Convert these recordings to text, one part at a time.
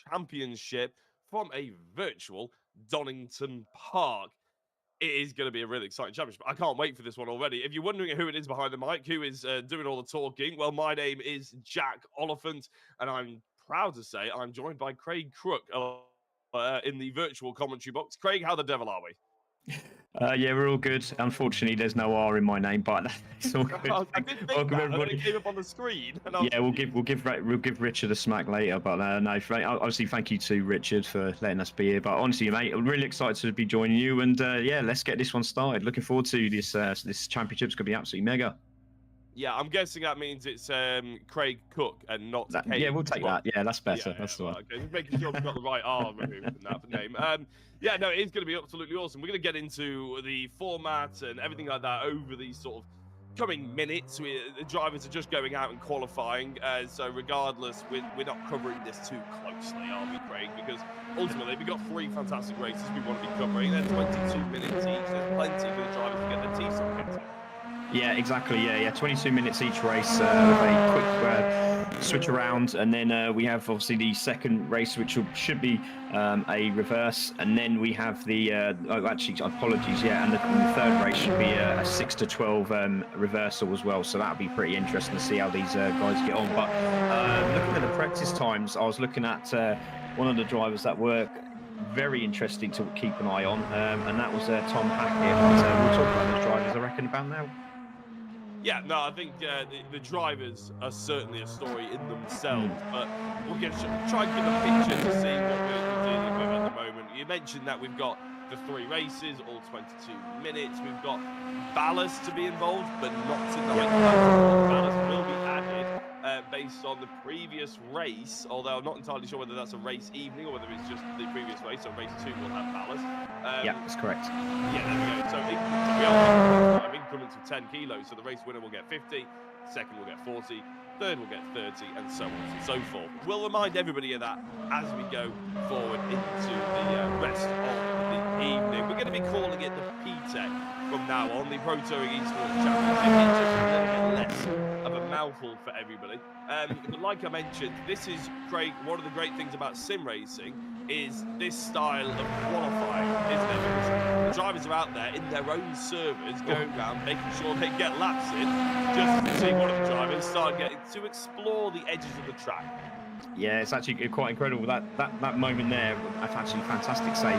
Championship from a virtual Donington Park. It is going to be a really exciting championship. I can't wait for this one already. If you're wondering who it is behind the mic, who is doing all the talking, well, my name is Jack Oliphant, and I'm proud to say I'm joined by Craig Crook in the virtual commentary box. Craig, how the devil are we? Yeah, we're all good. Unfortunately, there's no R in my name, but it's all good. I did think Welcome that, everybody. and it came up on the screen. And Yeah, we'll give Richard a smack later, but no, obviously thank you to Richard for letting us be here. But honestly, mate, I'm really excited to be joining you, and yeah, let's get this one started. Looking forward to this. This championship's gonna be absolutely mega. Yeah, I'm guessing that means it's Craig Cook and not Craig. Yeah, we'll take that. Yeah, that's better. That's the one. Okay, just making sure we've got the right R removed in that name. Yeah, no, it is going to be absolutely awesome. We're going to get into the format and everything like that over these sort of coming minutes. The drivers are just going out and qualifying, so regardless, we're not covering this too closely, are we, Craig? Because ultimately, we've got 3 fantastic races we want to be covering. They're 22 minutes each. There's plenty for the drivers to get their teeth stuck into. Yeah, exactly. Yeah. 22 minutes each race with a quick switch around, and then we have obviously the second race, which should be a reverse, and then we have the actually apologies, yeah, and the third race should be a 6 to 12 reversal as well. So that'll be pretty interesting to see how these guys get on. But looking at the practice times, I was looking at one of the drivers that were very interesting to keep an eye on, and that was Tom Hackett. We'll talk about those drivers, I reckon, about now. Yeah, no, I think the drivers are certainly a story in themselves, but we're going to try and give a picture to see what we're dealing with at the moment. You mentioned that we've got the 3 races, all 22 minutes. We've got ballast to be involved, but not tonight. Ballast will be added based on the previous race, although I'm not entirely sure whether that's a race evening or whether it's just the previous race. So race 2 will have ballast. Yeah, that's correct. Yeah, there we go. So we are increments of 10 kilos. So the race winner will get 50, second will get 40, third will get 30, and so on and so forth. We'll remind everybody of that as we go forward into the rest of the evening. We're going to be calling it the PTEC from now on, the Pro Touring Esports Championship. It's just a little bit less of a mouthful for everybody. But like I mentioned, this is, Craig, one of the great things about sim racing is this style of qualifying, isn't it? Because the drivers are out there in their own servers going around making sure they get laps in, just to see one of the drivers start getting to explore the edges of the track. Yeah, it's actually quite incredible that moment there. That's actually fantastic save.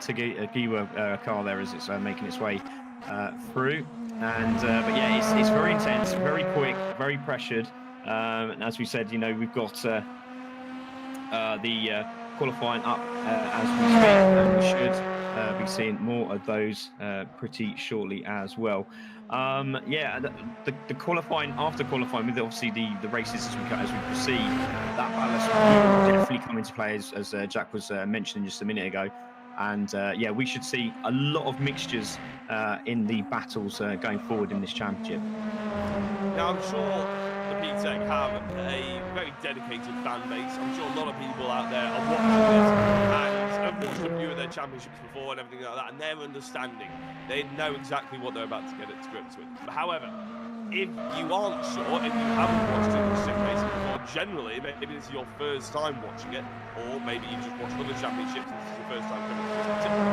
See the Giwa car there as it's making its way through, and but yeah, it's very intense, very quick, very pressured. And as we said, you know, we've got the qualifying up as we speak, and we should be seeing more of those pretty shortly as well. Yeah, the qualifying, after qualifying, with obviously the races as we proceed, that balance will definitely come into play, as Jack was mentioning just a minute ago. And yeah, we should see a lot of mixtures in the battles going forward in this championship. Now, I'm sure the PTEC have a very dedicated fan base. I'm sure a lot of people out there are watching this and have watched a few of their championships before and everything like that, and they're understanding. They know exactly what they're about to get to grips with. But however, if you aren't sure, if you haven't watched sim racing before, generally, maybe this is your first time watching it, or maybe you just watched other championships and this is your first time coming to this particular.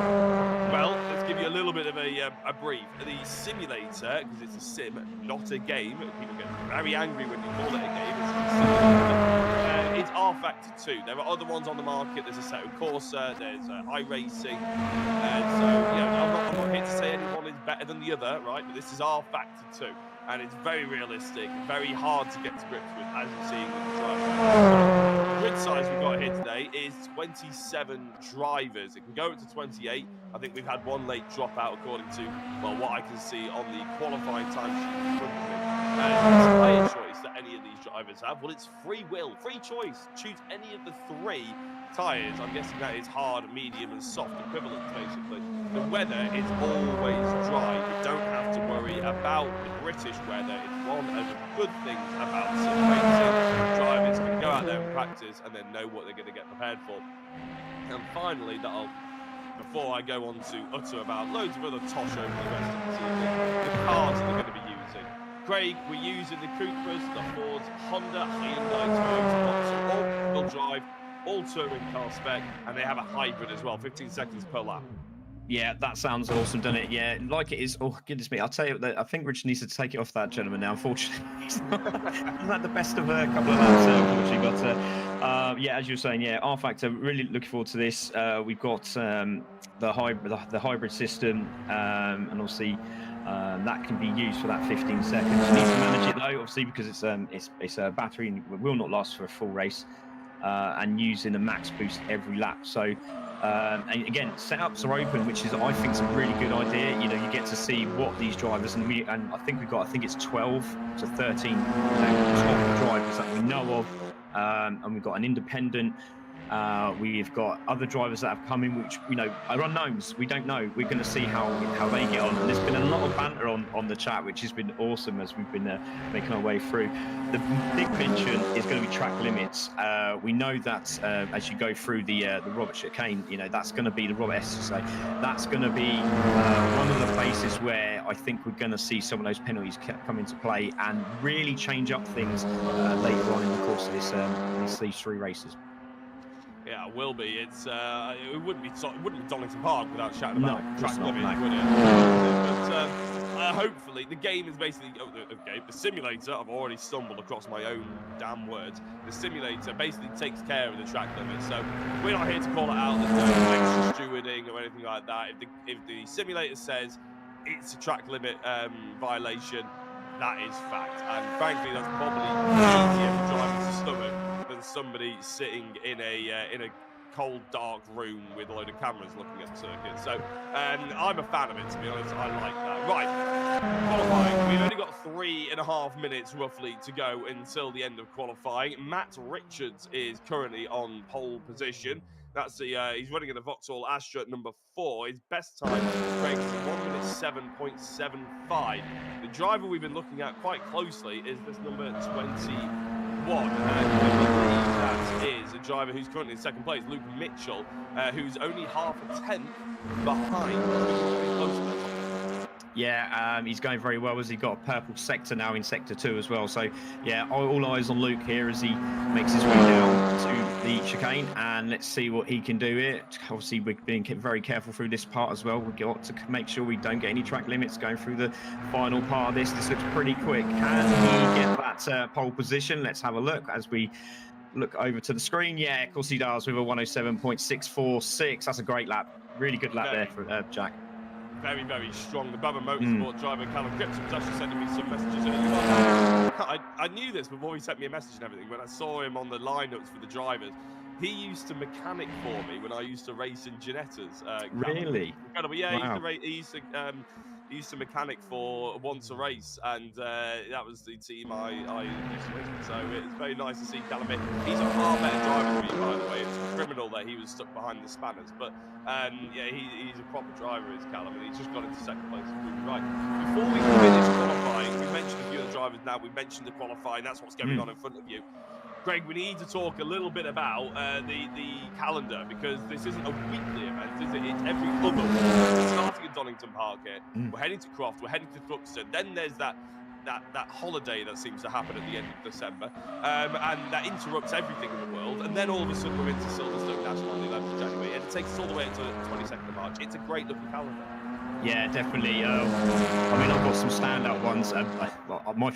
Well, let's give you a little bit of a brief. The simulator, because it's a sim, not a game. People get very angry when you call it a game. It's a simulator. It's R-Factor 2. There are other ones on the market. There's a Assetto Corsa, there's iRacing. So, yeah, I'm not here to say anyone is better than the other, right? But this is R-Factor 2. And it's very realistic, very hard to get to grips with, as you're seeing with the drivers. The grid size we've got here today is 27 drivers. It can go up to 28. I think we've had one late dropout, according to, well, what I can see on the qualifying timesheet in front of me. Tyre choice that any of these drivers have, well, it's free will, free choice. Choose any of the 3 tyres. I'm guessing that is hard, medium, and soft equivalent, basically. The weather is always dry. You don't have to worry about the British weather. It's one of the good things about sim racing. Drivers can go out there and practice and then know what they're going to get prepared for. And finally, before I go on to utter about loads of other tosh over the rest of the season, the cars that they're going to be using. Craig, we're using the Cupras, the Fords, Honda, Hyundai, Toyota, Vauxhall, all-wheel drive, all touring car spec, and they have a hybrid as well, 15 seconds per lap. Yeah, that sounds awesome, doesn't it? Yeah, like it is. Oh, goodness me. I'll tell you, I think Rich needs to take it off that gentleman now. Unfortunately, he's not had the best of a couple of laps, unfortunately. But yeah, as you were saying, yeah, R Factor, really looking forward to this. We've got the hybrid system, and obviously that can be used for that 15 seconds. You need to manage it though, obviously, because it's a battery and will not last for a full race, and using a max boost every lap. So. And again, setups are open, which is I think is a really good idea. You know, you get to see what these drivers and I think it's 12 to 13 top drivers that we know of, and we've got an independent. We've got other drivers that have come in, which are unknowns. We don't know. We're going to see how they get on. And there's been a lot of banter on the chat, which has been awesome as we've been making our way through. The big mention is going to be track limits. We know that as you go through the Robert chicane, that's going to be the Robert SSA. That's going to be one of the places where I think we're going to see some of those penalties come into play and really change up things later on in the course of these three races. Yeah, it will be. It wouldn't be Donington Park without shouting about track limits, would it? But hopefully, the game is basically the simulator. I've already stumbled across my own damn words. The simulator basically takes care of the track limits. So we're not here to call it out. There's no extra stewarding or anything like that. If the simulator says it's a track limit violation, that is fact. And frankly, that's probably easier for drivers to stomach than somebody sitting in a cold, dark room with a load of cameras looking at the circuit. So I'm a fan of it, to be honest. I like that. Right, qualifying. We've only got 3.5 minutes roughly to go until the end of qualifying. Matt Richards is currently on pole position. That's he's running in the Vauxhall Astra at number 4. His best time ranks 1:07.75. The driver we've been looking at quite closely is this number 21. That is a driver who's currently in second place, Luke Mitchell, who's only half a tenth behind. Yeah, he's going very well as he got a purple sector now in sector 2 as well. So yeah, all eyes on Luke here as he makes his way down to the chicane, and let's see what he can do here. Obviously, we're being very careful through this part as well. We've got to make sure we don't get any track limits going through the final part of this. This looks pretty quick. Can he get that pole position? Let's have a look as we look over to the screen. Yeah, of course he does with a 1:07.646. That's a great lap. Really good lap there for Jack. Very, very strong. The Baba Motorsport driver, Callum Cripps, was actually sending me some messages. I knew this before he sent me a message and everything. When I saw him on the lineups for the drivers, he used to mechanic for me when I used to race in Ginettas. Really? Incredible. Yeah, wow. he used to mechanic for once a race, and that was the team I used to race with. So it's very nice to see Callum here. He's a far better driver than me, by the way. It's criminal that he was stuck behind the spanners, but yeah, he's a proper driver, is Callum, and he's just got into second place. Right. Before we finish qualifying, we mentioned a few of the drivers now. We mentioned the qualifying. That's what's going on in front of you. Greg, we need to talk a little bit about the calendar, because this isn't a weekly event, is it? It's every other week. We're starting at Donington Park here. We're heading to Croft. We're heading to Thruxton. Then there's that holiday that seems to happen at the end of December, and that interrupts everything in the world. And then all of a sudden we're into Silverstone National on the 11th of January, and it takes us all the way until the 22nd of March. It's a great looking calendar. Yeah, definitely. I mean, I've got some standout ones.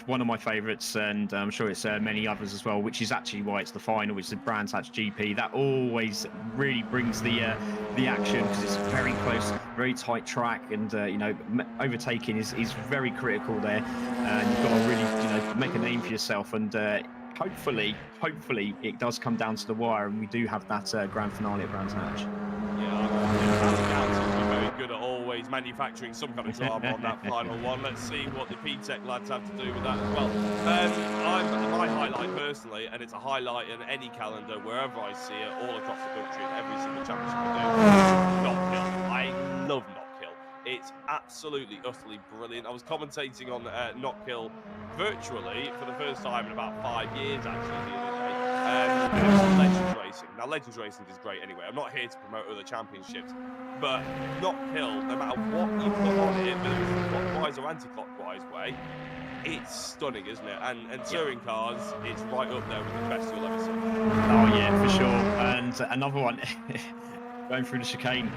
One of my favourites, and I'm sure it's many others as well, which is actually why it's the final. It's the Brands Hatch GP. That always really brings the action, because it's very close, very tight track, and overtaking is very critical there. And you've got to really make a name for yourself. And hopefully it does come down to the wire, and we do have that grand finale at Brands Hatch. Yeah, good at always manufacturing some kind of drama on that final one. Let's see what the PTEC lads have to do with that as well. My highlight personally, and it's a highlight in any calendar wherever I see it, all across the country, in every single championship I do, Knockhill. I love Knockhill. It's absolutely, utterly brilliant. I was commentating on Knockhill virtually for the first time in about 5 years, actually, the other day. Legends Racing. Now, Legends Racing is great anyway. I'm not here to promote other championships, but Knockhill, no matter what you put on it, whether it's clockwise or anti-clockwise way, it's stunning, isn't it? And touring cars, it's right up there with the best you'll ever see. Oh yeah, for sure. And another one. Going through the chicane,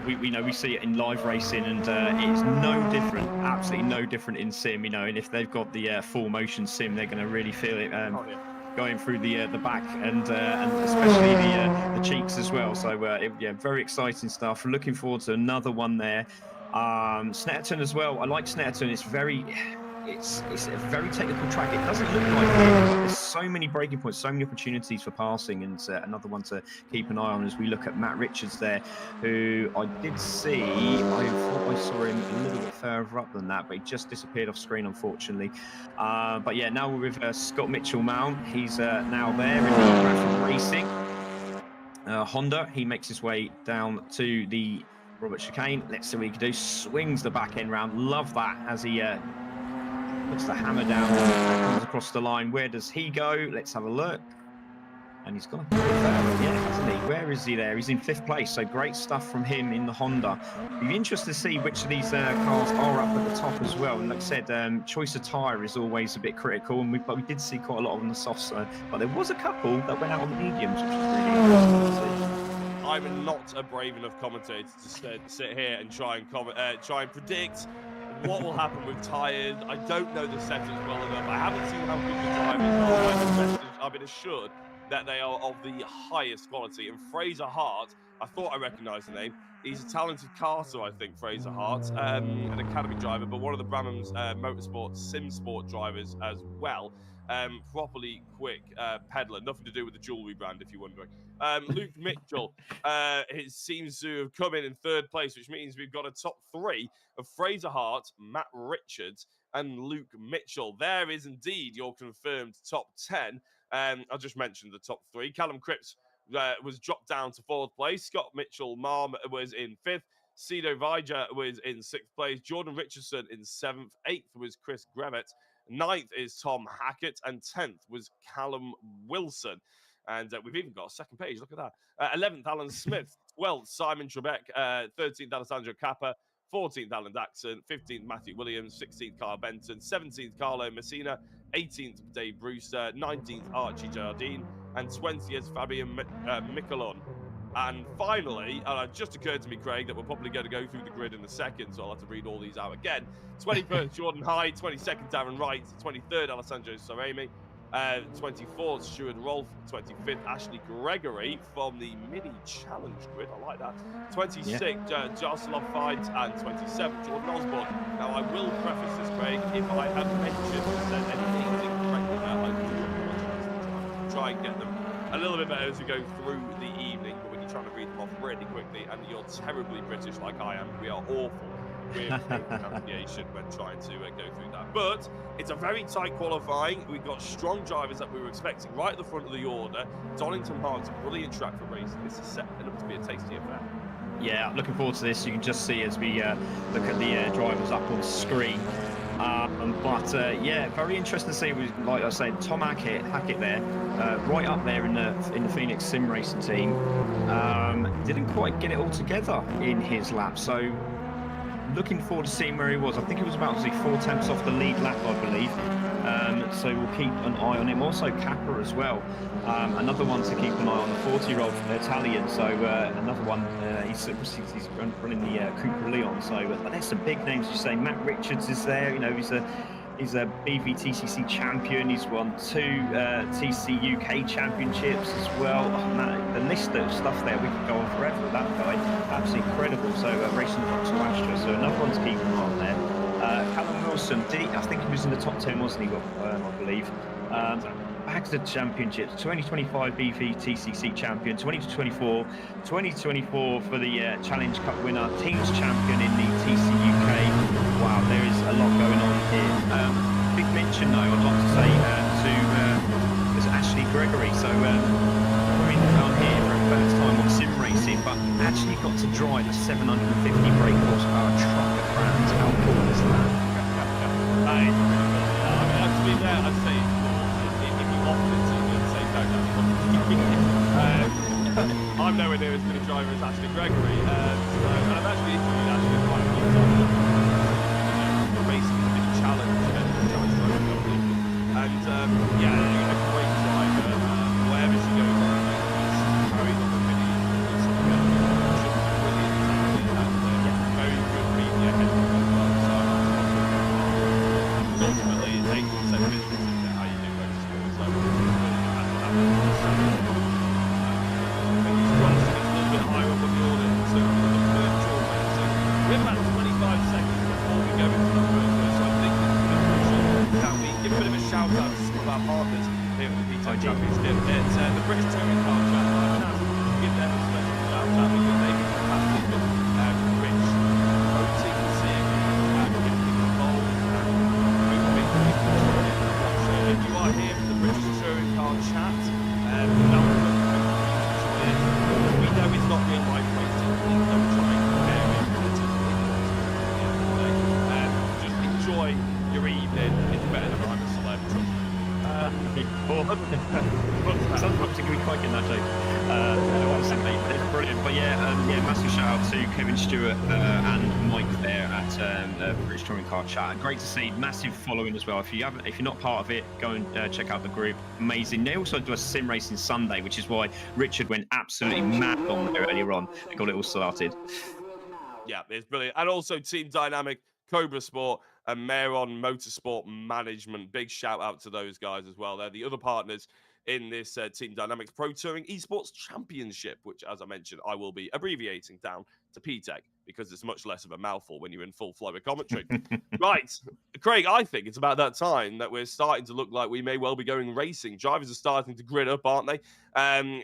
we see it in live racing, and it's no different, absolutely no different in sim. And if they've got the full motion sim, they're going to really feel it going through the back and especially the cheeks as well. So very exciting stuff. Looking forward to another one there. Snetterton as well. I like Snetterton. It's a very technical track. It doesn't look like it, but there's so many breaking points, so many opportunities for passing, and another one to keep an eye on as we look at Matt Richards there, who I did see. I thought I saw him a little bit further up than that, but he just disappeared off screen, unfortunately. But yeah, now we're with Scott Mitchell Mount. He's now there in the Graphic Racing Honda. He makes his way down to the Robert chicane. Let's see what he can do. Swings the back end round. Love that as he puts the hammer down and comes across the line. Where does he go? Let's have a look. And he's gone a bit further, hasn't he? Where is he there? He's in 5th place, so great stuff from him in the Honda. Be interested to see which of these cars are up at the top as well. And like I said, choice of tyre is always a bit critical, and we did see quite a lot on the softs, but there was a couple that went out on the mediums, which was really interesting to see. I'm not a brave enough commentator to sit here and try and predict what will happen with tyres. I don't know the settings well enough. I haven't seen how good the drivers are. I've been assured that they are of the highest quality. And Fraser Hart, I thought I recognised the name. He's a talented carter, I think, Fraser Hart, an academy driver, but one of the Bramham's motorsport, sim sport drivers as well. Properly quick peddler, nothing to do with the jewellery brand, if you're wondering. Luke Mitchell it seems to have come in 3rd place, which means we've got a top 3 of Fraser Hart, Matt Richards, and Luke Mitchell. There is indeed your confirmed top 10. I just mentioned the top 3. Callum Cripps was dropped down to 4th place. Scott Mitchell Marm was in 5th. Cedo Vija was in 6th place. Jordan Richardson in 7th. 8th was Chris Grevitt. 9th is Tom Hackett, and 10th was Callum Wilson. And we've even got a 2nd page. Look at that. 11th, Alan Smith. 12th, Simon Trebek. 13th, Alessandro Cappa. 14th, Alan Daxon. 15th, Matthew Williams. 16th, Carl Benton. 17th, Carlo Messina. 18th, Dave Brewster. 19th, Archie Jardine. And 20th, Fabian Michelon. And finally, it just occurred to me, Craig, that we're probably going to go through the grid in a second, so I'll have to read all these out again. 21st, Jordan Hyde. 22nd, Darren Wright. 23rd, Alessandro Saremi. 24th, Stuart Rolfe. 25th, Ashley Gregory from the Mini Challenge grid. I like that. 26th, Jocelyn Fight. And 27th, Jordan Osborne. Now, I will preface this, Craig, if I have mentioned or said anything incorrectly there, I do apologise. Try and get them a little bit better as we go through the evening, but when you're trying to read them off really quickly and you're terribly British like I am, we are awful with pronunciation when trying to go through that. But it's a very tight qualifying. We've got strong drivers that we were expecting right at the front of the order. Donington Park's a brilliant track for racing. This is setting up to be a tasty affair. Yeah, looking forward to this. You can just see as we look at the drivers up on screen. Yeah, very interesting to see. Like I said, Tom Hackett there, right up there in the Phoenix Sim Racing team. Didn't quite get it all together in his lap, so looking forward to seeing where he was. I think it was about 4 tenths off the lead lap, I believe. So we'll keep an eye on him. Also Kappa as well. Another one to keep an eye on, the 40-year-old Italian. So another one, he's running the Cooper Leon. So but there's some big names. You say Matt Richards is there. He's a BVTCC champion. He's won 2 TC UK championships as well. Oh, man, the list of stuff there, we could go on forever with that guy. Absolutely incredible. So racing Vauxhall Astra. So another one to keep an eye on there. Callum Wilson, I think he was in the top 10, wasn't he? I believe. Back to the championships. 2025 BVTCC champion. 2024 for the Challenge Cup winner. Teams champion in the TC UK. Wow, there is a lot going on here. Big mention though, I'd like to say to Ashley Gregory. So coming down here for a first time on sim racing, but actually got to drive a 750 brake horsepower truck at Brands. How cool is that? That is really cool. I mean, to be there, I'd say if you offered it to me and say no, I'm nowhere near as good a driver as Ashley Gregory. So I've actually interviewed Ashley quite a few times. Racing the big challenge. And yeah, a great driver. Wherever she goes, she's very lucky. Very good media head as well. So ultimately, it's 8 to 7 minutes into how you do motorsport. So higher up on the order in terms of the virtual racing. We're about 25 seconds before we go into the first race, so I think it's a bit crucial that we give a bit of a shout out to some of our partners here at the PTEC Championship. It's the British Touring Car Chat. I've been asked to give them a special shout out because they've been fantastic with Rich promoting the series and getting people involved and moving things. So if you are here for the British Touring Car Chat, we know it's not real life racing. Please don't try and compare it to just enjoy your evening. It's better than I'm a celeb. Sometimes it can be quite good, that joke. It's brilliant. But yeah, massive shout out to Kevin Stewart and Mike there at British Touring Car Chat. Great to see, massive following as well. If you're not part of it, go and check out the group. Amazing. They also do a sim racing Sunday, which is why Richard went absolutely mad on there earlier on. They got it all started. Yeah, it's brilliant. And also Team Dynamic, Cobra Sport, and Meron Motorsport Management. Big shout out to those guys as well. They're the other partners in this Team Dynamics Pro Touring Esports Championship, which, as I mentioned, I will be abbreviating down to PTEC because it's much less of a mouthful when you're in full flow of commentary. Right, Craig, I think it's about that time that we're starting to look like we may well be going racing. Drivers are starting to grid up, aren't they?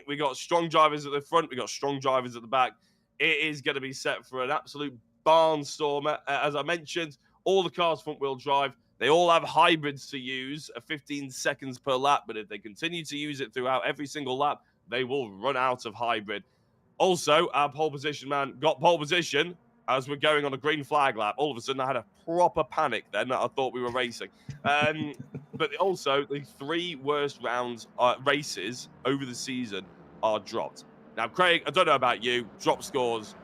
We got strong drivers at the front. We got strong drivers at the back. It is going to be set for an absolute barnstormer. As I mentioned, all the cars front-wheel drive. They all have hybrids to use, 15 seconds per lap, but if they continue to use it throughout every single lap, they will run out of hybrid. Also, our pole position man got pole position as we're going on a green flag lap. All of a sudden, I had a proper panic then that I thought we were racing. But also, the 3 worst rounds races over the season are dropped. Now, Craig, I don't know about you, drop scores,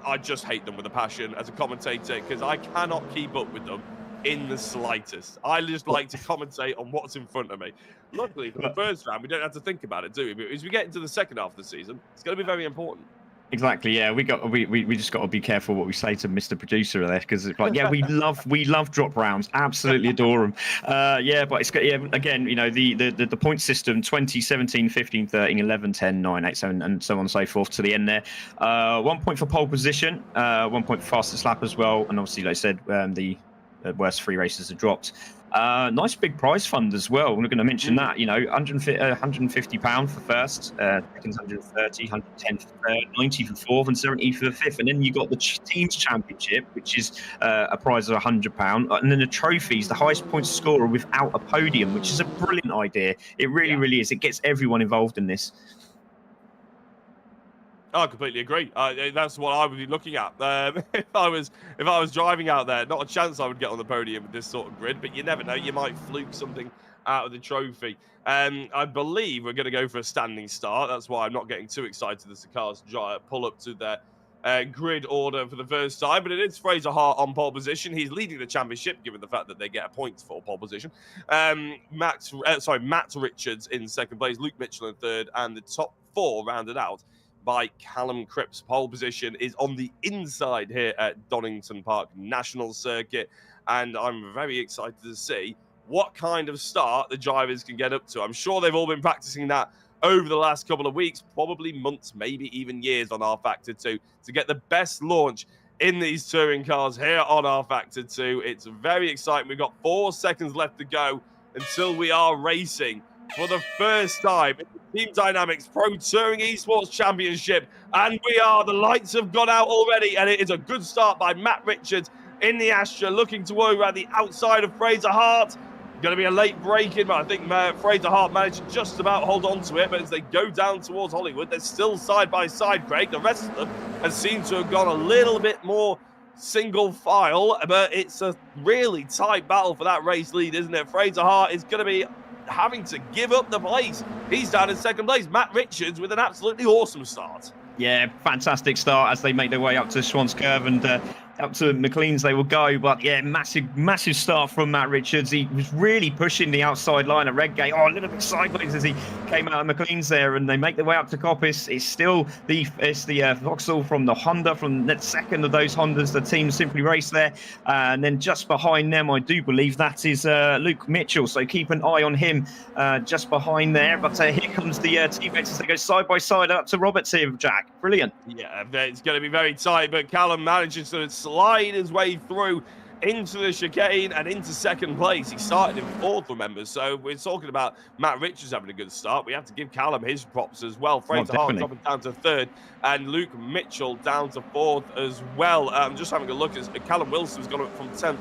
I just hate them with a passion as a commentator because I cannot keep up with them in the slightest. I just like to commentate on what's in front of me. Luckily, for the first round, we don't have to think about it, do we? But as we get into the second half of the season, it's going to be very important. Exactly. Yeah, we just got to be careful what we say to Mr. Producer there because it's like, yeah, we love drop rounds, absolutely adore them. Yeah, but it's again, you know, the point system 20, 17, 15, 13, 11, 10, 9, 8, 7, and so on and so forth to the end there. 1 point for pole position, 1 point for fastest lap as well, and obviously, like I said, the worst 3 races are dropped. Nice big prize fund as well. We're going to mention that, you know, £150 for first, second 130, 110 for third, 90 for fourth, and 70 for the fifth. And then you got the teams championship, which is a prize of £100, and then the trophies, the highest points scorer without a podium, which is a brilliant idea. It really is. It gets everyone involved in this. I completely agree. That's what I would be looking at. If I was driving out there, not a chance I would get on the podium with this sort of grid, but you never know. You might fluke something out of the trophy. I believe we're going to go for a standing start. That's why I'm not getting too excited as the cars pull up to their grid order for the first time. But it is Fraser Hart on pole position. He's leading the championship, given the fact that they get a point for pole position. Matt Richards in second place, Luke Mitchell in third, and the top 4 rounded out by Callum Cripps. Pole position is on the inside here at Donington Park National Circuit, and I'm very excited to see what kind of start the drivers can get up to. I'm sure they've all been practicing that over the last couple of weeks, probably months, maybe even years on R-Factor 2 to get the best launch in these touring cars here on R-Factor 2. It's very exciting. We've got 4 seconds left to go until we are racing for the first time in the Team Dynamics Pro Touring Esports Championship. And the lights have gone out already, and it is a good start by Matt Richards in the Astra, looking to work around the outside of Fraser Hart. Going to be a late break-in, but I think Fraser Hart managed to just about hold on to it. But as they go down towards Hollywood, they're still side by side, Craig. The rest of them have seemed to have gone a little bit more single file, but it's a really tight battle for that race lead, isn't it? Fraser Hart is going to be having to give up the place. He's down in second place. Matt Richards with an absolutely awesome start. Yeah, fantastic start as they make their way up to Schwann's Curve, and up to McLean's they will go. But yeah, massive start from Matt Richards. He was really pushing the outside line at Redgate. Oh, a little bit sideways as he came out of McLean's there, and they make their way up to Coppice. It's still the Vauxhall from the Honda, from the second of those Hondas, the team Simply Race there. And then just behind them, I do believe that is Luke Mitchell. So keep an eye on him just behind there. But here comes the teammates as they go side by side up to Roberts here, Jack. Brilliant. Yeah, it's going to be very tight, but Callum manages to slide his way through into the chicane and into second place. He started in fourth, remember, so we're talking about Matt Richards having a good start. We have to give Callum his props as well. Fraser Hart dropping down to third, and Luke Mitchell down to fourth as well. Just having a look, Callum Wilson's gone up from 10th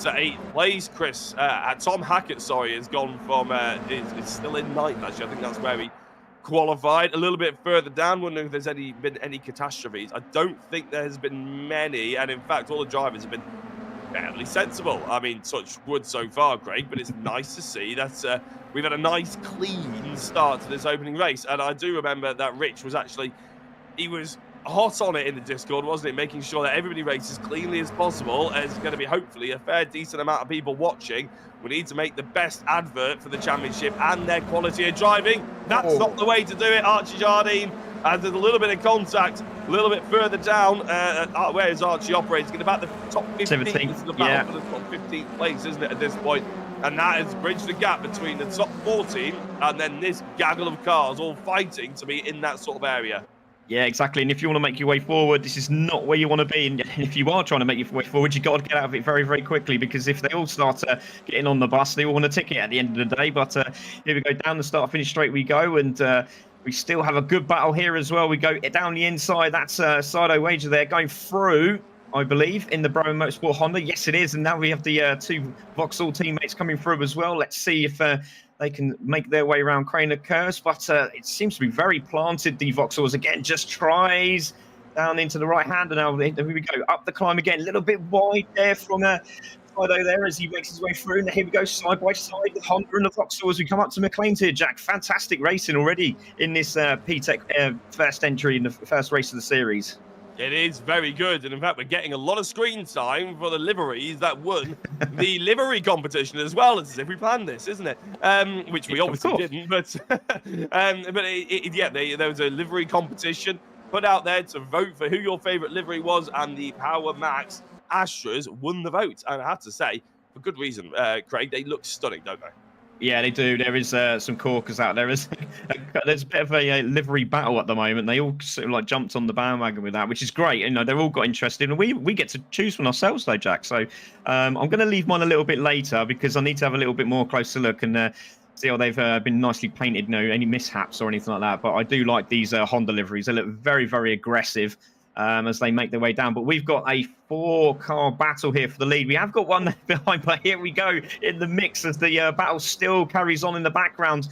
to 8th place. Chris, Tom Hackett, sorry, has gone from, is still in 9th, actually. I think that's where he qualified. A little bit further down, wondering if there's been any catastrophes. I don't think there has been many, and in fact, all the drivers have been fairly sensible. I mean, touch wood so far, Craig, but it's nice to see that we've had a nice, clean start to this opening race. And I do remember that Rich was he was hot on it in the Discord, wasn't it? Making sure that everybody races cleanly as possible. There's going to be hopefully a fair, decent amount of people watching. We need to make the best advert for the championship and their quality of driving. That's not the way to do it, Archie Jardine. And there's a little bit of contact a little bit further down. Where is Archie operating? It's about the top 15. 17th, for the top 15th place, isn't it, at this point? And that has bridged the gap between the top 14 and then this gaggle of cars all fighting to be in that sort of area. Yeah, exactly. And if you want to make your way forward, this is not where you want to be. And if you are trying to make your way forward, you've got to get out of it very, very quickly, because if they all start getting on the bus, they all want a ticket at the end of the day. But here we go, down the start-finish straight we go. And we still have a good battle here as well. We go down the inside. That's Sido Wager there going through, I believe, in the Brown Motorsport Honda. Yes, it is. And now we have the two Vauxhall teammates coming through as well. Let's see if they can make their way around Craner Curse, but it seems to be very planted. The Vauxhalls again just tries down into the right hand, and now here we go up the climb again, a little bit wide there from Fido there as he makes his way through. And here we go side by side with Honda and the Vauxhall as we come up to McLean's here. Jack, fantastic racing already in this PTEC first entry in the first race of the series. It is very good, and in fact, we're getting a lot of screen time for the liveries that won the livery competition as well. It's as if we planned this, isn't it? Which we obviously didn't, but there was a livery competition put out there to vote for who your favourite livery was, and the Power Max Astras won the vote. And I have to say, for good reason, Craig, they look stunning, don't they? Yeah, they do. There is some corkers out there. There's a bit of a livery battle at the moment. They all sort of like jumped on the bandwagon with that, which is great. You know, they've all got interested, and we get to choose one ourselves though, Jack. So I'm going to leave mine a little bit later because I need to have a little bit more closer look and see how they've been nicely painted. You know, any mishaps or anything like that. But I do like these Honda liveries. They look very, very aggressive as they make their way down. But we've got a 4-car battle here for the lead. We have got one behind, but here we go in the mix as the battle still carries on in the background.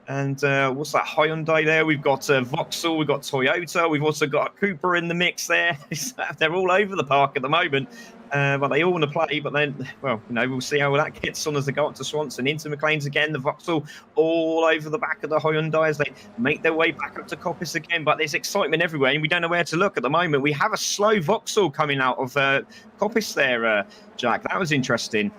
And what's that Hyundai there? We've got Vauxhall, we've got Toyota, we've also got a Cooper in the mix there. They're all over the park at the moment. But they all want to play, but then, well, you know, we'll see how that gets on as they go up to Swanson, into McLean's again. The Vauxhall all over the back of the Hyundai as they make their way back up to Coppice again. But there's excitement everywhere, and we don't know where to look at the moment. We have a slow Vauxhall coming out of Coppice there, Jack. That was interesting.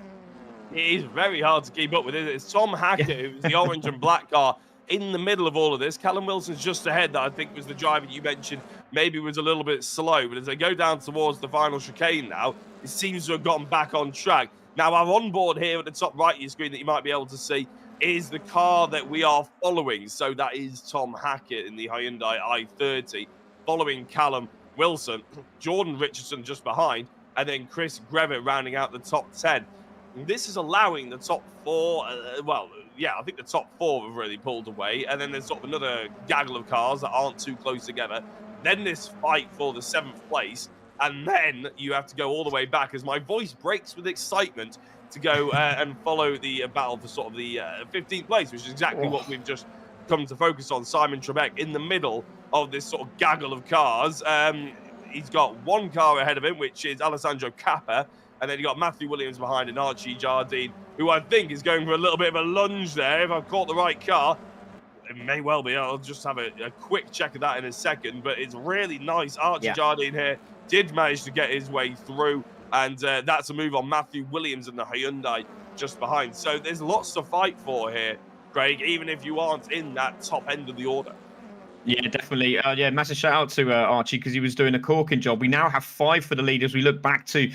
It is very hard to keep up with it. It's Tom Hackett, who's the orange and black car, in the middle of all of this. Callum Wilson's just ahead. That I think was the driver you mentioned maybe was a little bit slow, but as they go down towards the final chicane now, it seems to have gotten back on track. Now, our onboard here at the top right of your screen that you might be able to see is the car that we are following. So that is Tom Hackett in the Hyundai i30, following Callum Wilson, Jordan Richardson just behind, and then Chris Grevitt rounding out the top 10. And this is allowing the top 4, I think the top 4 have really pulled away, and then there's sort of another gaggle of cars that aren't too close together. Then this fight for the 7th place, and then you have to go all the way back as my voice breaks with excitement to go and follow the battle for sort of the 15th place, which is exactly what we've just come to focus on. Simon Trebek in the middle of this sort of gaggle of cars. He's got one car ahead of him, which is Alessandro Cappa, and then you got Matthew Williams behind and Archie Jardine, who I think is going for a little bit of a lunge there. If I've caught the right car, it may well be. I'll just have a quick check of that in a second. But it's really nice. Archie Jardine here did manage to get his way through, and that's a move on Matthew Williams and the Hyundai just behind. So there's lots to fight for here, Craig, even if you aren't in that top end of the order. Yeah, definitely. Yeah, massive shout out to Archie because he was doing a corking job. We now have 5 for the lead as we look back to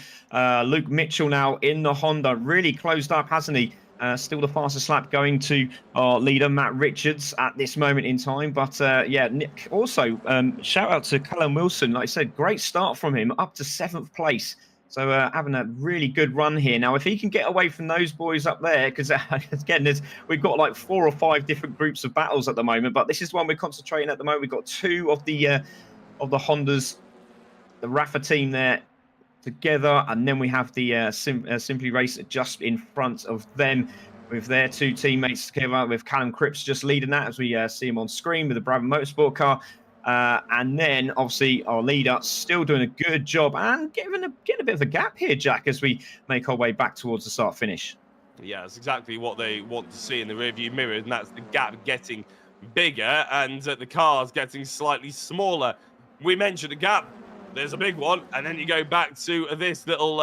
Luke Mitchell now in the Honda. Really closed up, hasn't he? Still the fastest lap going to our leader, Matt Richards, at this moment in time. But yeah, Nick, also shout out to Callum Wilson. Like I said, great start from him, up to 7th place. So having a really good run here. Now, if he can get away from those boys up there, because again, we've got like 4 or 5 different groups of battles at the moment, but this is one we're concentrating at the moment. We've got 2 of the Hondas, the Rafa team there together, and then we have the Simply Race just in front of them with their 2 teammates together, with Callum Cripps just leading that as we see him on screen with the Brabham Motorsport car. And then obviously our leader still doing a good job and getting a bit of a gap here, Jack, as we make our way back towards the start finish. Yeah, that's exactly what they want to see in the rearview mirror, and that's the gap getting bigger and the cars getting slightly smaller. We mentioned a gap, there's a big one, and then you go back to this little,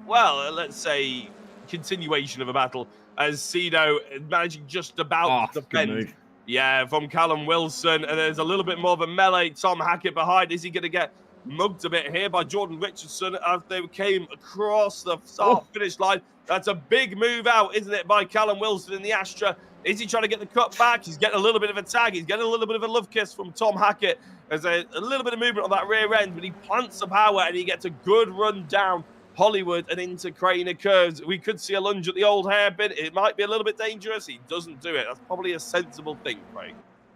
well, let's say continuation of a battle as Cedo managing just about to defend. Yeah, from Callum Wilson, and there's a little bit more of a melee. Tom Hackett behind. Is he going to get mugged a bit here by Jordan Richardson as they came across the start-finish line? That's a big move out, isn't it, by Callum Wilson in the Astra? Is he trying to get the cut back? He's getting a little bit of a tag. He's getting a little bit of a love kiss from Tom Hackett. There's a little bit of movement on that rear end, but he plants the power and he gets a good run down Hollywood and into Craner Curves. We could see a lunge at the old hairpin. It might be a little bit dangerous. He doesn't do it. That's probably a sensible thing, Craig.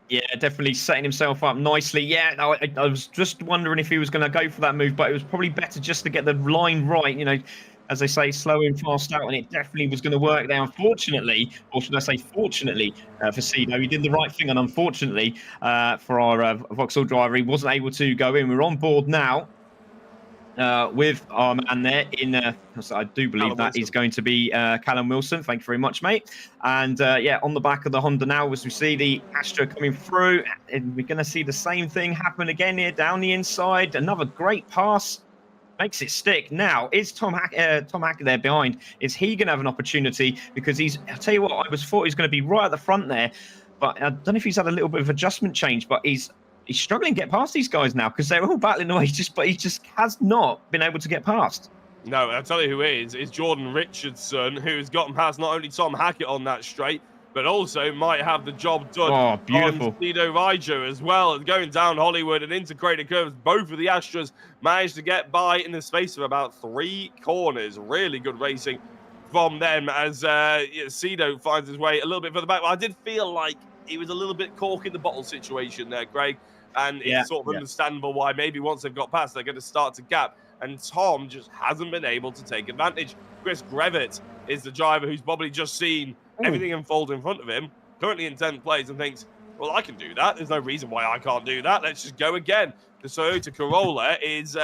Yeah, definitely setting himself up nicely. Yeah, I was just wondering if he was going to go for that move, but it was probably better just to get the line right. You know, as they say, slow and fast out, and it definitely was going to work there. Unfortunately, or should I say fortunately, for Cedo, he did the right thing, and unfortunately for our Vauxhall driver, he wasn't able to go in. We're on board now. With our man there in, I do believe that is going to be Callum Wilson. Thank you very much, mate. And yeah, on the back of the Honda now, as we see the Astra coming through, and we're going to see the same thing happen again here down the inside. Another great pass, makes it stick. Now, is Tom Hackett there behind? Is he going to have an opportunity? Because I'll tell you what, I thought he was going to be right at the front there, but I don't know if he's had a little bit of adjustment change, but he's struggling to get past these guys now because they're all battling away. But he just has not been able to get past. No, I'll tell you who is Jordan Richardson, who's gotten past not only Tom Hackett on that straight, but also might have the job done on Cedo Rijo as well. Going down Hollywood and into Crater Curves, both of the Astras managed to get by in the space of about 3 corners. Really good racing from them as Cedo finds his way a little bit further back. Well, I did feel like he was a little bit cork in the bottle situation there, Greg. And it's sort of understandable why maybe once they've got past, they're going to start to gap. And Tom just hasn't been able to take advantage. Chris Grevitt is the driver who's probably just seen everything unfold in front of him, currently in 10th place, and thinks, well, I can do that. There's no reason why I can't do that. Let's just go again. The Toyota Corolla is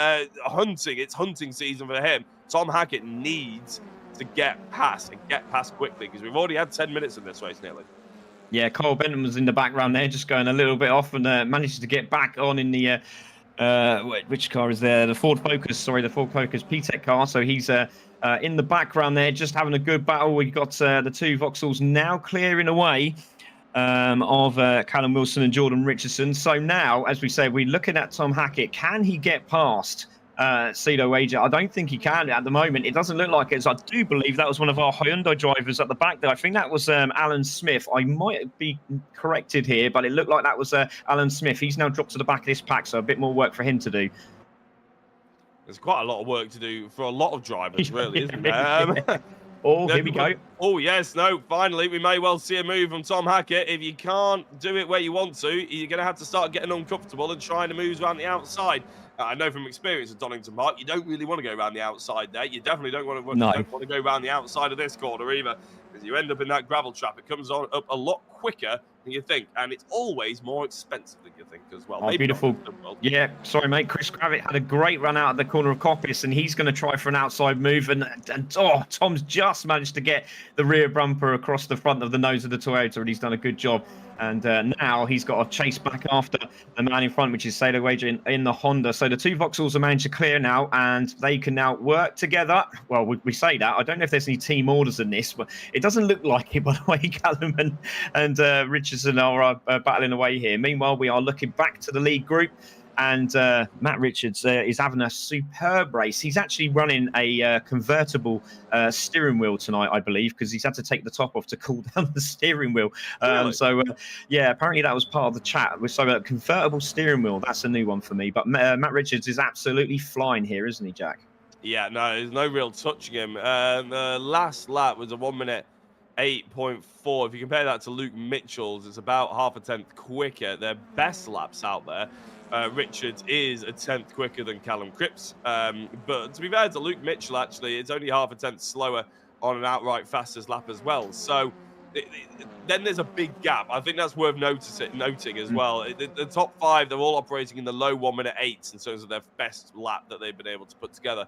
hunting. It's hunting season for him. Tom Hackett needs to get past and get past quickly because we've already had 10 minutes in this race nearly. Yeah, Cole Benton was in the background there, just going a little bit off and managed to get back on in the, which car is there? The Ford Focus, the Ford Focus PTEC car. So he's in the background there, just having a good battle. We've got the 2 Vauxhalls now clearing away of Callum Wilson and Jordan Richardson. So now, as we say, we're looking at Tom Hackett. Can he get past Cedo Rijo? I don't think he can at the moment. It doesn't look like it. So I do believe that was one of our Hyundai drivers at the back there. I think that was Alan Smith. I might be corrected here, but it looked like that was Alan Smith. He's now dropped to the back of this pack, so a bit more work for him to do. There's quite a lot of work to do for a lot of drivers, really, isn't there? Oh, here we go. Oh, yes. No, finally, we may well see a move from Tom Hackett. If you can't do it where you want to, you're going to have to start getting uncomfortable and trying to move around the outside. I know from experience at Donington Park, you don't really want to go around the outside there. You definitely don't want to go around the outside of this corner either, because you end up in that gravel trap. It comes on up a lot quicker than you think, and it's always more expensive than you think as well. Oh, beautiful. Yeah, sorry, mate. Chris Gravitt had a great run out at the corner of Coppice, and he's going to try for an outside move. And Tom's just managed to get the rear bumper across the front of the nose of the Toyota, and he's done a good job And now he's got to chase back after the man in front, which is Sailor Wager in the Honda. So the two Vauxhalls are managed to clear now, and they can now work together. Well, we say that. I don't know if there's any team orders in this, but it doesn't look like it, by the way. Callum and Richardson are battling away here. Meanwhile, we are looking back to the lead group. And Matt Richards is having a superb race. He's actually running a convertible steering wheel tonight, I believe, because he's had to take the top off to cool down the steering wheel. Really? So, yeah, apparently that was part of the chat. So a convertible steering wheel, that's a new one for me. But Matt Richards is absolutely flying here, isn't he, Jack? Yeah, no, there's no real touching him. The last lap was a 1 minute 8.4. If you compare that to Luke Mitchell's, it's about half a tenth quicker. Their best laps out there. Richards is a tenth quicker than Callum Cripps. But to be fair to Luke Mitchell, actually, it's only half a tenth slower on an outright fastest lap as well. So then there's a big gap. I think that's worth noting as well. The top five, they're all operating in the low 1 minute 8s in terms of their best lap that they've been able to put together.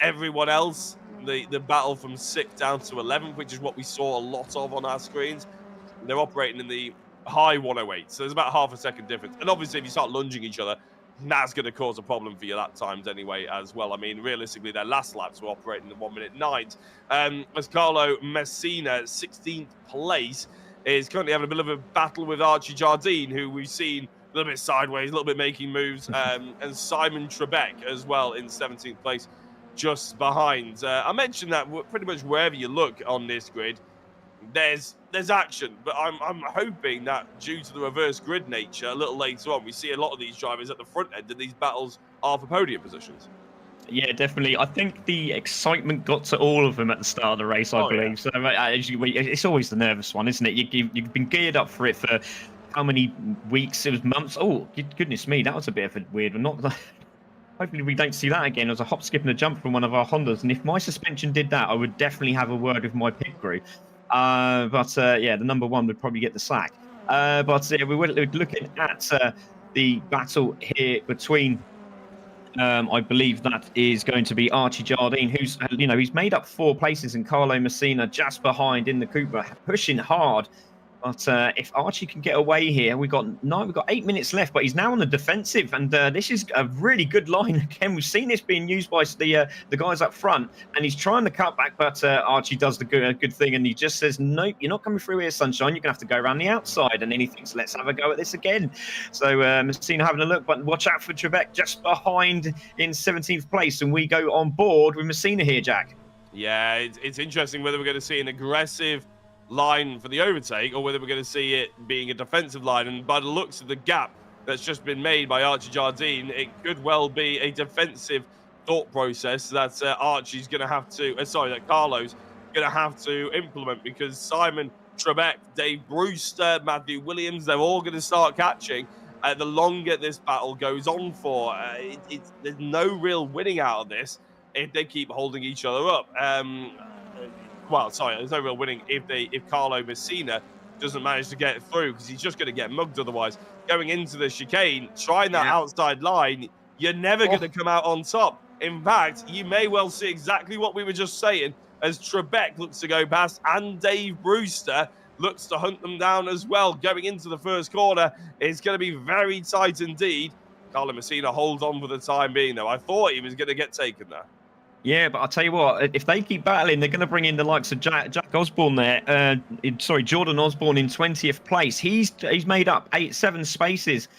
Everyone else, the battle from 6th down to 11th, which is what we saw a lot of on our screens, they're operating in the high 108. So there's about half a second difference. And obviously, if you start lunging each other, that's going to cause a problem for your lap times anyway as well. I mean, realistically, their last laps were operating in the 1 minute 9s. As Carlo Messina, 16th place, is currently having a bit of a battle with Archie Jardine, who we've seen a little bit sideways, a little bit making moves, and Simon Trebek as well in 17th place, just behind. I mentioned that pretty much wherever you look on this grid, there's action, but I'm hoping that due to the reverse grid nature, a little later on, we see a lot of these drivers at the front end, and these battles are for podium positions. Yeah, definitely. I think the excitement got to all of them at the start of the race, I believe. Yeah. So it's always the nervous one, isn't it? You've been geared up for it for how many weeks? It was months. Oh, goodness me, that was a bit of a weird one. Hopefully we don't see that again. It was a hop, skip, and a jump from one of our Hondas. And if my suspension did that, I would definitely have a word with my pit crew. But yeah, the number one would probably get the sack. But we're looking at the battle here between, I believe that is going to be Archie Jardine, who's, he's made up 4 places, and Carlo Messina just behind in the Cooper, pushing hard. But if Archie can get away here, we've got 8 minutes left, but he's now on the defensive, and this is a really good line. Again, we've seen this being used by the guys up front, and he's trying to cut back, but Archie does the good thing, and he just says, nope, you're not coming through here, sunshine. You're going to have to go around the outside, and then he thinks, let's have a go at this again. So Messina having a look, but watch out for Trebek just behind in 17th place, and we go on board with Messina here, Jack. Yeah, it's interesting whether we're going to see an aggressive line for the overtake or whether we're going to see it being a defensive line. And by the looks of the gap that's just been made by Archie Jardine, it could well be a defensive thought process that Archie's going to have to, that Carlo's going to have to implement, because Simon Trebek, Dave Brewster, Matthew Williams, they're all going to start catching. The longer this battle goes on for, there's no real winning out of this if they keep holding each other up. There's no real winning if Carlo Messina doesn't manage to get through, because he's just going to get mugged otherwise. Going into the chicane, trying that outside line, you're never going to come out on top. In fact, you may well see exactly what we were just saying, as Trebek looks to go past and Dave Brewster looks to hunt them down as well. Going into the first corner, it's going to be very tight indeed. Carlo Messina holds on for the time being, though. I thought he was going to get taken there. Yeah, but I'll tell you what, if they keep battling, they're going to bring in the likes of Jack Osborne there. Jordan Osborne in 20th place. He's made up 7 spaces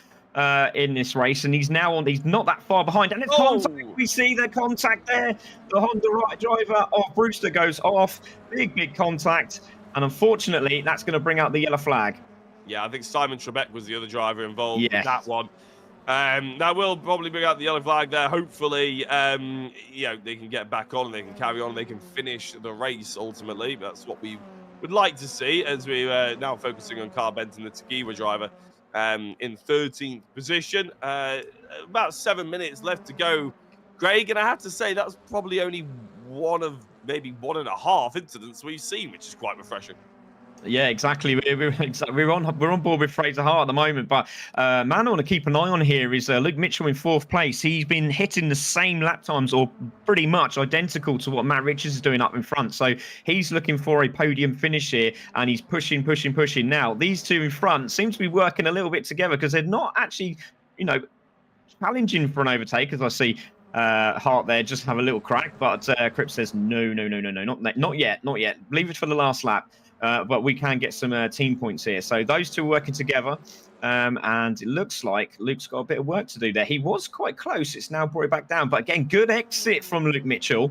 in this race, and he's now he's not that far behind. And it's contact. We see the contact there. The Honda right driver of Brewster goes off. Big contact. And unfortunately, that's going to bring out the yellow flag. Yeah, I think Simon Trebek was the other driver involved in that one. That will probably bring out the yellow flag there. Hopefully, they can get back on, and they can carry on, and they can finish the race ultimately. That's what we would like to see, as we're now focusing on Carl Benton, the Tequila driver, in 13th position. About 7 minutes left to go, Greg, and I have to say that's probably only one of maybe 1.5 incidents we've seen, which is quite refreshing. Yeah, exactly. We're on board with Fraser Hart at the moment, but man, I want to keep an eye on here is Luke Mitchell in 4th place. He's been hitting the same lap times, or pretty much identical to what Matt Richards is doing up in front. So he's looking for a podium finish here, and he's pushing. Now these two in front seem to be working a little bit together because they're not actually, challenging for an overtake. As I see Hart there just have a little crack, but Cripps says no, not yet. Leave it for the last lap. But we can get some team points here. So those two are working together. And it looks like Luke's got a bit of work to do there. He was quite close. It's now brought it back down. But again, good exit from Luke Mitchell.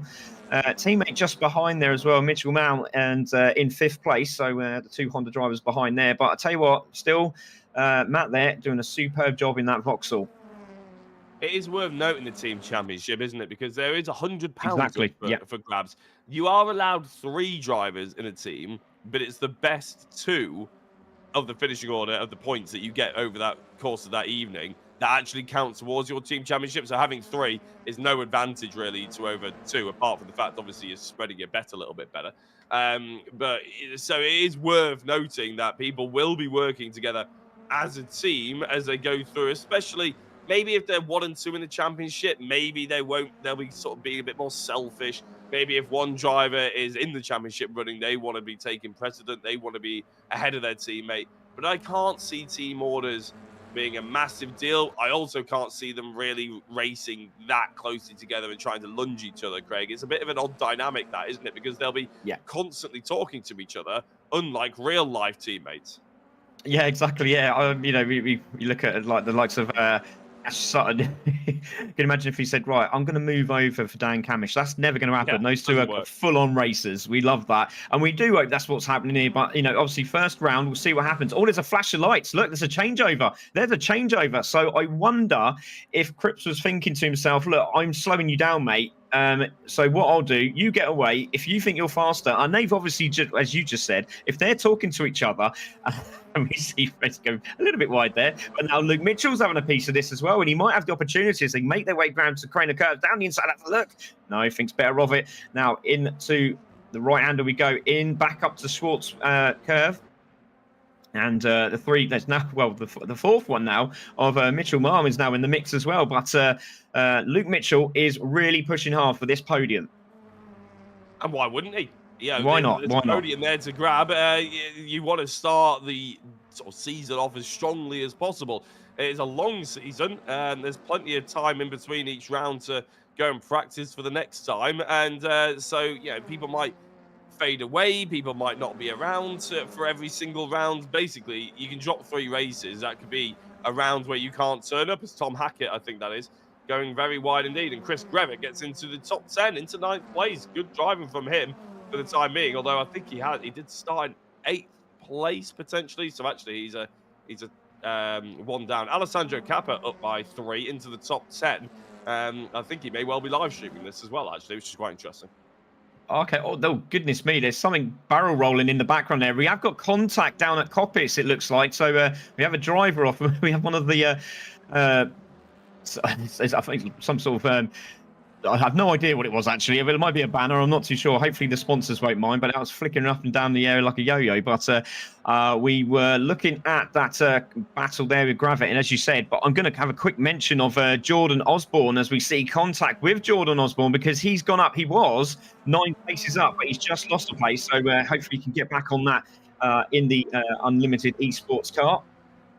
Teammate just behind there as well, Mitchell Mount, and in 5th place. So the 2 Honda drivers behind there. But I tell you what, still, Matt there doing a superb job in that Vauxhall. It is worth noting the team championship, isn't it? Because there is £100 Exactly. for grabs. You are allowed 3 drivers in a team, but it's the best 2 of the finishing order of the points that you get over that course of that evening that actually count towards your team championship. So having 3 is no advantage really to over 2, apart from the fact obviously you're spreading your bet a little bit better. So it is worth noting that people will be working together as a team as they go through, especially maybe if they're 1 and 2 in the championship, maybe they won't. They'll be sort of being a bit more selfish. Maybe if one driver is in the championship running, they want to be taking precedent. They want to be ahead of their teammate. But I can't see team orders being a massive deal. I also can't see them really racing that closely together and trying to lunge each other, Craig. It's a bit of an odd dynamic, that, isn't it? Because they'll be constantly talking to each other, unlike real life teammates. Yeah, exactly. Yeah, we look at like the likes of Ash Sutton. You can imagine if he said, right, I'm going to move over for Dan Camish. That's never going to happen. Those two are full-on racers. We love that. And we do hope that's what's happening here. But, obviously, first round, we'll see what happens. Oh, there's a flash of lights. Look, there's a changeover. There's a changeover. So I wonder if Cripps was thinking to himself, look, I'm slowing you down, mate. So what I'll do, you get away. If you think you're faster, and they've obviously, as you just said, if they're talking to each other, and we see Fred go a little bit wide there, but now Luke Mitchell's having a piece of this as well, and he might have the opportunity as they make their way round to crane the curve down the inside. Look, no, he thinks better of it. Now into the right-hander we go, in back up to Schwartz curve. And the 3, there's now, well, the 4th one now of Mitchell Marm is now in the mix as well. But Luke Mitchell is really pushing hard for this podium. And why wouldn't he? Yeah, why not? There's a podium there to grab. You want to start the sort of season off as strongly as possible. It is a long season, and there's plenty of time in between each round to go and practice for the next time. And so, people might fade away. People might not be around for every single round. Basically, you can drop 3 races. That could be a round where you can't turn up, as Tom Hackett, I think that is, going very wide indeed. And Chris Grevitt gets into the top 10, into 9th place. Good driving from him for the time being. Although I think he did start in 8th place potentially. So actually, he's a 1 down. Alessandro Cappa up by 3 into the top 10. I think he may well be live streaming this as well, actually, which is quite interesting. Okay. Oh, goodness me. There's something barrel rolling in the background there. We have got contact down at Coppis, it looks like. So we have a driver off. We have one of the, I think, some sort of, I have no idea what it was, actually. But it might be a banner. I'm not too sure. Hopefully the sponsors won't mind. But it was flickering up and down the air like a yo-yo. But we were looking at that battle there with Gravit. And as you said, but I'm going to have a quick mention of Jordan Osborne as we see contact with Jordan Osborne, because he's gone up. He was 9 places up, but he's just lost a place. So hopefully he can get back on that in the Unlimited Esports car.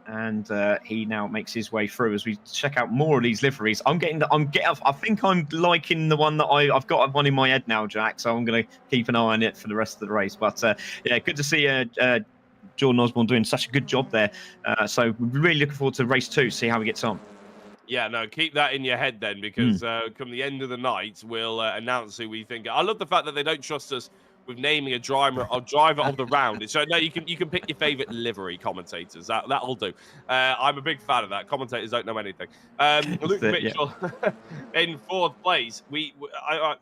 And he now makes his way through as we check out more of these liveries. I think I'm liking the one that I've got one in my head now, Jack. So I'm going to keep an eye on it for the rest of the race. But good to see Jordan Osborne doing such a good job there. So we're really looking forward to race 2, see how he gets on. Yeah, no, keep that in your head then, because come the end of the night, we'll announce who we think. I love the fact that they don't trust us with naming a driver of the round. So no, you can pick your favourite livery commentators. That'll do. I'm a big fan of that. Commentators don't know anything. Luke Mitchell in 4th place.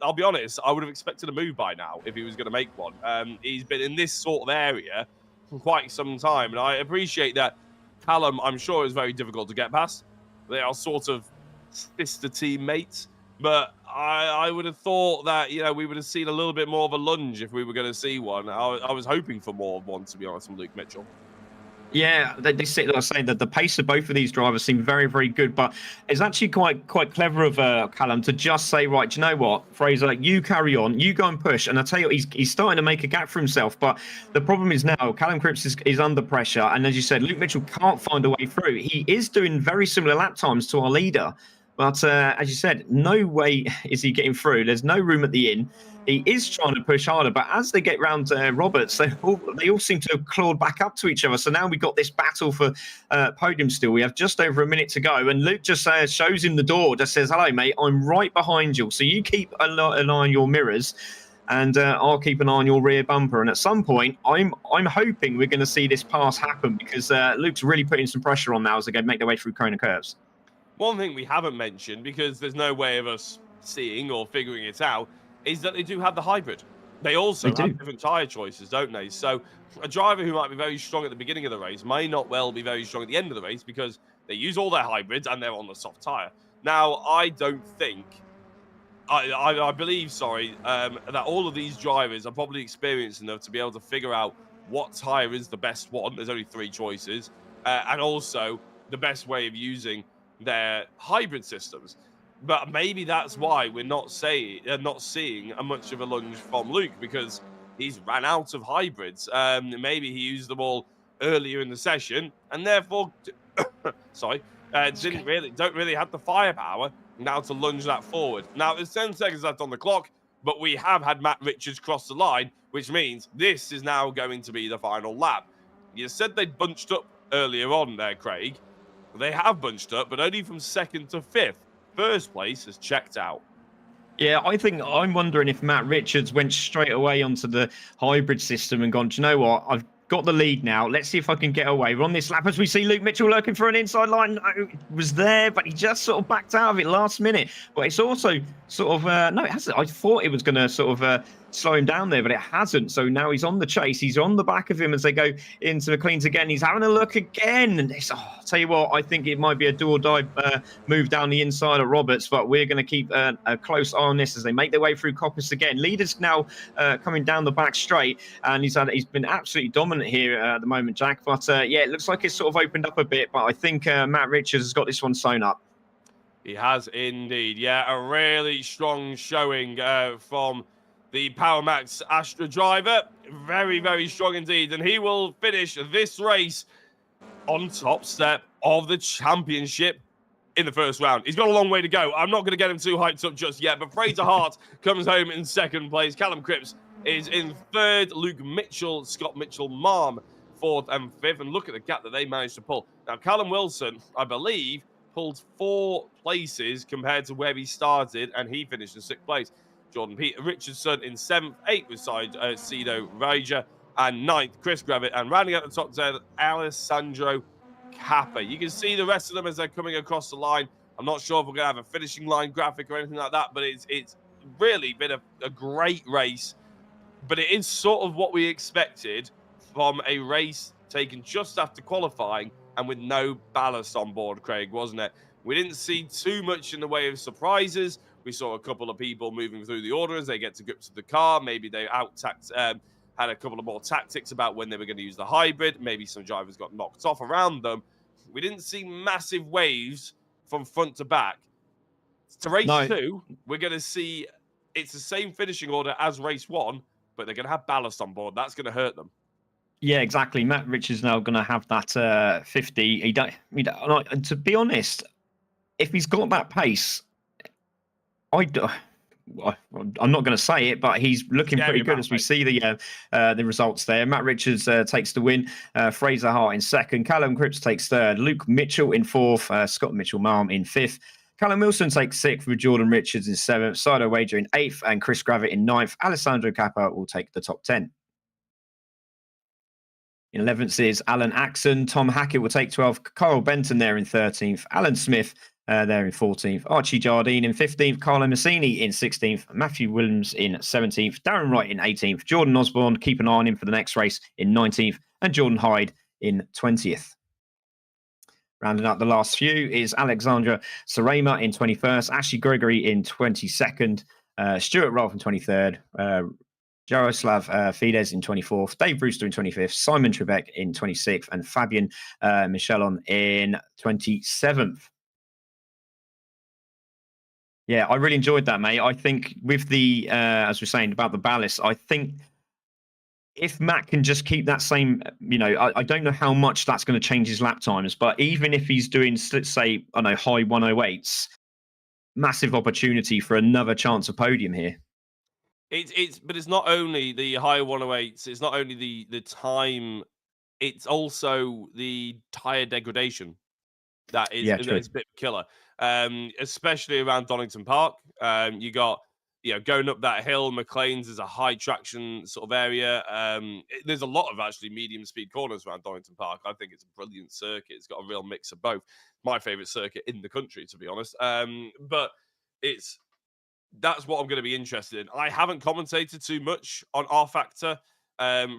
I'll be honest, I would have expected a move by now if he was going to make one. He's been in this sort of area for quite some time, and I appreciate that. Callum, I'm sure, is very difficult to get past. They are sort of sister teammates. But I would have thought that, you know, we would have seen a little bit more of a lunge if we were going to see one. I was hoping for more of one, to be honest, from Luke Mitchell. Yeah, they sit there saying that the pace of both of these drivers seem very, very good, but it's actually quite clever of Callum to just say, right, do you know what, Fraser, you carry on, you go and push. And I tell you, he's starting to make a gap for himself. But the problem is now Callum Cripps is under pressure, and as you said, Luke Mitchell can't find a way through. He is doing very similar lap times to our leader, but as you said, no way is he getting through. There's no room at the inn. He is trying to push harder, but as they get round Roberts, they all seem to have clawed back up to each other. So now we've got this battle for podium still. We have just over a minute to go, and Luke just shows him the door, just says, hello, mate, I'm right behind you. So you keep an eye on your mirrors, and I'll keep an eye on your rear bumper. And at some point, I'm hoping we're going to see this pass happen, because Luke's really putting some pressure on now as they go make their way through Kona curves. One thing we haven't mentioned, because there's no way of us seeing or figuring it out, is that they do have the hybrid. They also have different tyre choices, don't they? So a driver who might be very strong at the beginning of the race may not well be very strong at the end of the race, because they use all their hybrids and they're on the soft tyre. Now, I don't think, I believe, that all of these drivers are probably experienced enough to be able to figure out what tyre is the best one. There's only 3 choices. And also the best way of using their hybrid systems. But maybe that's why we're not seeing a much of a lunge from Luke, because he's ran out of hybrids. Maybe he used them all earlier in the session, and therefore, don't really have the firepower now to lunge that forward. Now there's 10 seconds left on the clock, but we have had Matt Richards cross the line, which means this is now going to be the final lap. You said they'd bunched up earlier on there, Craig. They have bunched up, but only from 2nd to 5th. First place has checked out. Yeah, I'm wondering if Matt Richards went straight away onto the hybrid system and gone, do you know what? I've got the lead now. Let's see if I can get away. We're on this lap as we see Luke Mitchell looking for an inside line. No, it was there, but he just sort of backed out of it last minute. But it's also sort of, no, it hasn't. I thought it was going to sort of slow him down there, but it hasn't. So now he's on the chase. He's on the back of him as they go into McLean's again. He's having a look again. And I'll tell you what, I think it might be a do or die move down the inside of Roberts, but we're going to keep a close eye on this as they make their way through Coppice again. Leader's now coming down the back straight, and he's been absolutely dominant here at the moment, Jack. But yeah, it looks like it's sort of opened up a bit, but I think Matt Richards has got this one sewn up. He has indeed. Yeah, a really strong showing from the Power Max Astra driver. Very, very strong indeed. And he will finish this race on top step of the championship in the first round. He's got a long way to go. I'm not going to get him too hyped up just yet, but Fraser Hart comes home in 2nd place. Callum Cripps is in 3rd. Luke Mitchell, Scott Mitchell, Marm, 4th and 5th. And look at the gap that they managed to pull. Now, Callum Wilson, I believe, pulled 4 places compared to where he started, and he finished in 6th place. Jordan Richardson in 7th, 8th beside Cedo Raja, and 9th, Chris Gravitt, and rounding out the top 10, Alessandro Kappa. You can see the rest of them as they're coming across the line. I'm not sure if we're going to have a finishing line graphic or anything like that, but it's really been a great race. But it is sort of what we expected from a race taken just after qualifying and with no ballast on board, Craig, wasn't it? We didn't see too much in the way of surprises. We saw a couple of people moving through the order as they get to grips with the car. Maybe they had a couple of more tactics about when they were going to use the hybrid. Maybe some drivers got knocked off around them. We didn't see massive waves from front to back. To race 2, we're going to see it's the same finishing order as race 1, but they're going to have ballast on board. That's going to hurt them. Yeah, exactly. Matt Richards now going to have that 50. To be honest, if he's got that pace, I'm not going to say it, but he's looking pretty good as we see the results there. Matt Richards takes the win. Fraser Hart in 2nd. Callum Cripps takes 3rd. Luke Mitchell in 4th. Scott Mitchell-Marm in 5th. Callum Wilson takes 6th with Jordan Richards in 7th. Sido Wager in 8th and Chris Gravitt in 9th. Alessandro Kappa will take the top 10. In 11th is Alan Axon. Tom Hackett will take 12th. Kyle Benton there in 13th. Alan Smith there in 14th. Archie Jardine in 15th. Carlo Massini in 16th. Matthew Williams in 17th. Darren Wright in 18th. Jordan Osborne, keep an eye on him for the next race, in 19th. And Jordan Hyde in 20th. Rounding up the last few is Alexandra Sarema in 21st, Ashley Gregory in 22nd, Stuart Rolfe in 23rd, Jaroslav Fides in 24th, Dave Brewster in 25th, Simon Trebek in 26th, and Fabian Michelon in 27th. Yeah, I really enjoyed that, mate. I think with the, as we're saying about the ballast, I think if Matt can just keep that same, I don't know how much that's going to change his lap times, but even if he's doing, let's say, I know, high 108s, massive opportunity for another chance of podium here. But it's not only the high 108s, it's not only the time, it's also the tire degradation that is Yeah, that true. is a bit killer. Especially around Donington Park. You got, going up that hill, McLean's is a high traction sort of area. There's a lot of actually medium speed corners around Donington Park. I think it's a brilliant circuit. It's got a real mix of both. My favorite circuit in the country, to be honest. But that's what I'm going to be interested in. I haven't commentated too much on R Factor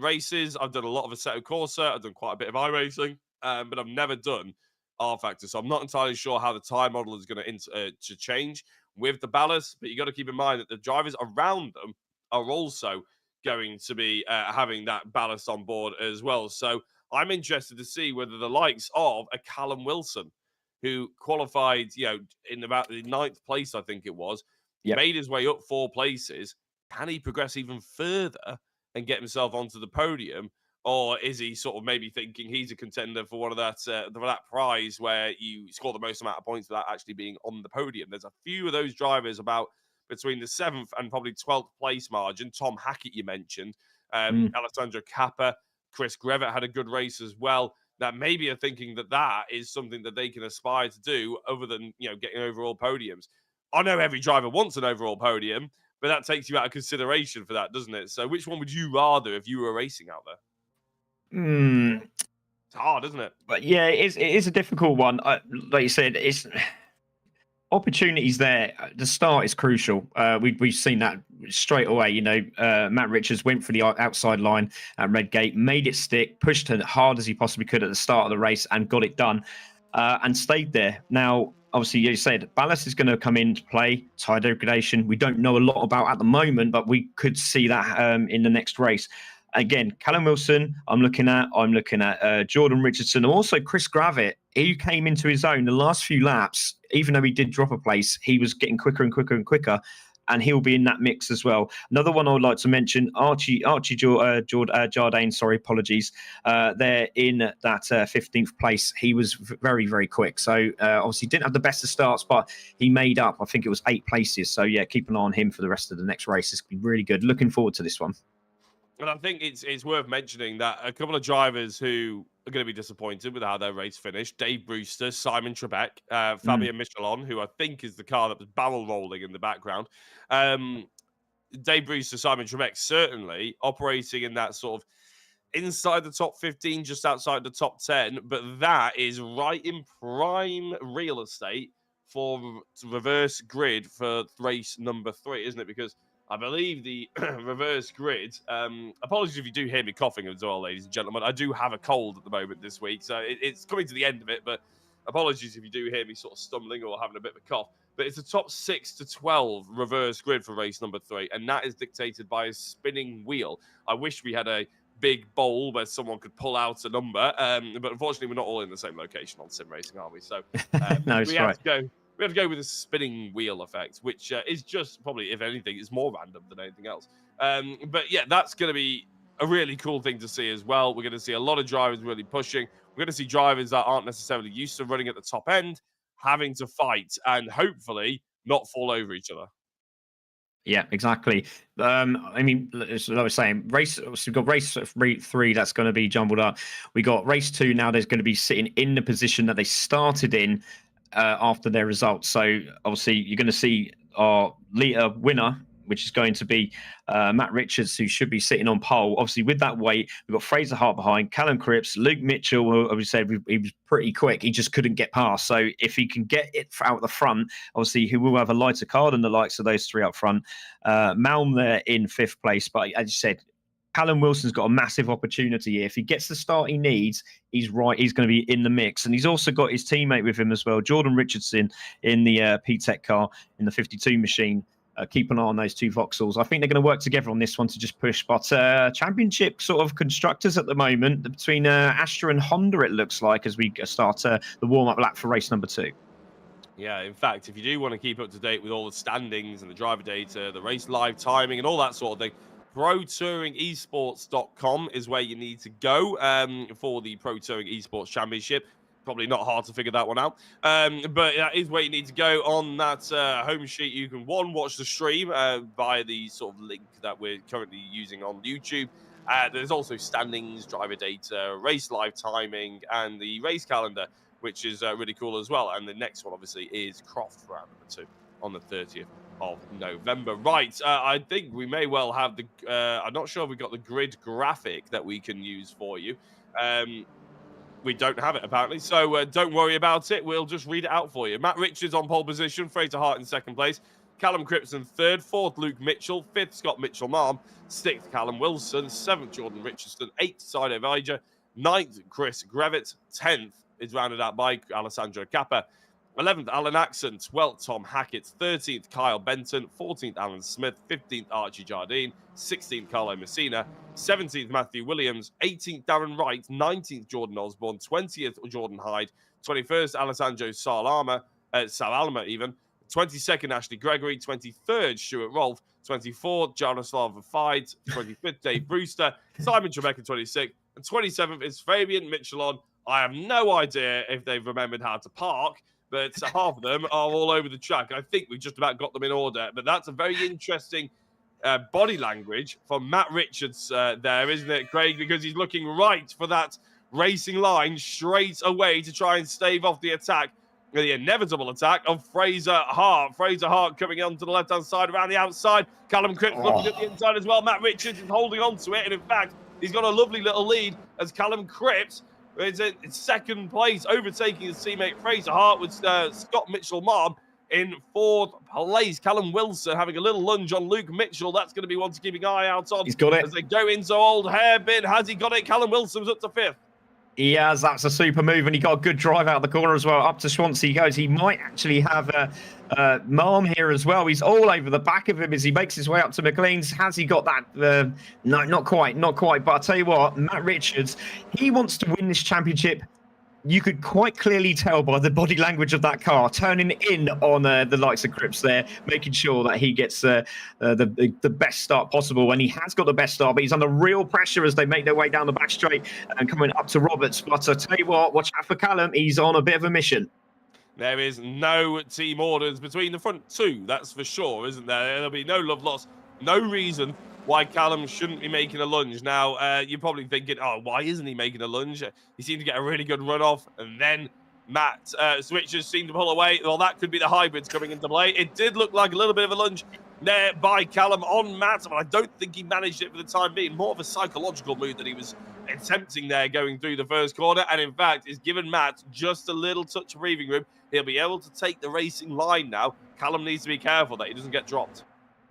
races. I've done a lot of Assetto Corsa. I've done quite a bit of iRacing, but I've never done R Factor. So I'm not entirely sure how the tire model is going to change with the ballast. But you got to keep in mind that the drivers around them are also going to be having that ballast on board as well. So I'm interested to see whether the likes of a Callum Wilson, who qualified, in about the 9th place, I think it was, made his way up 4 places. Can he progress even further and get himself onto the podium? Or is he sort of maybe thinking he's a contender for one of that prize where you score the most amount of points without actually being on the podium? There's a few of those drivers about between the 7th and probably 12th place margin. Tom Hackett, you mentioned, Alessandro Cappa, Chris Grevitt had a good race as well. That maybe are thinking that is something that they can aspire to do other than, getting overall podiums. I know every driver wants an overall podium, but that takes you out of consideration for that, doesn't it? So which one would you rather if you were racing out there? It's hard, isn't it? But yeah, it is a difficult one. Like you said, it's opportunities there. The start is crucial. We've seen that straight away. Matt Richards went for the outside line at Redgate, made it stick, pushed as hard as he possibly could at the start of the race, and got it done, and stayed there. Now, obviously, you said ballast is going to come into play. Tire degradation, we don't know a lot about at the moment, but we could see that in the next race. Again, Callum Wilson, I'm looking at Jordan Richardson, also Chris Gravitt. He came into his own the last few laps. Even though he did drop a place, he was getting quicker and quicker and quicker, and he'll be in that mix as well. Another one I would like to mention, Archie Jardine. Sorry, apologies. They're in that 15th place. He was very, very quick. So obviously didn't have the best of starts, but he made up. I think it was 8 places. So yeah, keep an eye on him for the rest of the next race. It's going to be really good. Looking forward to this one. And I think it's worth mentioning that a couple of drivers who are going to be disappointed with how their race finished: Dave Brewster, Simon Trebek, Fabian Michelon, who I think is the car that was barrel rolling in the background. Dave Brewster, Simon Trebek, certainly operating in that sort of inside the top 15, just outside the top 10. But that is right in prime real estate for reverse grid for race number 3, isn't it? Because I believe the reverse grid, apologies if you do hear me coughing as well, ladies and gentlemen. I do have a cold at the moment this week, so it's coming to the end of it, but apologies if you do hear me sort of stumbling or having a bit of a cough. But it's the top 6 to 12 reverse grid for race number 3, and that is dictated by a spinning wheel. I wish we had a big bowl where someone could pull out a number, but unfortunately we're not all in the same location on Simracing, are we? So No, we have to go with a spinning wheel effect, which is just probably, if anything, is more random than anything else. But yeah, that's going to be a really cool thing to see as well. We're going to see a lot of drivers really pushing. We're going to see drivers that aren't necessarily used to running at the top end, having to fight and hopefully not fall over each other. Yeah, exactly. I mean, as I was saying, so we've got race 3 that's going to be jumbled up. We got race 2 now. There's going to be sitting in the position that they started in after their results. So obviously, you're going to see our leader winner, which is going to be Matt Richards, who should be sitting on pole. Obviously, with that weight, we've got Fraser Hart behind, Callum Cripps, Luke Mitchell, who we said he was pretty quick. He just couldn't get past. So if he can get it out the front, obviously he will have a lighter car than the likes of those 3 up front. Malm there in 5th place. But as you said, Callum Wilson's got a massive opportunity here. If he gets the start he needs, he's right. He's going to be in the mix. And he's also got his teammate with him as well, Jordan Richardson, in the PTEC car, in the 52 machine. Keep an eye on those two Vauxhalls. I think they're going to work together on this one to just push. But championship sort of constructors at the moment between Astra and Honda, it looks like, as we start the warm-up lap for race number 2. Yeah, in fact, if you do want to keep up to date with all the standings and the driver data, the race live timing and all that sort of thing, ProTouringEsports.com is where you need to go for the Pro Touring Esports Championship. Probably not hard to figure that one out. But that is where you need to go on that home sheet. You can, watch the stream via the sort of link that we're currently using on YouTube. There's also standings, driver data, race live timing, and the race calendar, which is really cool as well. And the next one, obviously, is Croft round number 2 on the 30th of November. Right, I think we may well have the... I'm not sure if we've got the grid graphic that we can use for you. We don't have it, apparently, so don't worry about it. We'll just read it out for you. Matt Richards on pole position, Fraser Hart in 2nd place, Callum Cripps in 3rd, 4th Luke Mitchell, 5th Scott Mitchell-Marm, 6th Callum Wilson, 7th Jordan Richardson, 8th Sido Vija, 9th Chris Grevitt, 10th is rounded out by Alessandro Cappa, 11th Alan Axon, 12th Tom Hackett, 13th Kyle Benton, 14th Alan Smith, 15th Archie Jardine, 16th Carlo Messina, 17th Matthew Williams, 18th Darren Wright, 19th Jordan Osborne, 20th Jordan Hyde, 21st Alessandro Salalma even, 22nd Ashley Gregory, 23rd Stuart Rolfe, 24th Jaroslav Fide, 25th Dave Brewster, Simon Trebek 26th, and 27th is Fabian Michelon. I have no idea if they've remembered how to park, but half of them are all over the track. I think we've just about got them in order. But that's a very interesting body language from Matt Richards there, isn't it, Craig? Because he's looking right for that racing line straight away to try and stave off the attack, the inevitable attack of Fraser Hart. Fraser Hart coming onto the left-hand side, around the outside. Callum Cripps looking at the inside as well. Matt Richards is holding on to it. And in fact, he's got a lovely little lead as Callum Cripps is in 2nd place, overtaking his teammate Fraser Hart with Scott Mitchell-Marm in 4th place. Callum Wilson having a little lunge on Luke Mitchell. That's going to be one to keep an eye out on. He's got it. As they go into Old Hairpin. Has he got it? Callum Wilson's up to 5th. He has. That's a super move, and he got a good drive out of the corner as well. Up to Swansea he goes. He might actually have Marm here as well. He's all over the back of him as he makes his way up to McLean's. Has he got that? No, not quite. But I'll tell you what, Matt Richards, he wants to win this championship. You could quite clearly tell by the body language of that car, turning in on the likes of Cripps there, making sure that he gets the best start possible. And he has got the best start, but he's under real pressure as they make their way down the back straight and coming up to Roberts. But I'll tell you what, watch out for Callum. He's on a bit of a mission. There is no team orders between the front 2, that's for sure, isn't there? There'll be no love lost, no reason why Callum shouldn't be making a lunge. Now, you're probably thinking, oh, why isn't he making a lunge? He seemed to get a really good run off, and then Matt switches seemed to pull away. Well, that could be the hybrids coming into play. It did look like a little bit of a lunge there by Callum on Matt, but I don't think he managed it for the time being. More of a psychological move that he was attempting there going through the first corner, and in fact, is given Matt just a little touch of breathing room. He'll be able to take the racing line now. Callum needs to be careful that he doesn't get dropped.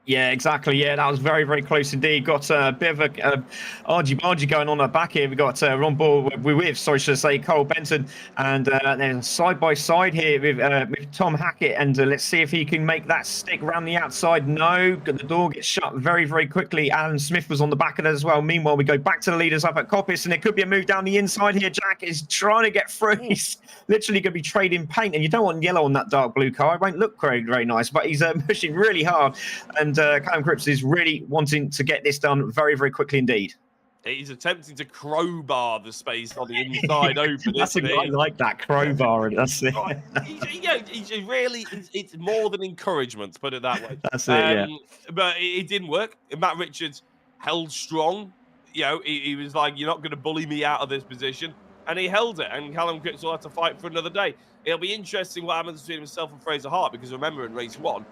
Yeah, exactly. Yeah, that was very, very close indeed. Got a bit of a argy-bargy going on at back here. We've got on board with, sorry, should I say, Cole Benson. And then side by side here with Tom Hackett. And let's see if he can make that stick around the outside. No, the door gets shut very, very quickly. Alan Smith was on the back of it as well. Meanwhile, we go back to the leaders up at Coppice. And there could be a move down the inside here. Jack is trying to get through. He's literally going to be trading paint. And you don't want yellow on that dark blue car. It won't look very, very nice. But he's pushing really hard. And Callum Cripps is really wanting to get this done very, very quickly indeed. He's attempting to crowbar the space on the inside open. That's I like that crowbar. That's it. He's really, it's more than encouragement, put it that way. That's it, yeah. But it didn't work. Matt Richards held strong. You know, he was like, you're not going to bully me out of this position. And he held it. And Callum Cripps will have to fight for another day. It'll be interesting what happens between himself and Fraser Hart, because remember in race 1,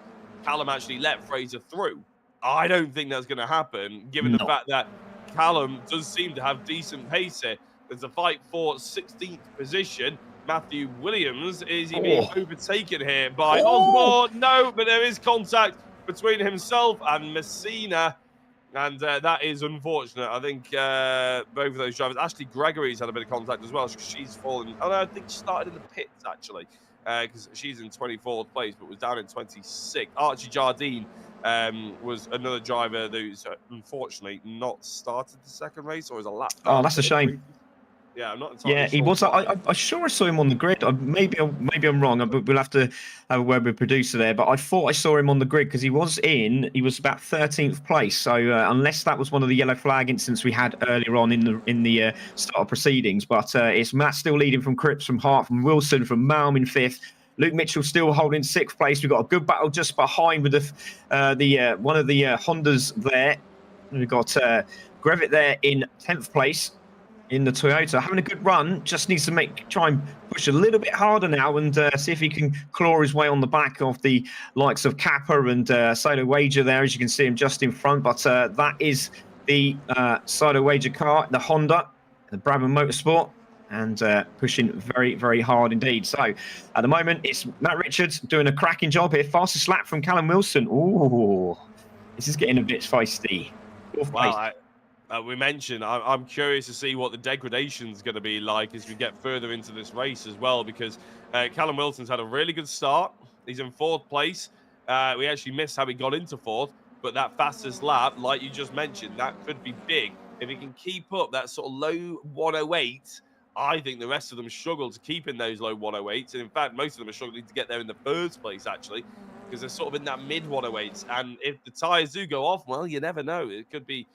Callum actually let Fraser through. I don't think that's going to happen, given the fact that Callum does seem to have decent pace here. There's a fight for 16th position. Matthew Williams, is he being overtaken here by Osborne? No, but there is contact between himself and Messina. And that is unfortunate. I think both of those drivers, Ashley Gregory's had a bit of contact as well. She's fallen. Oh, no, I think she started in the pits, actually, because she's in 24th place, but was down in 26th. Archie Jardine was another driver who's unfortunately not started the second race, or is a lap down. Oh, that's a shame. Yeah, I'm not entirely Yeah, sure. he was. I sure I saw him on the grid. Maybe I'm wrong, but we'll have to have a word with producer there. But I thought I saw him on the grid because he was about 13th place. So unless that was one of the yellow flag incidents we had earlier on in the start of proceedings, but it's Matt still leading from Cripps, from Hart, from Wilson, from Malm in 5th. Luke Mitchell still holding 6th place. We've got a good battle just behind with the one of the Hondas there. We've got Grevitt there in 10th place. In the Toyota, having a good run, just needs to try and push a little bit harder now and see if he can claw his way on the back of the likes of Kappa and Solo Wager there, as you can see him just in front. But that is the Solo Wager car, the Honda, the Brabham Motorsport, and pushing very, very hard indeed. So at the moment, it's Matt Richards doing a cracking job here. Fastest lap from Callum Wilson. Ooh, this is getting a bit feisty. Well, we mentioned, I'm curious to see what the degradation is going to be like as we get further into this race as well, because Callum Wilson's had a really good start. He's in 4th place. We actually missed how he got into 4th, but that fastest lap, like you just mentioned, that could be big. If he can keep up that sort of low 108, I think the rest of them struggle to keep in those low 108s. And in fact, most of them are struggling to get there in the first place, actually, because they're sort of in that mid 108s. And if the tyres do go off, well, you never know. It could be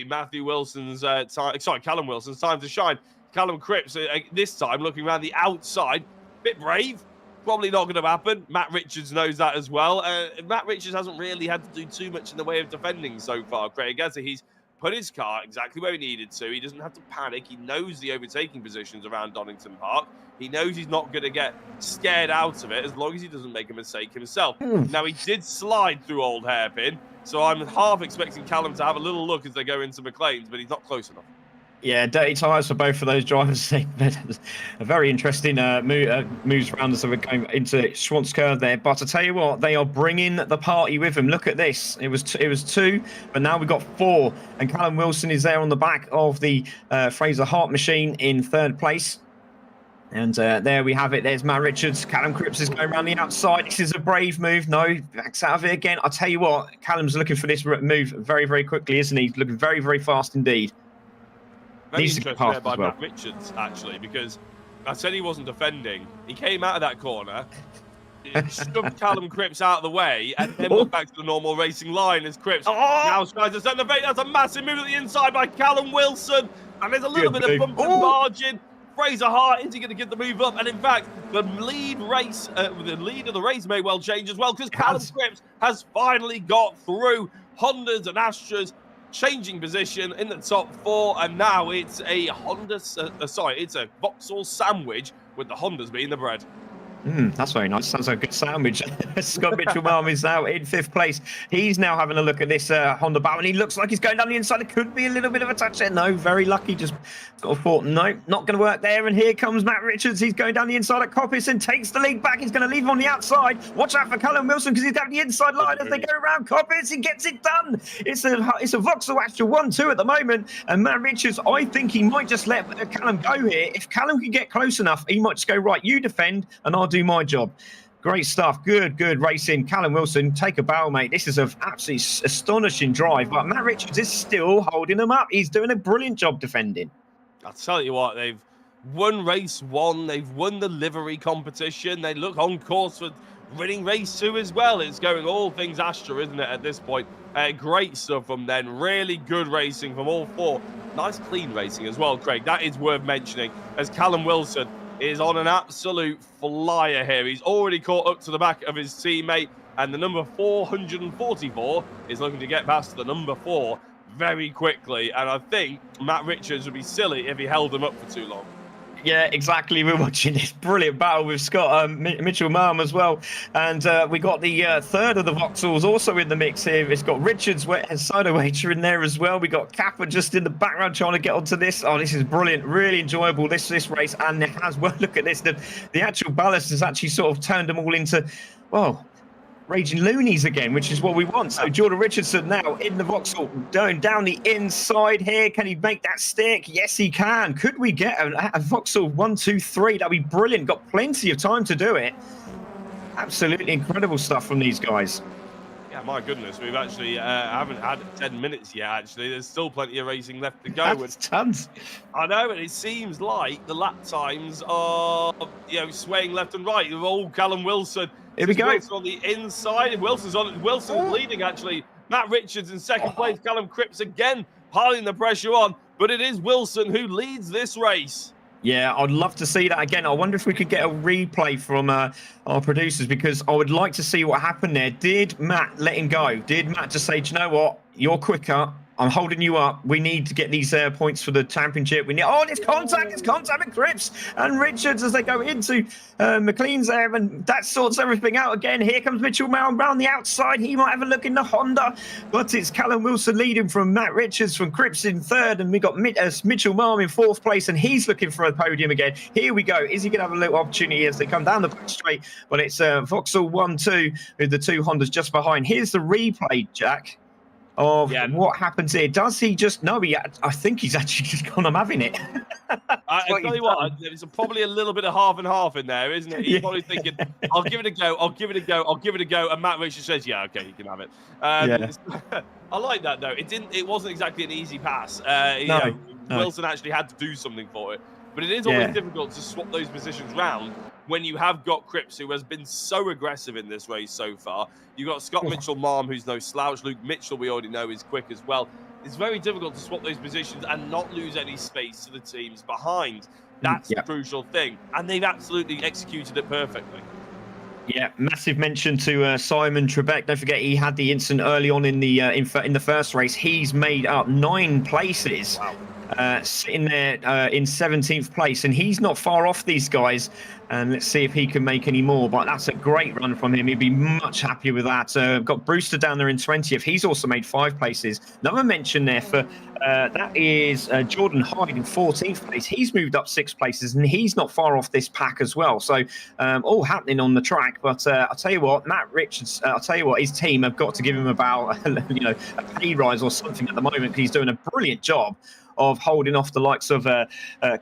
Matthew Wilson's Callum Wilson's time to shine. Callum Cripps this time looking around the outside, bit brave, probably not going to happen. Matt Richards knows that as well. Matt Richards hasn't really had to do too much in the way of defending so far, Craig. He's put his car exactly where he needed to. He doesn't have to panic. He knows the overtaking positions around Donington Park. He knows he's not going to get scared out of it as long as he doesn't make a mistake himself. Now, he did slide through Old Hairpin, so I'm half expecting Callum to have a little look as they go into McLean's, but he's not close enough. Yeah, dirty tyres for both of those drivers. A very interesting moves around as we're going into Schwantz curve there. But I tell you what, they are bringing the party with them. Look at this. It was 2, but now we've got 4. And Callum Wilson is there on the back of the Fraser Hart machine in 3rd place. And there we have it. There's Matt Richards. Callum Cripps is going around the outside. This is a brave move. No, backs out of it again. I tell you what, Callum's looking for this move very, very quickly, isn't he? He's looking very, very fast indeed. Very interesting there by Matt Richards, actually, because I said he wasn't defending. He came out of that corner, shoved Callum Cripps out of the way, and then went back to the normal racing line as Cripps now tries to send the bait. That's a massive move at the inside by Callum Wilson, and there's a little bit of bump and margin. Fraser Hart, is he going to get the move up? And in fact, the lead of the race may well change as well, because Callum Cripps has finally got through. Hondas and Astras changing position in the top 4, and now it's a it's a Vauxhall sandwich with the Hondas being the bread. That's very nice. Sounds like a good sandwich. Scott Mitchell-Malm is now in 5th place. He's now having a look at this Honda battle, and he looks like he's going down the inside. It could be a little bit of a touch there. No, very lucky. Just got a thought. No, not going to work there. And here comes Matt Richards. He's going down the inside at Coppis and takes the lead back. He's going to leave him on the outside. Watch out for Callum Wilson because he's down the inside line as they go around Coppis. He gets it done. It's a Vauxhall Astra 1-2 at the moment. And Matt Richards, I think he might just let Callum go here. If Callum can get close enough, he might just go, right, you defend and I'll do my job. Great stuff. Good racing. Callum Wilson, take a bow, mate. This is an absolutely astonishing drive, but Matt Richards is still holding them up. He's doing a brilliant job defending. I'll tell you what, they've won race 1. They've won the livery competition. They look on course for winning race 2 as well. It's going all things Astra, isn't it, at this point? Great stuff from them. Really good racing from all 4. Nice clean racing as well, Craig. That is worth mentioning, as Callum Wilson is on an absolute flyer here. He's already caught up to the back of his teammate, and the number 444 is looking to get past the number 4 very quickly. And I think Matt Richards would be silly if he held him up for too long. Yeah, exactly. We're watching this brilliant battle with Scott Mitchell-Malm as well. And we got the 3rd of the Vauxhalls also in the mix here. It's got Richards and Sidewaiter in there as well. We got Kappa just in the background trying to get onto this. Oh, this is brilliant. Really enjoyable, this race. And it has, well, look at this. The actual ballast has actually sort of turned them all into, well, raging loonies again, which is what we want. So Jordan Richardson now in the Vauxhall, going down the inside here. Can he make that stick? Yes, he can. Could we get a Vauxhall 1, 2, 3? That'd be brilliant. Got plenty of time to do it. Absolutely incredible stuff from these guys. Yeah, my goodness, we've actually haven't had 10 minutes yet, actually. There's still plenty of racing left to go. That's tons. I know, and it seems like the lap times are, swaying left and right. Oh, Callum Wilson. Here we go. Wilson on the inside. Wilson's leading, actually. Matt Richards in second place. Callum Cripps again piling the pressure on. But it is Wilson who leads this race. Yeah, I'd love to see that again. I wonder if we could get a replay from our producers, because I would like to see what happened there. Did Matt let him go? Did Matt just say, do you know what? You're quicker. I'm holding you up. We need to get these points for the championship. We need. Oh, it's contact with Cripps and Richards as they go into McLean's there, and that sorts everything out again. Here comes Mitchell Mound round the outside. He might have a look in the Honda, but it's Callum Wilson leading from Matt Richards, from Cripps in third, and we got Mitchell Marm in fourth place, and he's looking for a podium again. Here we go. Is he going to have a little opportunity as they come down the back straight? But it's Vauxhall 1, 2 with the two Hondas just behind. Here's the replay, Jack, of what happens here. Does he just... No, I think he's actually just gone, I'm having it. I tell you what, there's probably a little bit of half and half in there, isn't it? He's probably thinking, I'll give it a go, I'll give it a go. And Matt Richards says, yeah, okay, you can have it. I like that, though. It wasn't exactly an easy pass. Wilson actually had to do something for it. But it is always difficult to swap those positions round when you have got Cripps, who has been so aggressive in this race so far. You've got Scott Mitchell-Marm, who's no slouch. Luke Mitchell, we already know, is quick as well. It's very difficult to swap those positions and not lose any space to the teams behind. That's the crucial thing. And they've absolutely executed it perfectly. Yeah, massive mention to Simon Trebek. Don't forget, he had the incident early on in the first race. He's made up 9 places. Wow. Sitting there in 17th place, and he's not far off these guys. And let's see if he can make any more. But that's a great run from him. He'd be much happier with that. Got Brewster down there in 20th. He's also made 5 places. Another mention there for that is Jordan Hyde in 14th place. He's moved up 6 places, and he's not far off this pack as well. So all happening on the track. But I'll tell you what, Matt Richards, I'll tell you what, his team have got to give him about a pay rise or something at the moment, because he's doing a brilliant job of holding off the likes of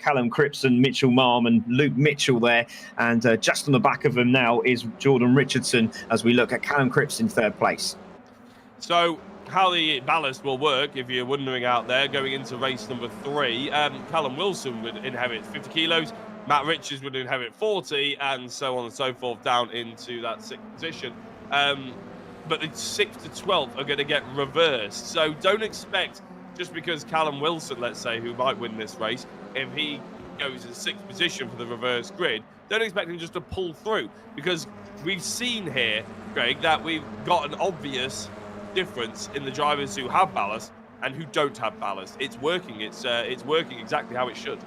Callum Cripps and Mitchell Marm and Luke Mitchell there. And just on the back of them now is Jordan Richardson, as we look at Callum Cripps in 3rd place. So how the ballast will work, if you're wondering out there, going into race number 3, Callum Wilson would inherit 50 kilos, Matt Richards would inherit 40, and so on and so forth down into that 6th position. But the 6th to 12th are going to get reversed. So don't expect, just because Callum Wilson, let's say, who might win this race, if he goes in 6th position for the reverse grid, don't expect him just to pull through, because we've seen here, Greg, that we've got an obvious difference in the drivers who have ballast and who don't have ballast. It's working. It's working exactly how it should.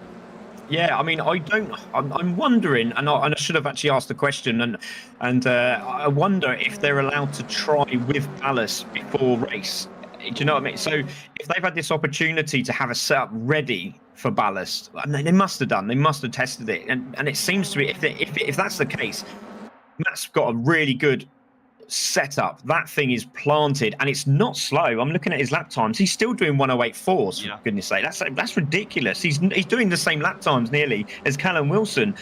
Yeah, I mean, I'm wondering, and I should have actually asked the question, and I wonder if they're allowed to try with ballast before race. Do you know what I mean? So if they've had this opportunity to have a setup ready for ballast, and they must have done. They must have tested it, and it seems to be, if that's the case, Matt's got a really good setup. That thing is planted, and it's not slow. I'm looking at his lap times. He's still doing 108.4s. For goodness sake, that's ridiculous. He's doing the same lap times nearly as Callum Wilson.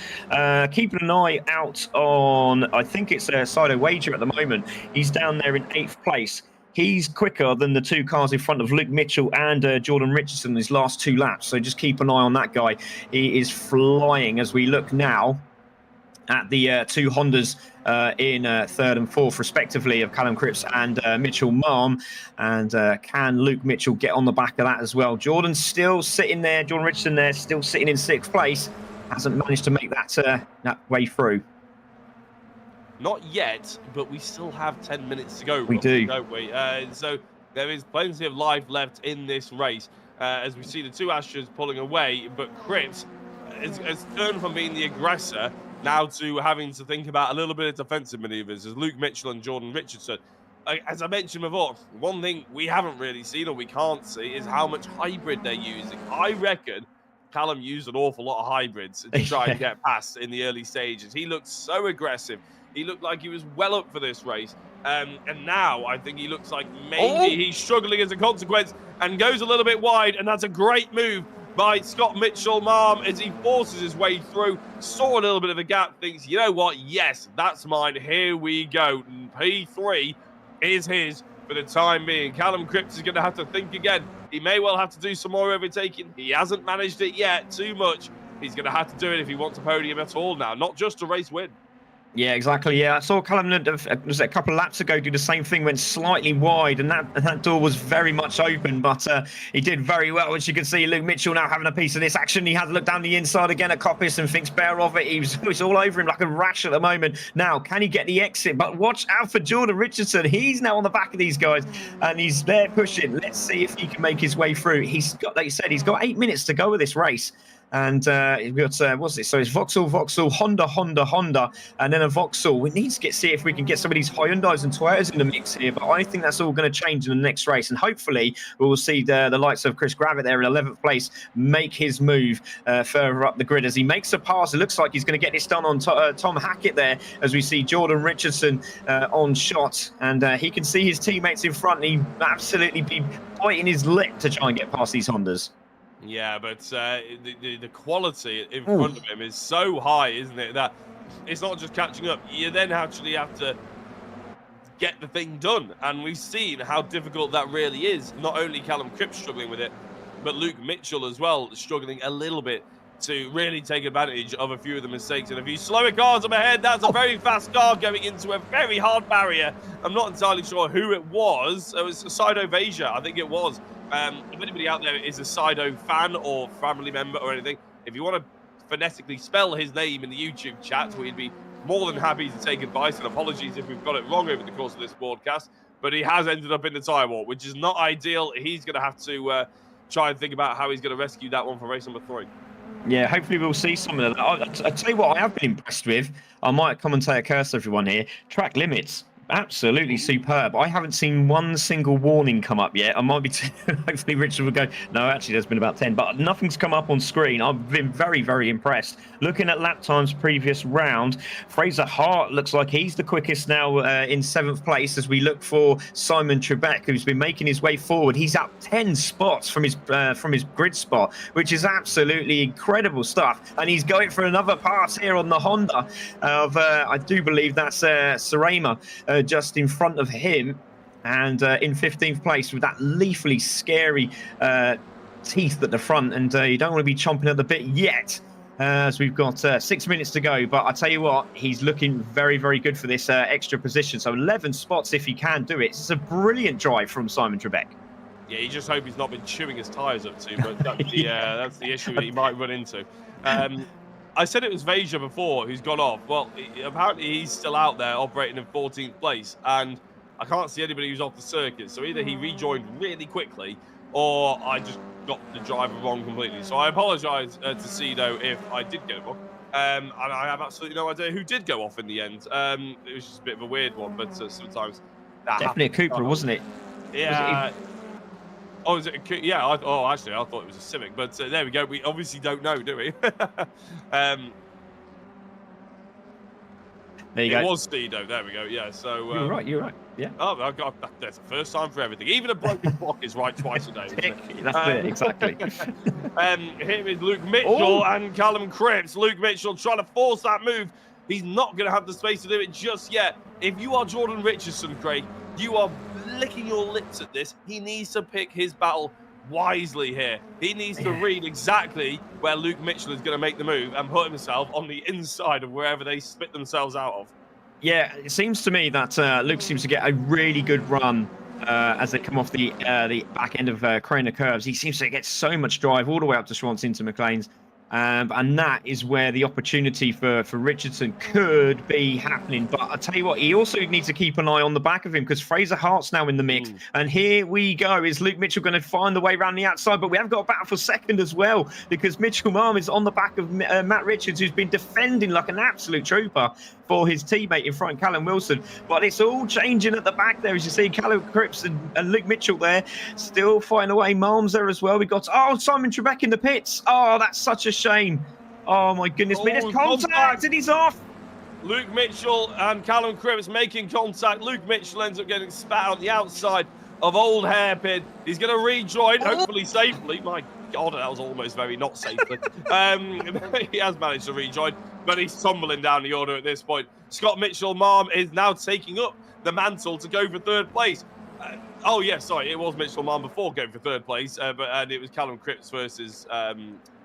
Keeping an eye out on, I think it's Sido Wager at the moment. He's down there in 8th place. He's quicker than the 2 cars in front of Luke Mitchell and Jordan Richardson in his last 2 laps. So just keep an eye on that guy. He is flying as we look now at the 2 Hondas in 3rd and 4th, respectively, of Callum Cripps and Mitchell Marm. And can Luke Mitchell get on the back of that as well? Jordan's still sitting there. Jordan Richardson there, still sitting in 6th place. Hasn't managed to make that way through. Not yet, but we still have 10 minutes to go. We do, don't we? So there is plenty of life left in this race as we see the 2 Astras pulling away. But Cripps has turned from being the aggressor now to having to think about a little bit of defensive manoeuvres as Luke Mitchell and Jordan Richardson. As I mentioned before, one thing we haven't really seen, or we can't see, is how much hybrid they're using. I reckon Callum used an awful lot of hybrids to try and get past in the early stages. He looked so aggressive. He looked like he was well up for this race. And now I think he looks like maybe he's struggling as a consequence and goes a little bit wide. And that's a great move by Scott Mitchell-Marm as he forces his way through, saw a little bit of a gap, thinks, you know what, yes, that's mine, here we go. And P3 is his for the time being. Callum Cripps is going to have to think again. He may well have to do some more overtaking. He hasn't managed it yet too much. He's going to have to do it if he wants a podium at all now, not just a race win. Yeah, exactly. Yeah, I saw Callum was a couple of laps ago do the same thing, went slightly wide, and that door was very much open, but he did very well. As you can see, Luke Mitchell now having a piece of this action. He had to look down the inside again at Coppis and thinks bear of it. He's all over him like a rash at the moment. Now, can he get the exit? But watch out for Jordan Richardson. He's now on the back of these guys, and he's there pushing. Let's see if he can make his way through. He's got, like you said, he's got 8 minutes to go with this race. And we've got, what's it? So it's Vauxhall, Honda, and then a Vauxhall. We need to see if we can get some of these Hyundais and Toyotas in the mix here, but I think that's all going to change in the next race. And hopefully we'll see the likes of Chris Gravitt there in 11th place make his move further up the grid. As he makes a pass, it looks like he's going to get this done on Tom Hackett there, as we see Jordan Richardson on shot. And he can see his teammates in front, and he absolutely be biting his lip to try and get past these Hondas. Yeah, but the quality in front of him is so high, isn't it, that it's not just catching up. You then actually have to get the thing done. And we've seen how difficult that really is. Not only Callum Cripps struggling with it, but Luke Mitchell as well, struggling a little bit to really take advantage of a few of the mistakes. And a few slower cars up ahead. That's a very fast car going into a very hard barrier. I'm not entirely sure who it was. It was Sido Vasia, I think it was. If anybody out there is a Sido fan or family member or anything, if you want to phonetically spell his name in the YouTube chat, we'd be more than happy to take advice, and apologies if we've got it wrong over the course of this broadcast. But he has ended up in the tyre war, which is not ideal. He's going to have to try and think about how he's going to rescue that one for race number 3. Yeah, hopefully we'll see some of that. I'll tell you what I have been impressed with. I might commentate a curse everyone here. Track limits. Absolutely superb. I haven't seen one single warning come up yet. I might be hopefully Richard will go, no, actually there's been about 10, but nothing's come up on screen. I've been very, very impressed. Looking at lap times previous round, Fraser Hart looks like he's the quickest now in 7th place, as we look for Simon Trebek, who's been making his way forward. He's up 10 spots from his grid spot, which is absolutely incredible stuff. And he's going for another pass here on the Honda of, I do believe that's Sarema, just in front of him, and in 15th place with that lethally scary teeth at the front, and you don't want to be chomping at the bit yet, as we've got 6 minutes to go. But I tell you what, he's looking very, very good for this extra position. So 11 spots if he can do it. It's a brilliant drive from Simon Trebek. Yeah, you just hope he's not been chewing his tyres up too, but that's that's the issue that he might run into. I said it was Vasia before who's gone off. Well, apparently he's still out there operating in 14th place, and I can't see anybody who's off the circuit. So either he rejoined really quickly, or I just got the driver wrong completely. So I apologise to Sido if I did get it wrong. And I have absolutely no idea who did go off in the end. It was just a bit of a weird one, but sometimes that definitely happens. a Cooper, wasn't it? Yeah. Oh, is it a, yeah, actually, I thought it was a Civic, but there we go. We obviously don't know, do we? There you go. It was Stedo, there we go, yeah, so... You're right, yeah. Oh, there's a first time for everything. Even a broken clock is right twice a day, isn't it? That's it, exactly. Here is Luke Mitchell and Callum Cripps. Luke Mitchell trying to force that move. He's not going to have the space to do it just yet. If you are Jordan Richardson, Craig, you are licking your lips at this. He needs to pick his battle wisely here. He needs to read exactly where Luke Mitchell is going to make the move and put himself on the inside of wherever they spit themselves out of. Yeah, it seems to me that Luke seems to get a really good run as they come off the back end of Craner curves. He seems to get so much drive all the way up to Schwantz into McLean's. And that is where the opportunity for Richardson could be happening. But I tell you what, he also needs to keep an eye on the back of him, because Fraser Hart's now in the mix. And here we go. Is Luke Mitchell going to find the way around the outside? But we have got a battle for second as well, because Mitchell-Marm is on the back of Matt Richards, who's been defending like an absolute trooper for his teammate in front, Callum Wilson. But it's all changing at the back there, as you see Callum Cripps and Luke Mitchell there still fighting away. Marm's there as well. We got Simon Trebek in the pits. Oh, that's such a shame. Oh my goodness me, there's contact and he's off. Luke Mitchell and Callum Cripps making contact. Luke Mitchell ends up getting spat on the outside of Old Hairpin. He's going to rejoin, hopefully safely. My God, that was almost very not safely. He has managed to rejoin, but he's tumbling down the order at this point. Scott Mitchell-Marm is now taking up the mantle to go for third place. Oh, yeah, sorry, it was Mitchell-Marm before going for third place, and it was Callum Cripps versus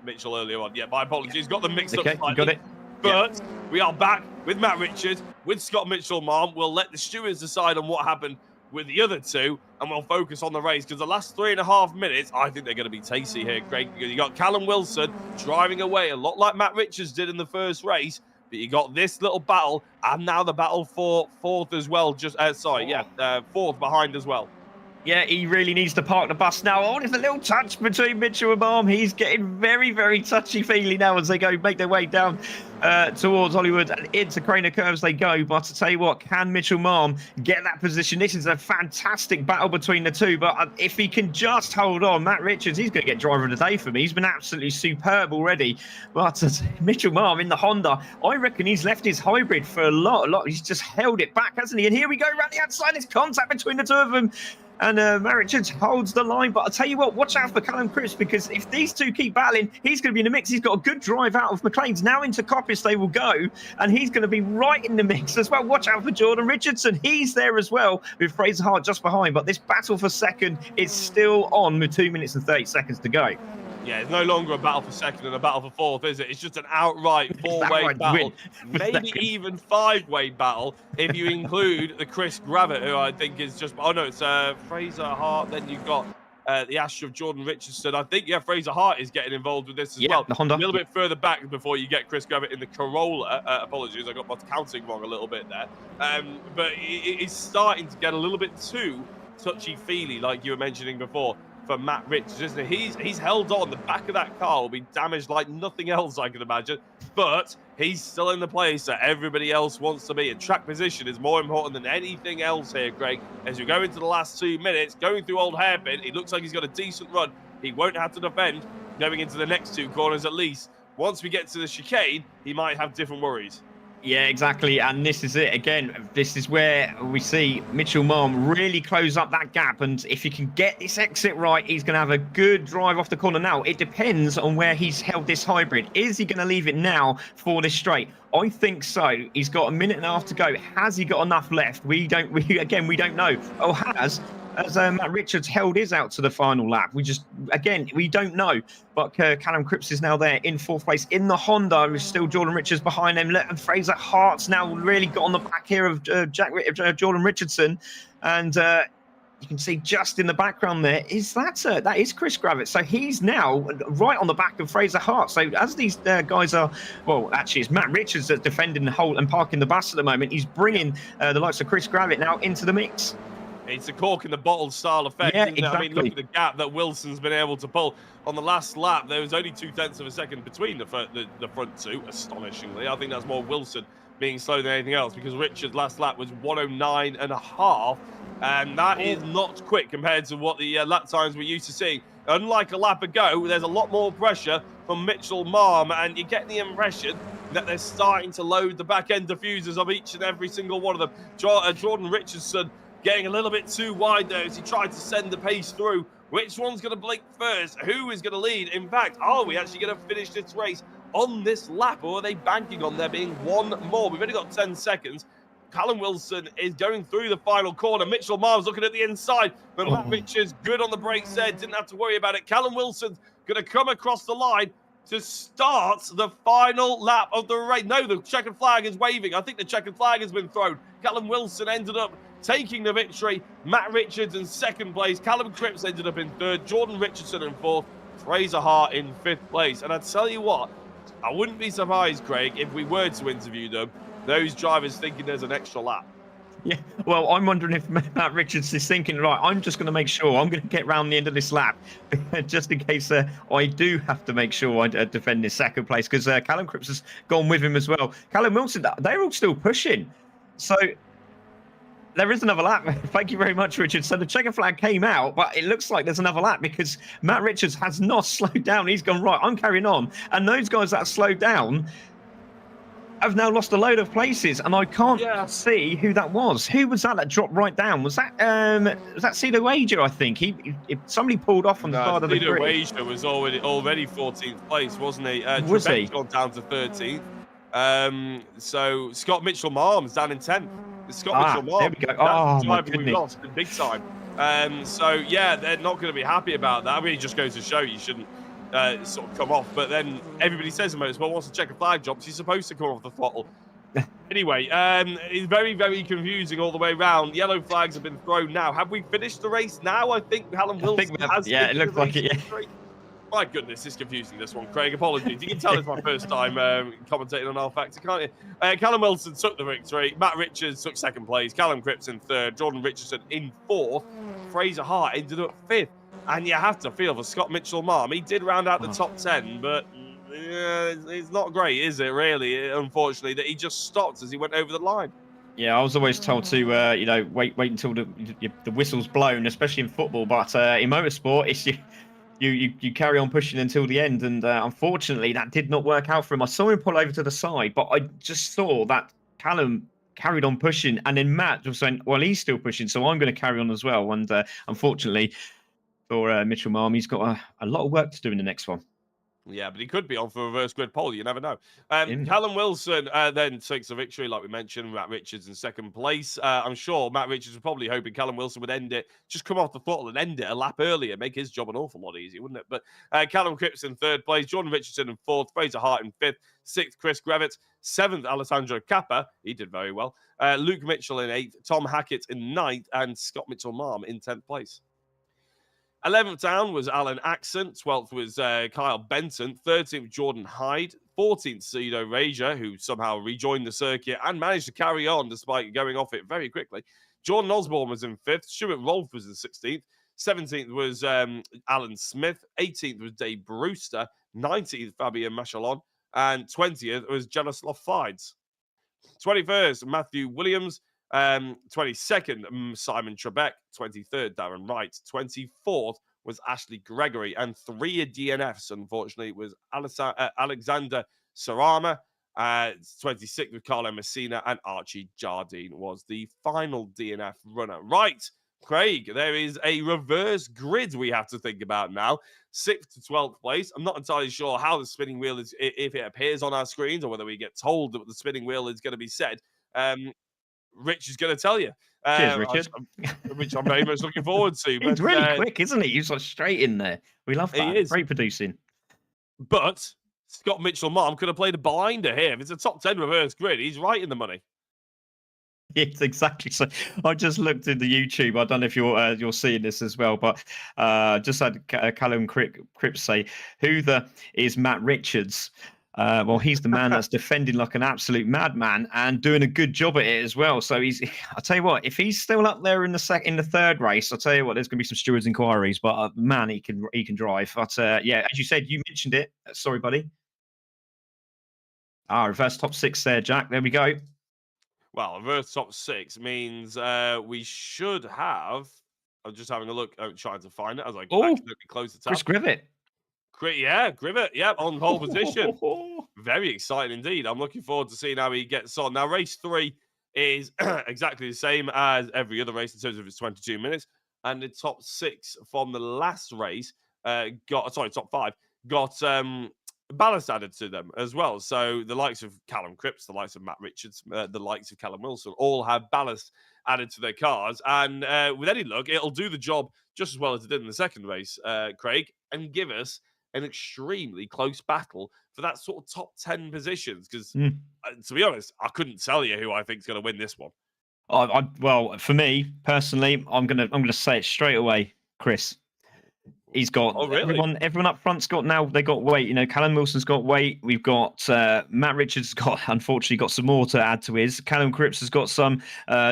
Mitchell earlier on. Yeah, my apologies. Got them mixed up slightly. Got it. But we are back with Matt Richards, with Scott Mitchell-Marm. We'll let the stewards decide on what happened with the other two, and we'll focus on the race, because the last 3.5 minutes, I think they're going to be tasty here, Craig. You got Callum Wilson driving away, a lot like Matt Richards did in the first race, but you got this little battle, and now the battle for fourth as well. Fourth behind as well. Yeah, he really needs to park the bus now. Oh, there's a little touch between Mitchell and Marm. He's getting very, very touchy-feely now as they make their way down towards Hollywood and into Craner Curves they go. But to tell you what, can Mitchell Marm get that position? This is a fantastic battle between the two. But if he can just hold on, Matt Richards, he's going to get driver of the day for me. He's been absolutely superb already. But Mitchell Marm in the Honda, I reckon he's left his hybrid for a lot. He's just held it back, hasn't he? And here we go around the outside. There's contact between the two of them. And Matt Richards holds the line. But I'll tell you what, watch out for Callum Cripps, because if these two keep battling, he's going to be in the mix. He's got a good drive out of McLean's. Now into Coppis they will go, and he's going to be right in the mix as well. Watch out for Jordan Richardson. He's there as well, with Fraser Hart just behind. But this battle for second is still on with 2 minutes and 30 seconds to go. Yeah, it's no longer a battle for second and a battle for fourth, is it? It's just an outright four-way battle, maybe even five-way battle if you include the Chris Gravitt, who I think is just... Oh, no, it's Fraser Hart. Then you've got the Ash of Jordan Richardson. I think, Fraser Hart is getting involved with this as well. The Honda. A little bit further back before you get Chris Gravitt in the Corolla. Apologies, I got my counting wrong a little bit there. But it's starting to get a little bit too touchy-feely, like you were mentioning before, for Matt Richards, isn't it? He's held on. The back of that car will be damaged like nothing else, I can imagine. But he's still in the place that everybody else wants to be. And track position is more important than anything else here, Greg. As you go into the last 2 minutes, going through Old Hairpin, it looks like he's got a decent run. He won't have to defend going into the next two corners at least. Once we get to the chicane, he might have different worries. Yeah, exactly. And this is it. Again, this is where we see Mitchell Marm really close up that gap. And if he can get this exit right, he's going to have a good drive off the corner. Now, it depends on where he's held this hybrid. Is he going to leave it now for this straight? I think so. He's got a minute and a half to go. Has he got enough left? We don't know. Oh, has Matt Richards held his out to the final lap? We don't know. But Callum Cripps is now there in fourth place in the Honda. There's still Jordan Richards behind them. And Fraser Hart's now really got on the back here of Jordan Richardson. And you can see just in the background there that is Chris Gravitt. So he's now right on the back of Fraser Hart. So as these guys are, well, actually it's Matt Richards that's defending the hole and parking the bus at the moment. He's bringing the likes of Chris Gravitt now into the mix. It's a cork in the bottle style effect, isn't it? Exactly. I mean, look at the gap that Wilson's been able to pull. On the last lap, there was only 0.2 of a second between the front two, astonishingly. I think that's more Wilson being slow than anything else, because Richard's last lap was 109.5, and that is not quick compared to what the lap times we're used to seeing. Unlike a lap ago, there's a lot more pressure from Mitchell Marm, and you get the impression that they're starting to load the back-end diffusers of each and every single one of them. Jordan Richardson getting a little bit too wide there as he tried to send the pace through. Which one's going to blink first? Who is going to lead? In fact, are we actually going to finish this race on this lap, or are they banking on there being one more? We've only got 10 seconds. Callum Wilson is going through the final corner. Mitchell Marm's looking at the inside, but Matt Richards good on the brakes there, didn't have to worry about it. Callum Wilson's going to come across the line to start the final lap of the race. No, the checkered flag is waving. I think the checkered flag has been thrown. Callum Wilson ended up taking the victory. Matt Richards in second place. Callum Cripps ended up in third. Jordan Richardson in fourth. Fraser Hart in fifth place. And I tell you what, I wouldn't be surprised, Craig, if we were to interview them, those drivers thinking there's an extra lap. Yeah, well, I'm wondering if Matt Richards is thinking, right, I'm just going to make sure I'm going to get round the end of this lap, just in case I do have to make sure I defend this second place, because Callum Cripps has gone with him as well. Callum Wilson, they're all still pushing. So there is another lap. Thank you very much, Richard. So the checker flag came out, but it looks like there's another lap because Matt Richards has not slowed down. He's gone, right, I'm carrying on. And those guys that have slowed down, have now lost a load of places, and I can't Yeah. see who that was. Who was that dropped right down? Was that Cedo Wager? I think somebody pulled off on the No, side of the Cedar grid. Wager was already 14th place, wasn't he? Was Trebek's he? gone down to 13th. So Scott Mitchell-Marm's down in 10th. It's Scott There Mitchell-Marm. we go. That's the Oh my driver we goodness. lost in big time. So yeah, they're not going to be happy about that. I mean, it just goes to show you shouldn't sort of come off. But then everybody says in motorsport, wants to check a flag job, he's supposed to come off the throttle. Anyway, it's very, very confusing all the way around. Yellow flags have been thrown now. Have we finished the race now? I think Callum Wilson has. Yeah, it looks like it. Yeah. My goodness, it's confusing, this one, Craig. Apologies. You can tell it's my first time commentating on R-Factor, can't you? Callum Wilson took the victory. Matt Richards took second place. Callum Cripps in third. Jordan Richardson in fourth. Fraser Hart ended up fifth. And you have to feel for Scott Mitchell-Marm. He did round out the top 10, but it's not great, is it, really, unfortunately, that he just stopped as he went over the line. Yeah, I was always told to, wait until the whistle's blown, especially in football. But in motorsport, it's you carry on pushing until the end. And unfortunately, that did not work out for him. I saw him pull over to the side, but I just saw that Callum carried on pushing. And then Matt was saying, well, he's still pushing, so I'm going to carry on as well. And unfortunately for Mitchell-Marm, he's got a lot of work to do in the next one. Yeah, but he could be on for a reverse grid pole. You never know. Callum Wilson then takes the victory, like we mentioned. Matt Richards in second place. I'm sure Matt Richards was probably hoping Callum Wilson would end it, just come off the throttle and end it a lap earlier, make his job an awful lot easier, wouldn't it? But Callum Cripps in third place, Jordan Richardson in fourth, Fraser Hart in fifth, sixth Chris Grevett, seventh Alessandro Cappa, he did very well. Luke Mitchell in eighth, Tom Hackett in ninth, and Scott Mitchell-Marm in 10th place. 11th down was Alan Axon. 12th was Kyle Benton. 13th, Jordan Hyde. 14th, Cedo Rager, who somehow rejoined the circuit and managed to carry on despite going off it very quickly. Jordan Osborne was in 5th. Stuart Rolfe was in 16th. 17th was Alan Smith. 18th was Dave Brewster. 19th, Fabian Machalon. And 20th was Janislav Fides. 21st, Matthew Williams. 22nd, Simon Trebek. 23rd, Darren Wright. 24th was Ashley Gregory. And 3 DNFs, unfortunately, was Alexander Sarama. 26th with Carlo Messina. And Archie Jardine was the final DNF runner. Right, Craig, there is a reverse grid we have to think about now. 6th to 12th place. I'm not entirely sure how the spinning wheel is, if it appears on our screens or whether we get told that the spinning wheel is going to be said. Rich is going to tell you. Cheers, Richard. Which I'm very much looking forward to. He's really quick, isn't he? He's like straight in there. We love that. He is. Great producing. But Scott Mitchell-Marm could have played a blinder here. If it's a top 10 reverse grid, he's right in the money. Yes, exactly. So I just looked in the YouTube. I don't know if you're seeing this as well, but just had Callum Cripps say, "Who is Matt Richards?" Well, he's the man that's defending like an absolute madman and doing a good job at it as well. So I'll tell you what, if he's still up there in the third race, I'll tell you what, there's going to be some stewards' inquiries. But man, he can drive. But yeah, as you said, you mentioned it. Sorry, buddy. Reverse top 6 there, Jack. There we go. Well, reverse top 6 means we should have. I'm just having a look. I'm trying to find it as I accidentally close the tab. Chris Grivett. Yeah, Grivett. Yeah, on pole position. Very exciting indeed. I'm looking forward to seeing how he gets on. Now, race 3 is exactly the same as every other race in terms of its 22 minutes. And the top 6 from the last race top 5 got ballast added to them as well. So the likes of Callum Cripps, the likes of Matt Richards, the likes of Callum Wilson all have ballast added to their cars. And with any luck, it'll do the job just as well as it did in the second race, Craig, and give us an extremely close battle for that sort of top 10 positions. Because to be honest, I couldn't tell you who I think is going to win this one. Well, for me personally, I'm gonna say it straight away, Chris. He's got everyone up front's got now. They got weight. You know, Callum Wilson's got weight. We've got Matt Richards unfortunately got some more to add to his. Callum Cripps has got some.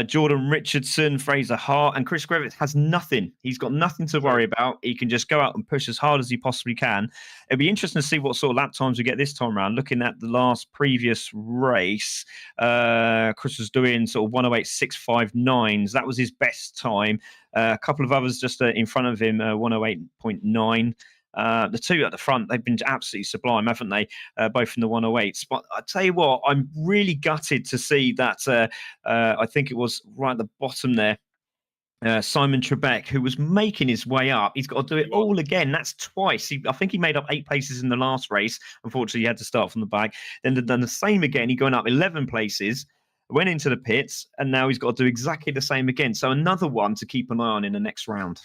Jordan Richardson, Fraser Hart, and Chris Grevett has nothing. He's got nothing to worry about. He can just go out and push as hard as he possibly can. It'll be interesting to see what sort of lap times we get this time around. Looking at the previous race, Chris was doing sort of 108.659s. That was his best time. A couple of others just in front of him, 108.9. The two at the front, they've been absolutely sublime, haven't they? Both in the 108s. But I tell you what, I'm really gutted to see that. I think it was right at the bottom there. Simon Trebek, who was making his way up, he's got to do it all again. That's twice. I think he made up 8 places in the last race. Unfortunately, he had to start from the back. Then done the same again. He going up 11 places, went into the pits, and now he's got to do exactly the same again. So another one to keep an eye on in the next round.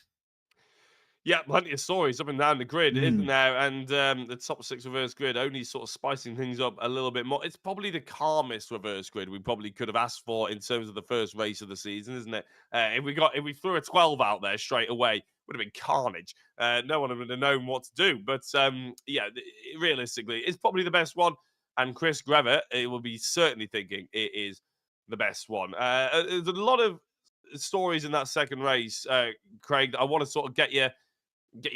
Yeah, plenty of stories up and down the grid, isn't there? And the top 6 reverse grid only sort of spicing things up a little bit more. It's probably the calmest reverse grid we probably could have asked for in terms of the first race of the season, isn't it? If we threw a 12 out there straight away, would have been carnage. No one would have known what to do. But yeah, realistically, it's probably the best one. And Chris Grever, it will be certainly thinking it is the best one. There's a lot of stories in that second race, Craig, that I want to sort of get your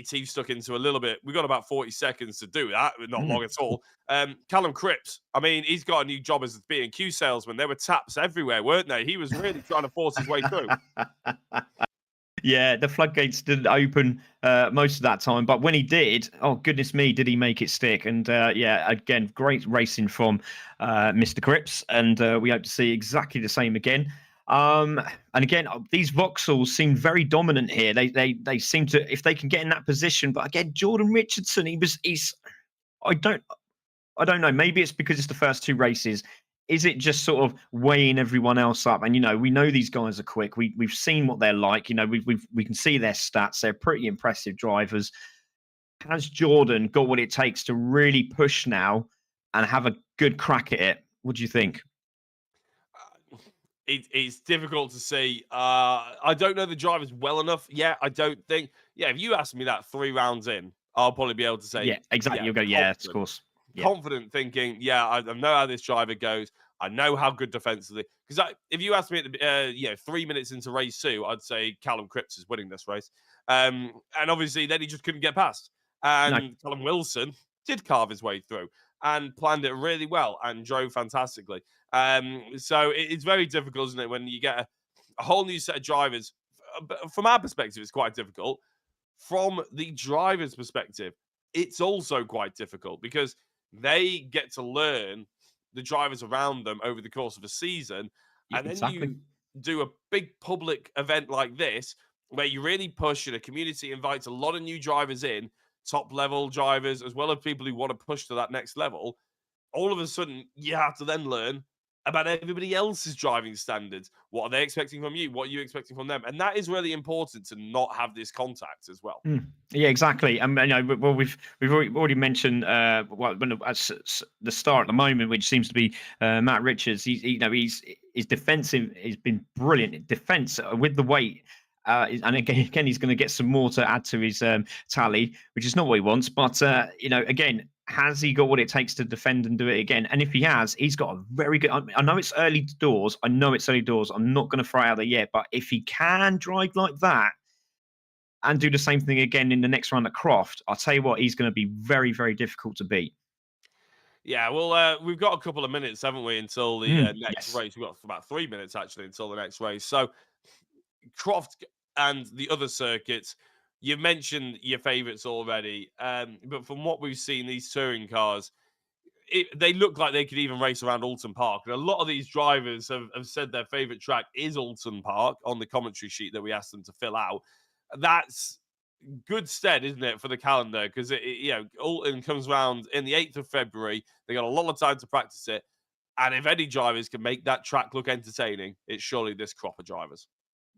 teeth stuck into a little bit. We've got about 40 seconds to do that, not long at all. Callum Cripps, I mean, he's got a new job as a B&Q salesman. There were taps everywhere, weren't there? He was really trying to force his way through. Yeah, the floodgates didn't open most of that time, but when he did, oh goodness me, did he make it stick? And yeah, again, great racing from Mr. Cripps, and we hope to see exactly the same again. And again, these Vauxhalls seem very dominant here. They seem to, if they can get in that position. But again, Jordan Richardson, he's I don't know. Maybe it's because it's the first 2 races. Is it just sort of weighing everyone else up? And we know these guys are quick. We've seen what they're like. We can see their stats. They're pretty impressive drivers. Has Jordan got what it takes to really push now and have a good crack at it? What do you think? It's difficult to see. I don't know the drivers well enough. Yeah, I don't think. Yeah, if you ask me that 3 rounds in, I'll probably be able to say. Yeah, exactly. You'll go, yeah, of course. Yeah. Confident thinking, yeah, I know how this driver goes. I know how good defensively. Because if you ask me at the 3 minutes into race 2, I'd say Callum Cripps is winning this race. And obviously, then he just couldn't get past. And Callum Wilson did carve his way through and planned it really well and drove fantastically. So it's very difficult, isn't it, when you get a whole new set of drivers. From our perspective, it's quite difficult. From the driver's perspective, it's also quite difficult because they get to learn the drivers around them over the course of a season. And then you do a big public event like this, where you really push and a community invites a lot of new drivers in, top level drivers, as well as people who want to push to that next level. All of a sudden, you have to then learn about everybody else's driving standards. What are they expecting from you? What are you expecting from them? And that is really important to not have this contact as well. Yeah, exactly. Well, we've already mentioned at the start at the moment, which seems to be Matt Richards. His defensive has been brilliant. Defense with the weight. And again, he's going to get some more to add to his tally, which is not what he wants. But again, has he got what it takes to defend and do it again? And if he has, he's got a very good. I know it's early doors. I'm not going to throw out there yet. But if he can drive like that and do the same thing again in the next round at Croft, I'll tell you what, he's going to be very, very difficult to beat. Yeah, well, we've got a couple of minutes, haven't we, until the next race? We've got about 3 minutes, actually, until the next race. So Croft and the other circuits, you've mentioned your favourites already. But from what we've seen, these touring cars, they look like they could even race around Alton Park. And a lot of these drivers have said their favourite track is Alton Park on the commentary sheet that we asked them to fill out. That's good stead, isn't it, for the calendar? Because Alton comes around in the 8th of February. They got a lot of time to practice it. And if any drivers can make that track look entertaining, it's surely this crop of drivers.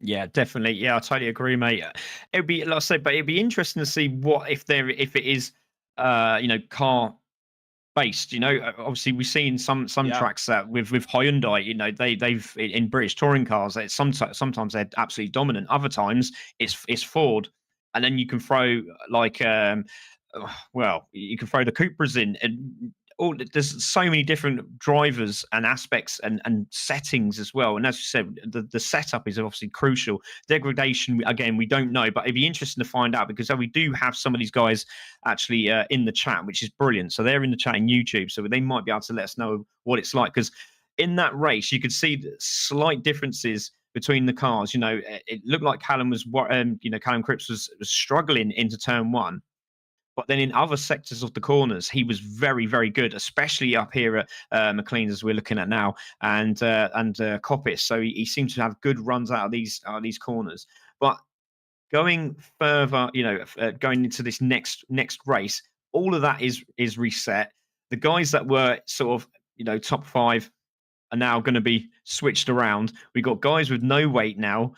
Yeah, definitely. Yeah, I totally agree, mate. It'd be, like I said, but it'd be interesting to see what if it is, car based. Obviously we've seen some tracks that with Hyundai, they've in British touring cars, sometimes they're absolutely dominant. Other times it's Ford, and then you can throw you can throw the Cupras in, and there's so many different drivers and aspects and settings as well. And as you said, the setup is obviously crucial. Degradation, again, we don't know, but it'd be interesting to find out, because we do have some of these guys actually in the chat, which is brilliant. So they're in the chat in YouTube, so they might be able to let us know what it's like. Because in that race, you could see the slight differences between the cars. It looked like Callum Cripps was struggling into turn 1. But then in other sectors of the corners, he was very, very good, especially up here at McLean, as we're looking at now, and Coppice. So he seemed to have good runs out of these corners. But going further, going into this next race, all of that is reset. The guys that were sort of, top 5 are now going to be switched around. We've got guys with no weight now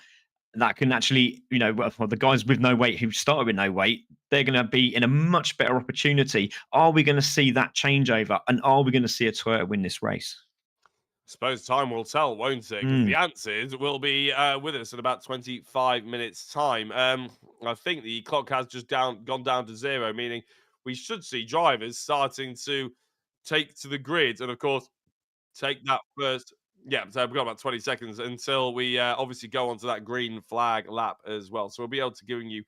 that can actually, the guys with no weight who started with no weight, they're going to be in a much better opportunity. Are we going to see that changeover? And are we going to see a Toyota win this race? I suppose time will tell, won't it? Because the answers will be with us in about 25 minutes' time. I think the clock has just gone down to 0, meaning we should see drivers starting to take to the grid. And, of course, take that first. Yeah, so we've got about 20 seconds until we obviously go onto that green flag lap as well. So we'll be able to give you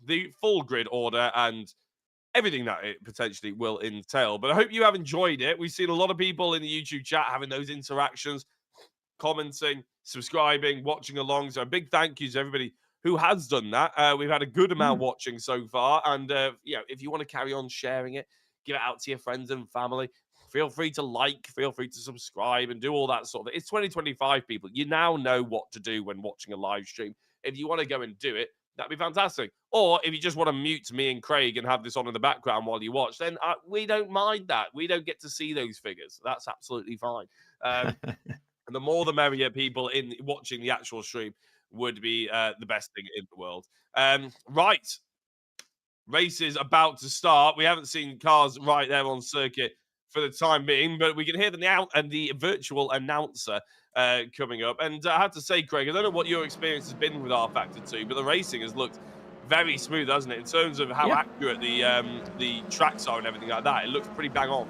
the full grid order and everything that it potentially will entail. But I hope you have enjoyed it. We've seen a lot of people in the YouTube chat having those interactions, commenting, subscribing, watching along. So a big thank you to everybody who has done that. We've had a good amount watching so far. And, if you want to carry on sharing it, give it out to your friends and family. Feel free to like, feel free to subscribe and do all that sort of thing. It's 2025, people. You now know what to do when watching a live stream. If you want to go and do it, that'd be fantastic. Or if you just want to mute me and Craig and have this on in the background while you watch, then we don't mind that. We don't get to see those figures. That's absolutely fine. And the more the merrier, people in watching the actual stream would be the best thing in the world. Right. Race is about to start. We haven't seen cars right there on circuit for the time being, but we can hear the virtual announcer coming up. And I have to say, Craig, I don't know what your experience has been with R Factor 2, but the racing has looked very smooth, hasn't it? In terms of how accurate the tracks are and everything like that, it looks pretty bang on.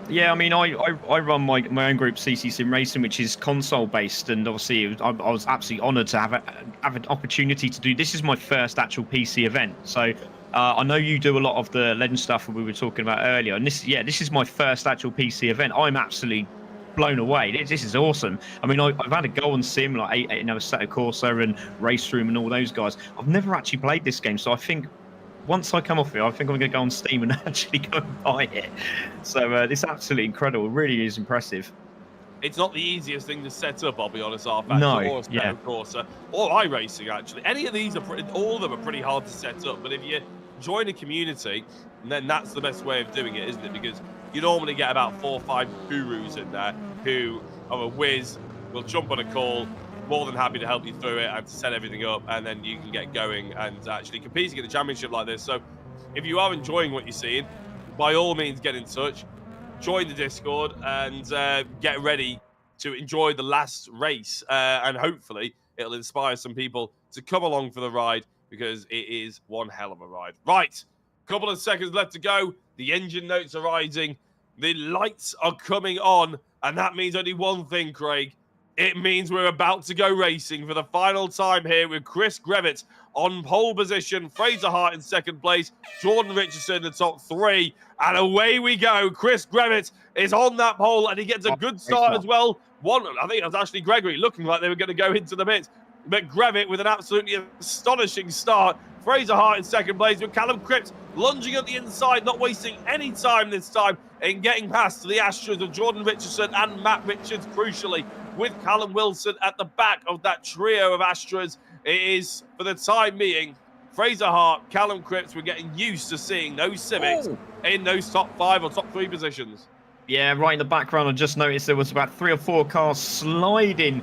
Yeah, I mean, I run my own group, CC Simracing, which is console based, and obviously I was absolutely honoured to have an opportunity to do. This is my first actual PC event, so I know you do a lot of the Legend stuff that we were talking about earlier, and this is my first actual PC event. I'm absolutely blown away. This is awesome. I mean, I've had a go on Sim, like Assetto Corsa and Race Room and all those guys. I've never actually played this game, so I think once I come off here, I think I'm going to go on Steam and actually go and buy it. So it's absolutely incredible. It really is impressive. It's not the easiest thing to set up, I'll be honest, or Corsa, or iRacing, actually. Any of these all of them are pretty hard to set up, but if you join a community, then that's the best way of doing it, isn't it? Because you normally get about 4 or 5 gurus in there who are a whiz, will jump on a call, more than happy to help you through it and to set everything up, and then you can get going and actually competing in the championship like this. So if you are enjoying what you're seeing, by all means get in touch, join the Discord, and get ready to enjoy the last race, and hopefully it'll inspire some people to come along for the ride, because it is one hell of a ride. Right, couple of seconds left to go. The engine notes are rising, the lights are coming on, and that means only one thing, Craig. It means we're about to go racing for the final time here with Chris Grevitt on pole position, Fraser Hart in second place, Jordan Richardson in the top 3, and away we go. Chris Grevitt is on that pole, and he gets a good start as well. I think it was Ashley Gregory looking like they were going to go into the pits, but Grevitt with an absolutely astonishing start. Fraser Hart in second place with Callum Cripps lunging at the inside, not wasting any time this time in getting past the Astros of Jordan Richardson and Matt Richards, crucially, with Callum Wilson at the back of that trio of Astros. It is, for the time being, Fraser Hart, Callum Cripps. We're getting used to seeing those Civics in those top 5 or top 3 positions. Yeah, right in the background, I just noticed there was about 3 or 4 cars sliding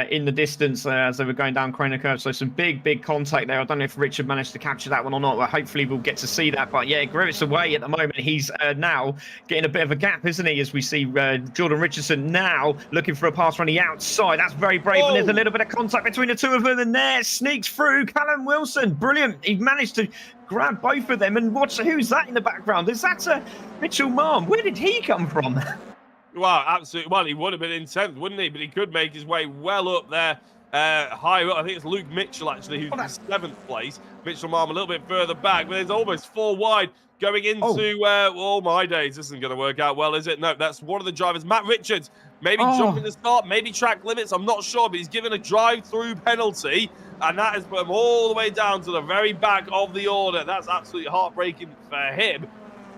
in the distance as they were going down Craner Curve. So some big contact there. I don't know if Richard managed to capture that one or not, but hopefully we'll get to see that. But yeah, Grevitt's away at the moment. He's now getting a bit of a gap, isn't he? As we see Jordan Richardson now looking for a pass on the outside. That's very brave. And there's a little bit of contact between the two of them, and there sneaks through Callum Wilson. Brilliant. He managed to grab both of them. And who's that in the background? Is that Mitchell Marm? Where did he come from? Well, absolutely. Well, he would have been in 10th, wouldn't he? But he could make his way well up there, higher up. I think it's Luke Mitchell, actually, who's in 7th place. Mitchell Marm a little bit further back, but there's almost 4 wide going into, my days. This isn't going to work out well, is it? No, that's one of the drivers, Matt Richards. maybe jumping the start, maybe track limits, I'm not sure, but he's given a drive-through penalty, and that has put him all the way down to the very back of the order. That's absolutely heartbreaking for him.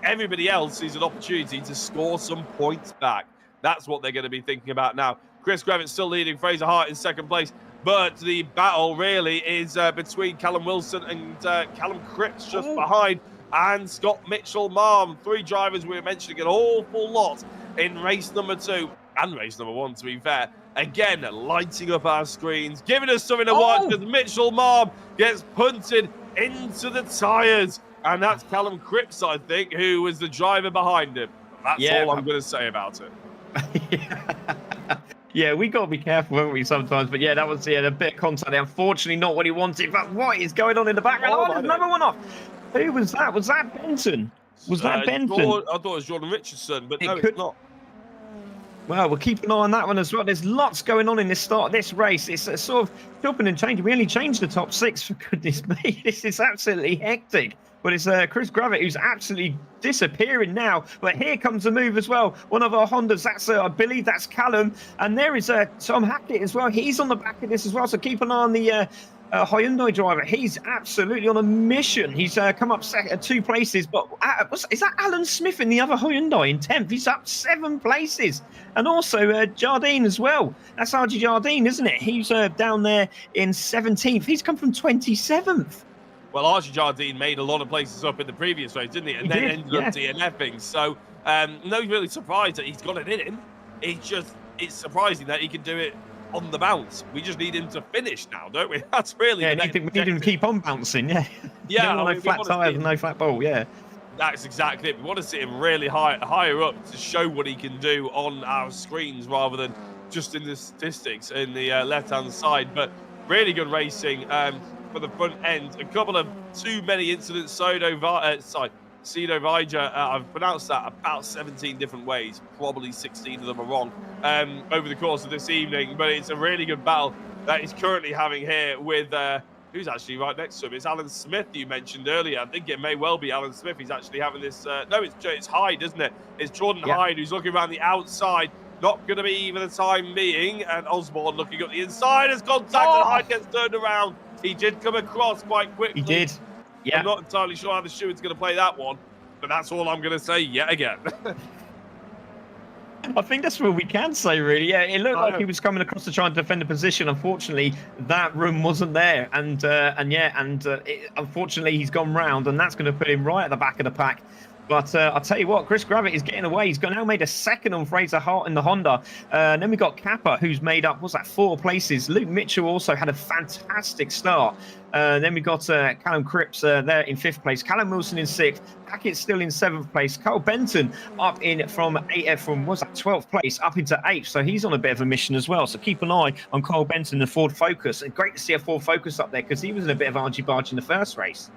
Everybody else sees an opportunity to score some points back. That's what they're going to be thinking about now. Chris Gravett still leading, Fraser Hart in second place, but the battle really is between Callum Wilson and Callum Cripps just behind, and Scott Mitchell-Marm. 3 drivers we were mentioning an awful lot in race number 2 and race number 1, to be fair. Again, lighting up our screens, giving us something to watch as Mitchell-Marm gets punted into the tyres. And that's Callum Cripps, I think, who was the driver behind him. That's all I'm going to say about it. Yeah, we got to be careful, haven't we, sometimes? But yeah, that was a bit of contact. Unfortunately, not what he wanted. But what is going on in the background? There's another one off. Who was that? Was that Benton? Was that Benton? I thought it was Jordan Richardson, but it's not. Well, we'll keep an eye on that one as well. There's lots going on in this start of this race. It's sort of chopping and changing. We only changed the top 6, for goodness me. This is absolutely hectic. But it's Chris Gravett who's absolutely disappearing now. But here comes a move as well. One of our Hondas, that's I believe that's Callum. And there is Tom Hackett as well. He's on the back of this as well. So keep an eye on the Hyundai driver. He's absolutely on a mission. He's come up 2 places. But is that Alan Smith in the other Hyundai in 10th? He's up 7 places. And also Jardine as well. That's RG Jardine, isn't it? He's down there in 17th. He's come from 27th. Well, Archie Jardine made a lot of places up in the previous race, didn't he? And then ended up DNFing. So, no really surprised that he's got it in him. It's surprising that he can do it on the bounce. We just need him to finish now, don't we? That's really we need him to keep on bouncing, no flat tyres and no flat ball, That's exactly it. We want to see him really higher up to show what he can do on our screens rather than just in the statistics in the left-hand side. But really good racing. For the front end, a couple of too many incidents. Sido Vija, I've pronounced that about 17 different ways. Probably 16 of them are wrong over the course of this evening. But it's a really good battle that he's currently having here with who's actually right next to him. It's Alan Smith you mentioned earlier. I think it may well be Alan Smith. He's actually having this. No, it's Hyde, isn't it? It's Jordan Hyde who's looking around the outside. Not going to be for the time being. And Osborne looking at the inside as contact, and Hyde gets turned around. He did come across quite quickly. He did. Yeah. I'm not entirely sure how the steward's going to play that one, but that's all I'm going to say yet again. I think that's what we can say, really. Yeah, it looked like he was coming across to try and defend the position. Unfortunately, that room wasn't there, and unfortunately, he's gone round, and that's going to put him right at the back of the pack. But I'll tell you what, Chris Gravett is getting away. He's now made a second on Fraser Hart in the Honda. And then we've got Kappa, who's made up, 4 places. Luke Mitchell also had a fantastic start. Then we got Callum Cripps there in 5th place. Callum Wilson in 6th. Hackett's still in 7th place. Carl Benton up in from 12th place up into 8th. So he's on a bit of a mission as well. So keep an eye on Carl Benton, the Ford Focus. And great to see a Ford Focus up there because he was in a bit of argy-bargy in the first race.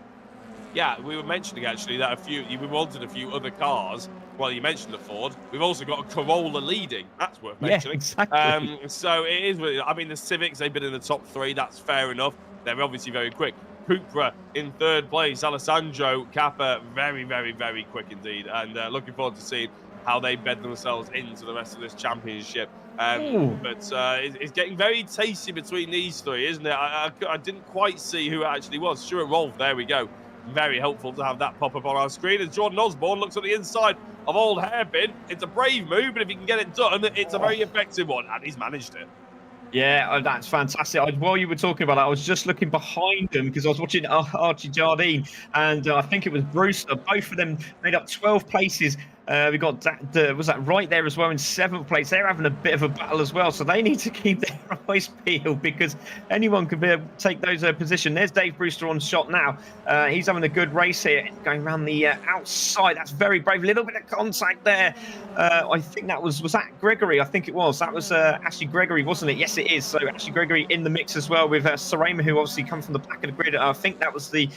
Yeah, we were mentioning actually that we wanted a few other cars. Well, you mentioned the Ford. We've also got a Corolla leading. That's worth mentioning. Yeah, exactly. So it is really, I mean, the Civics, they've been in the top 3. That's fair enough. They're obviously very quick. Cupra in 3rd place. Alessandro Kappa, very, very, very quick indeed. And looking forward to seeing how they bed themselves into the rest of this championship. But it's getting very tasty between these 3, isn't it? I didn't quite see who it actually was. Stuart Rolfe, there we go. Very helpful to have that pop up on our screen as Jordan Osborne looks at the inside of Old Hairpin. It's a brave move, but if he can get it done, it's a very effective one, and he's managed it. Yeah, that's fantastic. While you were talking about that, I was just looking behind them because I was watching Archie Jardine, and I think it was Brewster. Both of them made up 12 places. We got was that right there as well in 7th place. They're having a bit of a battle as well, so they need to keep their eyes peeled because anyone could take those position. There's Dave Brewster on shot now. He's having a good race here, going around the outside. That's very brave. A little bit of contact there. I think that was that Gregory? I think it was. That was Ashley Gregory, wasn't it? Yes, it is. So Ashley Gregory in the mix as well with Sarema, who obviously come from the back of the grid. I think that was the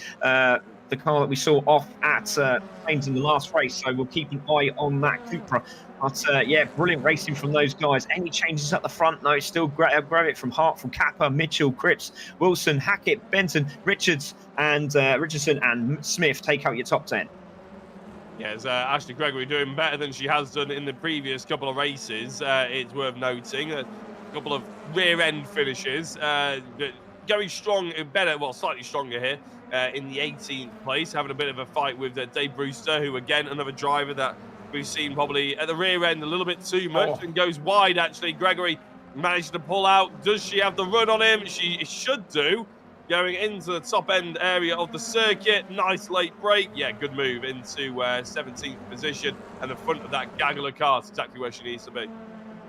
car that we saw off at Plains in the last race, so we'll keep an eye on that Cupra. But yeah, brilliant racing from those guys. Any changes at the front? No, it's still Gravett from Hart, from Kappa, Mitchell, Cripps, Wilson, Hackett, Benton, Richardson and Smith take out your top 10. Yes, Ashley Gregory doing better than she has done in the previous couple of races. It's worth noting a couple of rear-end finishes, going strong, better, well, slightly stronger here in the 18th place, having a bit of a fight with Dave Brewster, who again another driver that we've seen probably at the rear end a little bit too much and goes wide. Actually, Gregory managed to pull out. Does she have the run on him? She should do. Going into the top end area of the circuit. Nice late break. Yeah, good move into 17th position and the front of that gaggle of cars. Exactly where she needs to be.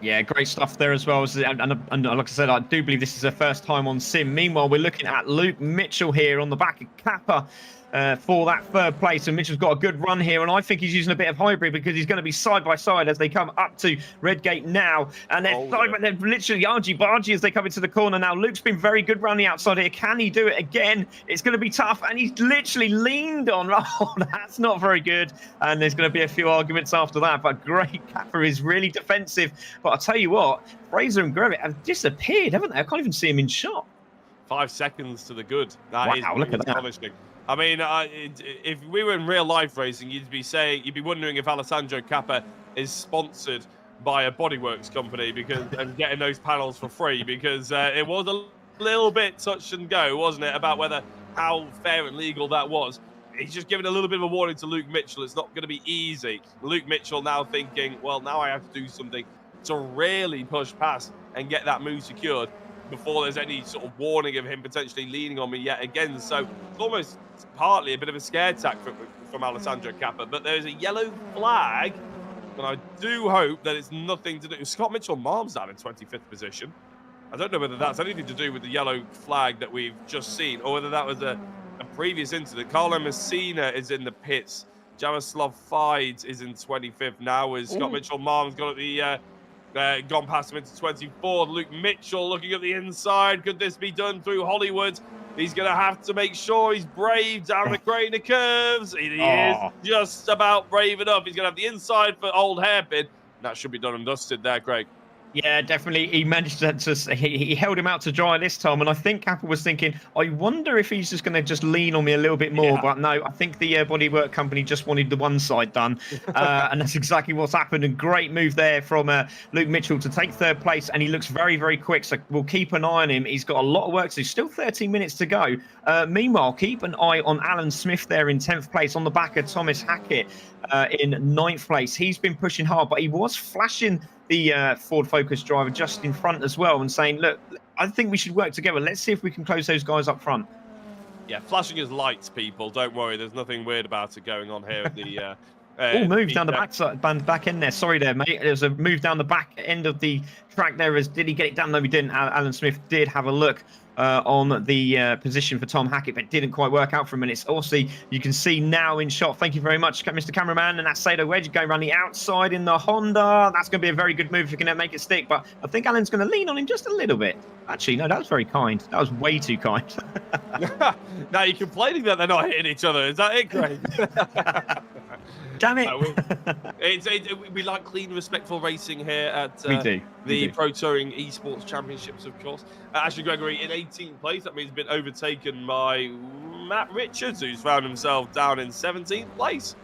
Yeah, great stuff there as well. And like I said, I do believe this is her first time on sim. Meanwhile, we're looking at Luke Mitchell here on the back of Kappa for that third place. And Mitchell's got a good run here. And I think he's using a bit of hybrid because he's going to be side by side as they come up to Redgate now. And they're literally argy-bargy as they come into the corner now. Luke's been very good round the outside here. Can he do it again? It's going to be tough. And he's literally leaned on. Oh, that's not very good. And there's going to be a few arguments after that. But great. Kappa is really defensive. But I'll tell you what, Fraser and Grevitt have disappeared, haven't they? I can't even see him in shot. 5 seconds to the good. Wow, look at that. I mean, if we were in real life racing, you'd be wondering if Alessandro Kappa is sponsored by a bodyworks company and getting those panels for free, because it was a little bit touch and go, wasn't it, about how fair and legal that was. He's just given a little bit of a warning to Luke Mitchell. It's not going to be easy. Luke Mitchell now thinking, well, now I have to do something to really push past and get that move secured before there's any sort of warning of him potentially leaning on me yet again. So it's almost partly a bit of a scare tactic from Alessandro Kappa. But there's a yellow flag, and I do hope that it's nothing to do. Scott Mitchell Marm's down in 25th position. I don't know whether that's anything to do with the yellow flag that we've just seen, or whether that was a previous incident. Carlo Messina is in the pits. Jaroslav Fides is in 25th now, as Scott Mitchell Marm's got at the gone past him into 24th. Luke Mitchell looking at the inside. Could this be done through Hollywood? He's going to have to make sure he's brave down the grain of curves. He is just about brave enough. He's going to have the inside for old hairpin. That should be done and dusted there, Craig. Yeah, definitely. He managed he held him out to dry this time, and I think Kappa was thinking, I wonder if he's just going to just lean on me a little bit more. Yeah. But no, I think the bodywork company just wanted the one side done, and that's exactly what's happened. And great move there from Luke Mitchell to take third place, and he looks very, very quick. So we'll keep an eye on him. He's got a lot of work to do. Still 13 minutes to go. Meanwhile, keep an eye on Alan Smith there in 10th place on the back of Thomas Hackett in 9th place. He's been pushing hard, but he was flashing the Ford Focus driver just in front as well and saying, look, I think we should work together. Let's see if we can close those guys up front. Yeah, flashing his lights, people. Don't worry. There's nothing weird about it going on here at the... move down the back end there. Sorry there, mate. There's a move down the back end of the track there. Did he get it done? No, he didn't. Alan Smith did have a look on the position for Tom Hackett, but it didn't quite work out for a minute. Also, you can see now in shot. Thank you very much, Mr. Cameraman. And that's Sado Wedge going around the outside in the Honda. That's going to be a very good move if you can make it stick. But I think Alan's going to lean on him just a little bit. Actually, no, that was very kind. That was way too kind. Now you're complaining that they're not hitting each other. Is that it, Craig? Damn it. We like clean, respectful racing here at the Pro Touring Esports Championships, of course. Ashley Gregory in 18th place. That means he's been overtaken by Matt Richards, who's found himself down in 17th place.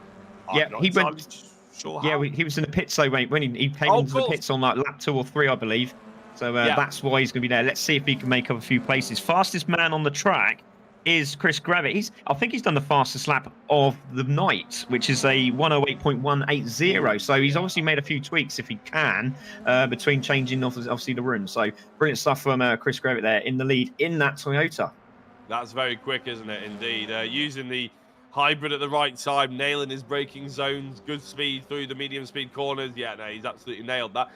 Yeah, he went. Sure. Yeah, he was in the pits, though, mate. When he came into the pits on like lap 2 or 3, I believe. So that's why he's going to be there. Let's see if he can make up a few places. Fastest man on the track is Chris Gravitt. I think he's done the fastest lap of the night, which is a 108.180. So he's obviously made a few tweaks if he can between changing obviously the room. So brilliant stuff from Chris Gravitt there in the lead in that Toyota. That's very quick, isn't it? Indeed. Using the hybrid at the right time, nailing his braking zones, good speed through the medium speed corners. Yeah, no, he's absolutely nailed that.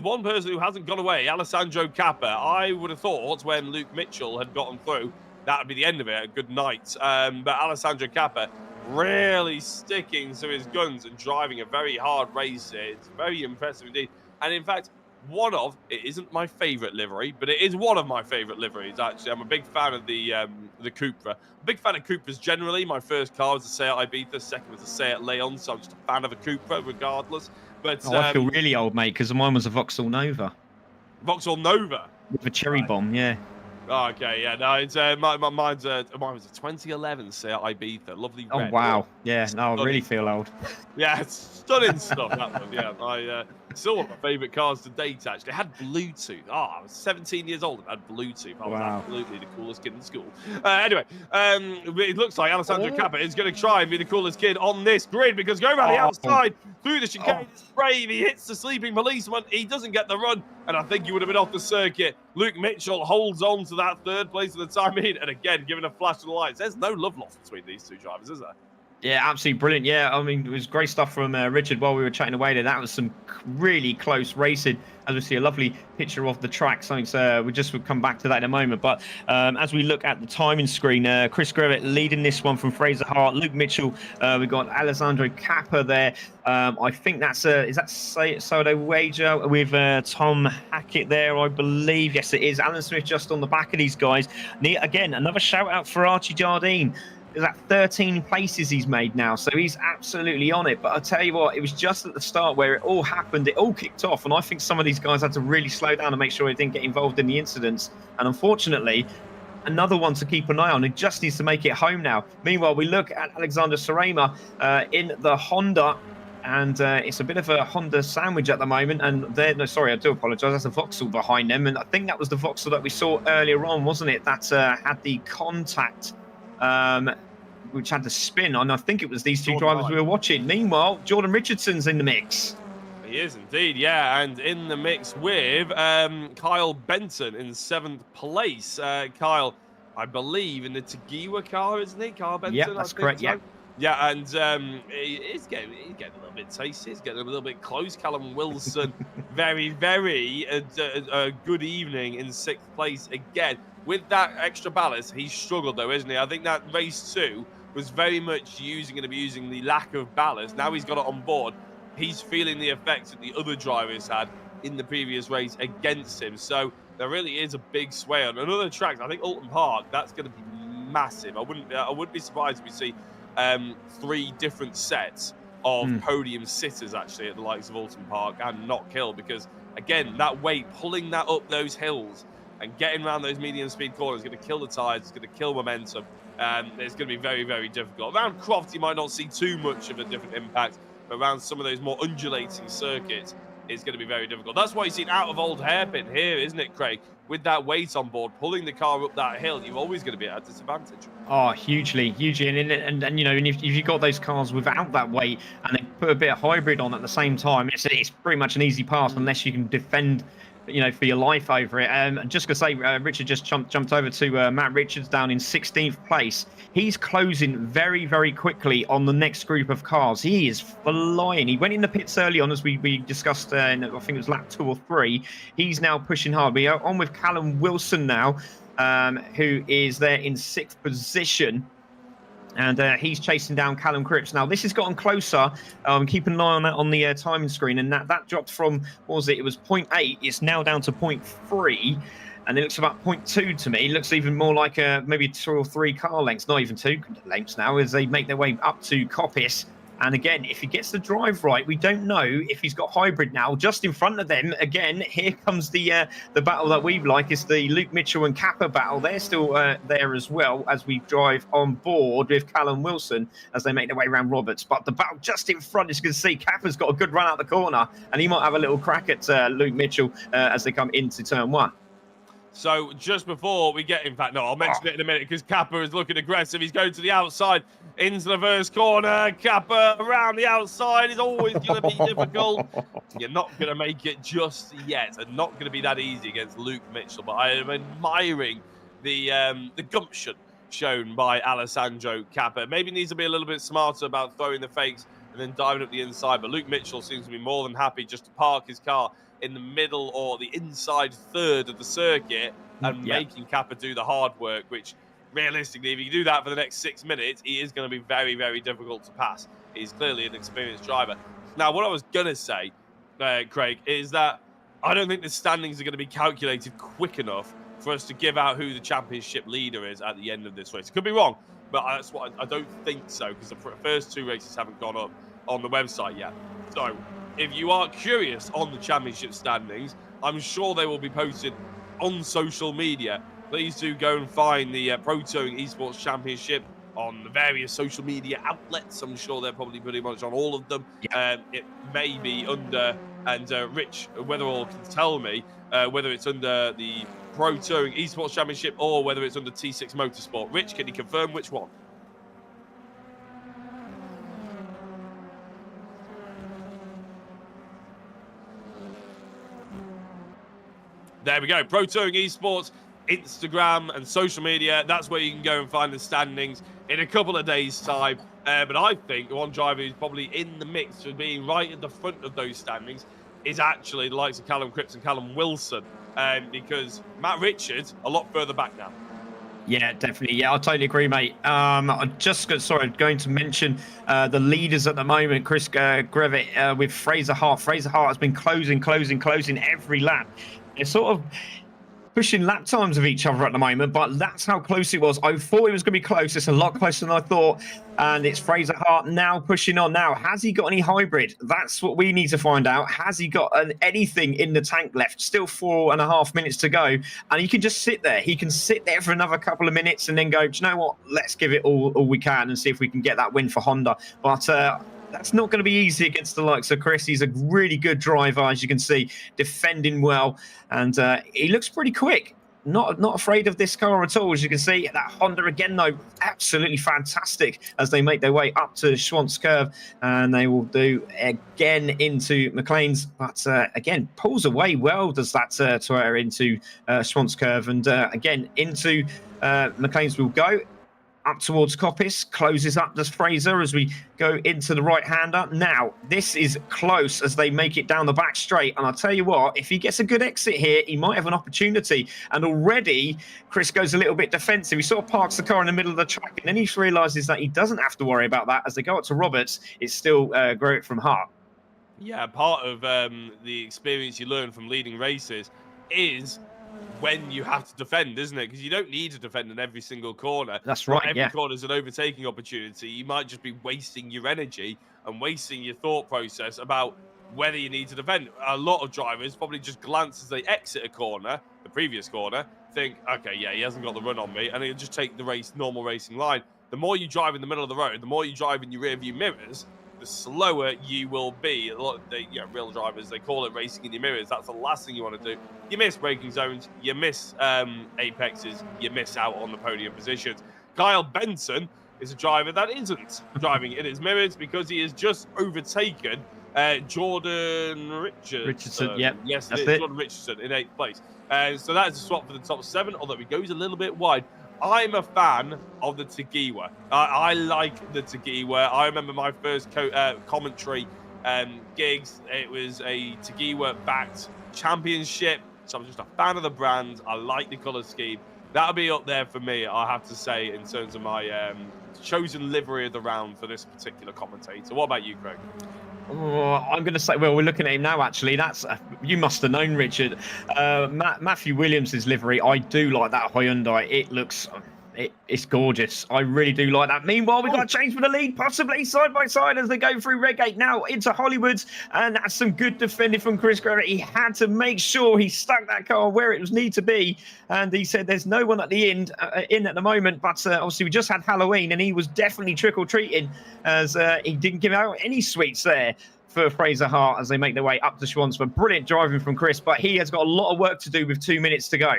One person who hasn't gone away, Alessandro Kappa. I would have thought when Luke Mitchell had gotten through, that would be the end of it. A good night. But Alessandro Kappa really sticking to his guns and driving a very hard race here. It's very impressive indeed. And in fact, it isn't my favourite livery, but it is one of my favourite liveries, actually. I'm a big fan of the Cupra. Big fan of Cupras generally. My first car was a Seat Ibiza, second was a Seat Leon, so I'm just a fan of a Cupra regardless. But I feel really old, mate, because mine was a Vauxhall Nova. Vauxhall Nova? With a cherry bomb, yeah. Oh, okay, yeah, no, it's mine's mine was a 2011 Seat Ibiza, lovely Oh red. wow, yeah. No, I really Stunning feel stuff. old. Yeah, it's stunning stuff, that one. Yeah, I still one of my favourite cars to date, actually. It had Bluetooth. Oh, I was 17 years old and had Bluetooth. I was Wow. absolutely the coolest kid in school. Anyway, it looks like Alessandro Cappa is going to try and be the coolest kid on this grid because going around the outside through the chicane is brave. He hits the sleeping policeman. He doesn't get the run, and I think he would have been off the circuit. Luke Mitchell holds on to that third place at the time in, and again, given a flash of the lights. There's no love lost between these two drivers, is there? Yeah, absolutely brilliant. Yeah, I mean, it was great stuff from Richard while we were chatting away there. That was some really close racing. As we see a lovely picture of the track. Something we'll come back to that in a moment. But as we look at the timing screen, Chris Grevitt leading this one from Fraser Hart, Luke Mitchell. We've got Alessandro Cappa there. I think that's is that Sodo Wager with Tom Hackett there, I believe. Yes, it is. Alan Smith just on the back of these guys. Again, another shout out for Archie Jardine. There's that 13 places he's made now, so he's absolutely on it. But I'll tell you what, it was just at the start where it all happened, it all kicked off, and I think some of these guys had to really slow down and make sure they didn't get involved in the incidents. And unfortunately, another one to keep an eye on. He just needs to make it home now. Meanwhile, we look at Alexander Sarema in the Honda, and it's a bit of a Honda sandwich at the moment. And no, sorry, I do apologise. That's a Vauxhall behind them, and I think that was the Vauxhall that we saw earlier on, wasn't it? That had the contact. Which had the spin on. I think it was these two drivers we were watching. Meanwhile, Jordan Richardson's in the mix. He is indeed, yeah, and in the mix with Kyle Benton in 7th place. Kyle, I believe, in the Tagiwa car, isn't he? Kyle Benton, yeah, that's correct. So. Yeah, yeah, and he's getting a little bit tasty. He's getting a little bit close. Callum Wilson, very, very good evening in 6th place again. With that extra ballast, he's struggled though, isn't he? I think that race 2 was very much using and abusing the lack of ballast. Now he's got it on board. He's feeling the effects that the other drivers had in the previous race against him. So there really is a big sway on another track. I think Alton Park, that's going to be massive. I wouldn't be surprised if we see 3 different sets of podium sitters actually at the likes of Alton Park and Knock Hill, because again, that weight pulling that up those hills and getting around those medium speed corners is going to kill the tyres, it's going to kill momentum. It's going to be very, very difficult. Around Croft, you might not see too much of a different impact, but around some of those more undulating circuits, it's going to be very difficult. That's why you've seen out of old hairpin here, isn't it, Craig? With that weight on board, pulling the car up that hill, you're always going to be at a disadvantage. Oh, hugely. And you know, and if you've got those cars without that weight and they put a bit of hybrid on at the same time, it's pretty much an easy pass unless you can defend, you know, for your life over it. Just to say, Richard just jumped over to Matt Richards down in 16th place. He's closing very, very quickly on the next group of cars. He is flying. He went in the pits early on, as we discussed, I think it was lap 2 or 3. He's now pushing hard. We are on with Callum Wilson now, who is there in 6th position. And he's chasing down Callum Cripps. Now, this has gotten closer. Keep an eye on that on the timing screen. And that dropped from, what was it? It was 0.8. It's now down to 0.3. And it looks about 0.2 to me. It looks even more like maybe 2 or 3 car lengths. Not even 2 lengths now as they make their way up to Coppice. And again, if he gets the drive right, we don't know if he's got hybrid now. Just in front of them, again, here comes the battle that we like. It's the Luke Mitchell and Cappa battle. They're still there as well as we drive on board with Callum Wilson as they make their way around Roberts. But the battle just in front, as you can see, Cappa's got a good run out the corner, and he might have a little crack at Luke Mitchell as they come into turn 1. So just before we get, in fact, no, I'll mention it in a minute because Cappa is looking aggressive. He's going to the outside into the first corner. Kappa around the outside is always going to be difficult. You're not going to make it just yet, and not going to be that easy against Luke Mitchell. But I am admiring the gumption shown by Alessandro Cappa. Maybe needs to be a little bit smarter about throwing the fakes and then diving up the inside. But Luke Mitchell seems to be more than happy just to park his car in the middle or the inside third of the circuit and making Cappa do the hard work, which realistically, if you do that for the next 6 minutes, he is going to be very, very difficult to pass. He's clearly an experienced driver. Now, what I was going to say, Craig, is that I don't think the standings are going to be calculated quick enough for us to give out who the championship leader is at the end of this race. Could be wrong, but that's what I don't think so, because the first 2 races haven't gone up on the website yet. So if you are curious on the championship standings, I'm sure they will be posted on social media please do go and find the Pro Touring Esports Championship on the various social media outlets. I'm sure they're probably pretty much on all of them. It may be under, and Rich Weatherall can tell me whether it's under the Pro Touring Esports Championship or whether it's under T6 Motorsport. Rich, can you confirm which one? There we go. Pro Touring Esports, Instagram and social media. That's where you can go and find the standings in a couple of days' time. But I think one driver who's probably in the mix for being right at the front of those standings is actually the likes of Callum Cripps and Callum Wilson, because Matt Richards a lot further back now. Yeah, definitely. Yeah, I totally agree, mate. I'm going to mention the leaders at the moment. Chris Grevitt with Fraser Hart. Fraser Hart has been closing every lap. They're sort of pushing lap times of each other at the moment, but that's how close it was. I thought it was going to be close. It's a lot closer than I thought. And it's Fraser Hart now pushing on. Now, has he got any hybrid? That's what we need to find out. Has he got anything in the tank left? Still 4.5 minutes to go. And he can just sit there. He can sit there for another couple of minutes and then go, do you know what? Let's give it all we can and see if we can get that win for Honda. But that's not going to be easy against the likes of Chris. He's a really good driver, as you can see, defending well. And he looks pretty quick. Not afraid of this car at all, as you can see. That Honda again, though, absolutely fantastic as they make their way up to Schwantz Curve. And they will do again into McLean's. But again, pulls away well, does that Toyota into Schwantz Curve. And again, into McLean's will go. Up towards Coppice, closes up does Fraser as we go into the right-hander. Now, this is close as they make it down the back straight. And I'll tell you what, if he gets a good exit here, he might have an opportunity. And already, Chris goes a little bit defensive. He sort of parks the car in the middle of the track, and then he realises that he doesn't have to worry about that. As they go up to Roberts, it's still Grevitt from Hart. Yeah, part of the experience you learn from leading races is when you have to defend, isn't it? Because you don't need to defend in every single corner. That's right. Every corner is an overtaking opportunity. You might just be wasting your energy and wasting your thought process about whether you need to defend. A lot of drivers probably just glance as they exit a corner, the previous corner, think, okay, yeah, he hasn't got the run on me, and he'll just take the normal racing line. The more you drive in the middle of the road, the more you drive in your rear view mirrors, the slower you will be. A lot of real drivers, they call it racing in your mirrors. That's the last thing you want to do. You miss braking zones, you miss apexes, you miss out on the podium positions. Kyle Benson is a driver that isn't driving in his mirrors because he has just overtaken Jordan Richardson. Yep, yes, that's it is. Jordan Richardson in 8th place. So that is a swap for the top 7, although he goes a little bit wide. I'm a fan of the Tagiwa. I like the Tagiwa. I remember my first commentary gigs. It was a Tagiwa-backed championship. So I'm just a fan of the brand. I like the colour scheme. That'll be up there for me, I have to say, in terms of my chosen livery of the round for this particular commentator. What about you, Craig? Oh, I'm going to say, well, we're looking at him now, actually. That's you must have known, Richard. Matthew Williams' livery, I do like that Hyundai. It looks... It's gorgeous. I really do like that. Meanwhile, we've got a change for the lead, possibly side by side as they go through Redgate now into Hollywoods. And that's some good defending from Chris Grevitt. He had to make sure he stuck that car where it was need to be. And he said there's no one at the end in at the moment. But obviously, we just had Halloween and he was definitely trick-or-treating as he didn't give out any sweets there for Fraser Hart as they make their way up to Schwantz. But brilliant driving from Chris. But he has got a lot of work to do with 2 minutes to go.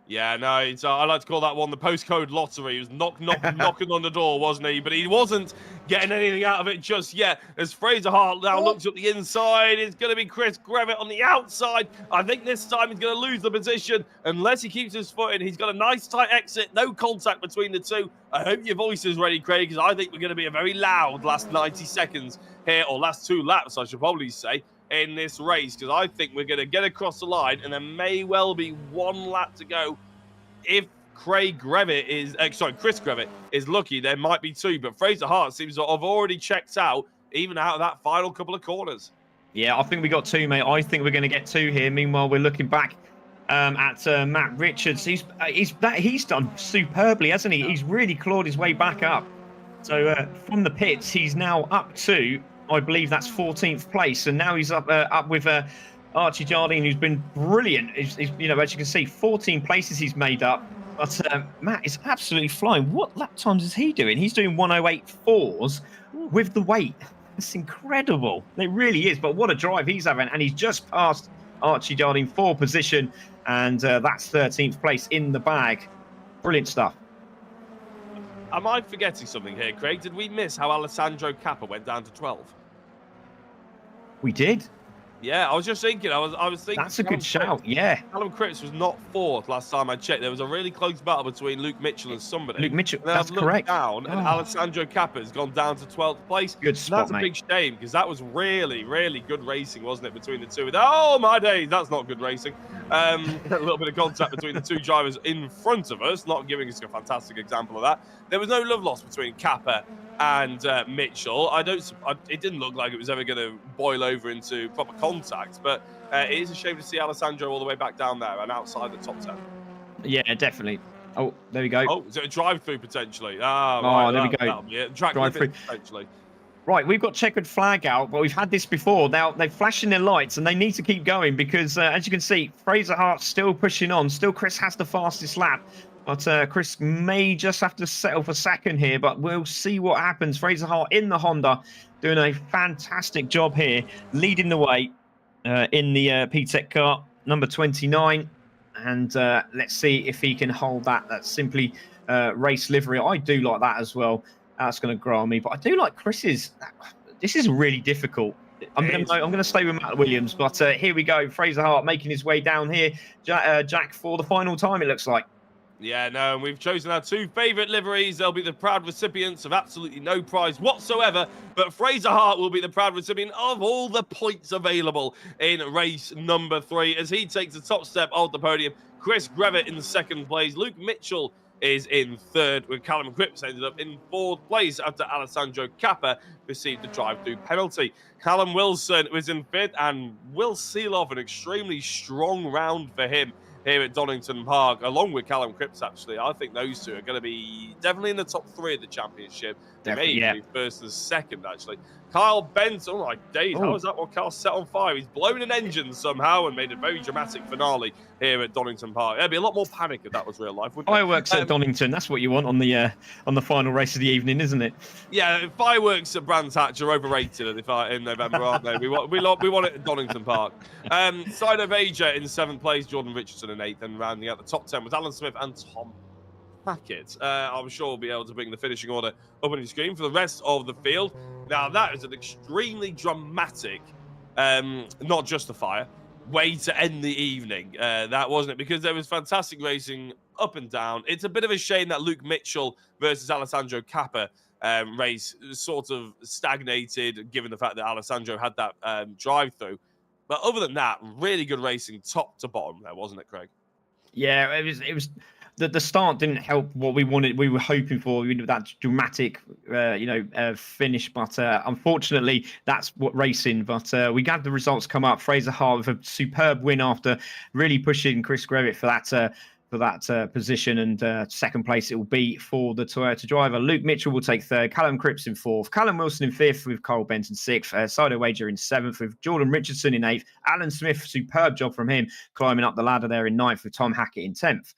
Yeah, no, it's, I like to call that one the postcode lottery. He was knocking on the door, wasn't he? But he wasn't getting anything out of it just yet. As Fraser Hart now looks at the inside, it's going to be Chris Grevitt on the outside. I think this time he's going to lose the position unless he keeps his foot in. He's got a nice tight exit, no contact between the two. I hope your voice is ready, Craig, because I think we're going to be a very loud last 90 seconds here, or last 2 laps, I should probably say, in this race, because I think we're going to get across the line and there may well be 1 lap to go. If Chris Grevitt is lucky, there might be 2, but Fraser Hart seems to have already checked out, even out of that final couple of corners. Yeah, I think we got 2, mate. I think we're going to get 2 here. Meanwhile, we're looking back at Matt Richards. He's done superbly, hasn't he? He's really clawed his way back up. So from the pits, he's now up to, I believe that's 14th place, and now he's up with Archie Jardine, who's been brilliant. He's, as you can see, 14 places he's made up. But Matt is absolutely flying. What lap times is he doing? He's doing 108.4s with the weight. It's incredible. It really is. But what a drive he's having. And he's just passed Archie Jardine 4 position. And that's 13th place in the bag. Brilliant stuff. Am I forgetting something here, Craig? Did we miss how Alessandro Cappa went down to 12? We did. Yeah, I was just thinking. I was thinking. That's a good shout. Yeah. Callum Cripps was not 4th last time I checked. There was a really close battle between Luke Mitchell and somebody. Luke Mitchell. And that's correct. Down, and Alessandro Cappa has gone down to 12th place. Good spot, That's a big shame because that was really, really good racing, wasn't it, between the two? Oh my days, that's not good racing. A little bit of contact between the two drivers in front of us, not giving us a fantastic example of that. There was no love lost between Cappa and Mitchell. It didn't look like it was ever going to boil over into proper contact, but it is a shame to see Alessandro all the way back down there and outside the top 10. Yeah, definitely. Oh, there we go. Oh, is it a drive-through potentially? Ah, right, there we go. Drive-through potentially. Right, we've got checkered flag out, but we've had this before. Now, they're flashing their lights, and they need to keep going because, as you can see, Fraser Hart's still pushing on. Still, Chris has the fastest lap. But Chris may just have to settle for second here, but we'll see what happens. Fraser Hart in the Honda doing a fantastic job here, leading the way in the PTEC car, number 29. And let's see if he can hold that. That's simply race livery. I do like that as well. That's going to grow on me. But I do like Chris's. This is really difficult. I'm going to stay with Matt Williams. But here we go. Fraser Hart making his way down here. Jack for the final time, it looks like. Yeah, no, and we've chosen our 2 favourite liveries. They'll be the proud recipients of absolutely no prize whatsoever, but Fraser Hart will be the proud recipient of all the points available in race number 3 as he takes the top step of the podium. Chris Grevitt in 2nd place. Luke Mitchell is in 3rd, with Callum Cripps ended up in 4th place after Alessandro Cappa received the drive-through penalty. Callum Wilson was in 5th and will seal off an extremely strong round for him here at Donington Park, along with Callum Cripps, actually. I think those two are going to be definitely in the top 3 of the championship. Maybe first and second, actually. Kyle Benson, oh my days, how is that one Kyle set on fire? He's blown an engine somehow and made a very dramatic finale here at Donington Park. There'd be a lot more panic if that was real life, wouldn't it? Fireworks at Donington, that's what you want on the final race of the evening, isn't it? Yeah, fireworks at Brands Hatch are overrated in November, aren't they? We want it at Donington Park. Sido Vager in 7th place, Jordan Richardson in 8th, and rounding out the top 10 was Alan Smith and Tom Hackett. I'm sure we'll be able to bring the finishing order up on your screen for the rest of the field. Now, that is an extremely dramatic, not justifier, way to end the evening. That wasn't it, because there was fantastic racing up and down. It's a bit of a shame that Luke Mitchell versus Alessandro Cappa race sort of stagnated, given the fact that Alessandro had that drive-through. But other than that, really good racing top to bottom there, wasn't it, Craig? Yeah, it was. The start didn't help what we wanted. We were hoping for that dramatic, finish. But unfortunately, that's what racing. But we had the results come up. Fraser Hart with a superb win after really pushing Chris Grevitt for that position, and 2nd place it will be for the Toyota driver. Luke Mitchell will take 3rd, Callum Cripps in 4th, Callum Wilson in 5th with Cole Benton 6th, Sido Wager in 7th with Jordan Richardson in 8th, Alan Smith, superb job from him, climbing up the ladder there in 9th with Tom Hackett in 10th.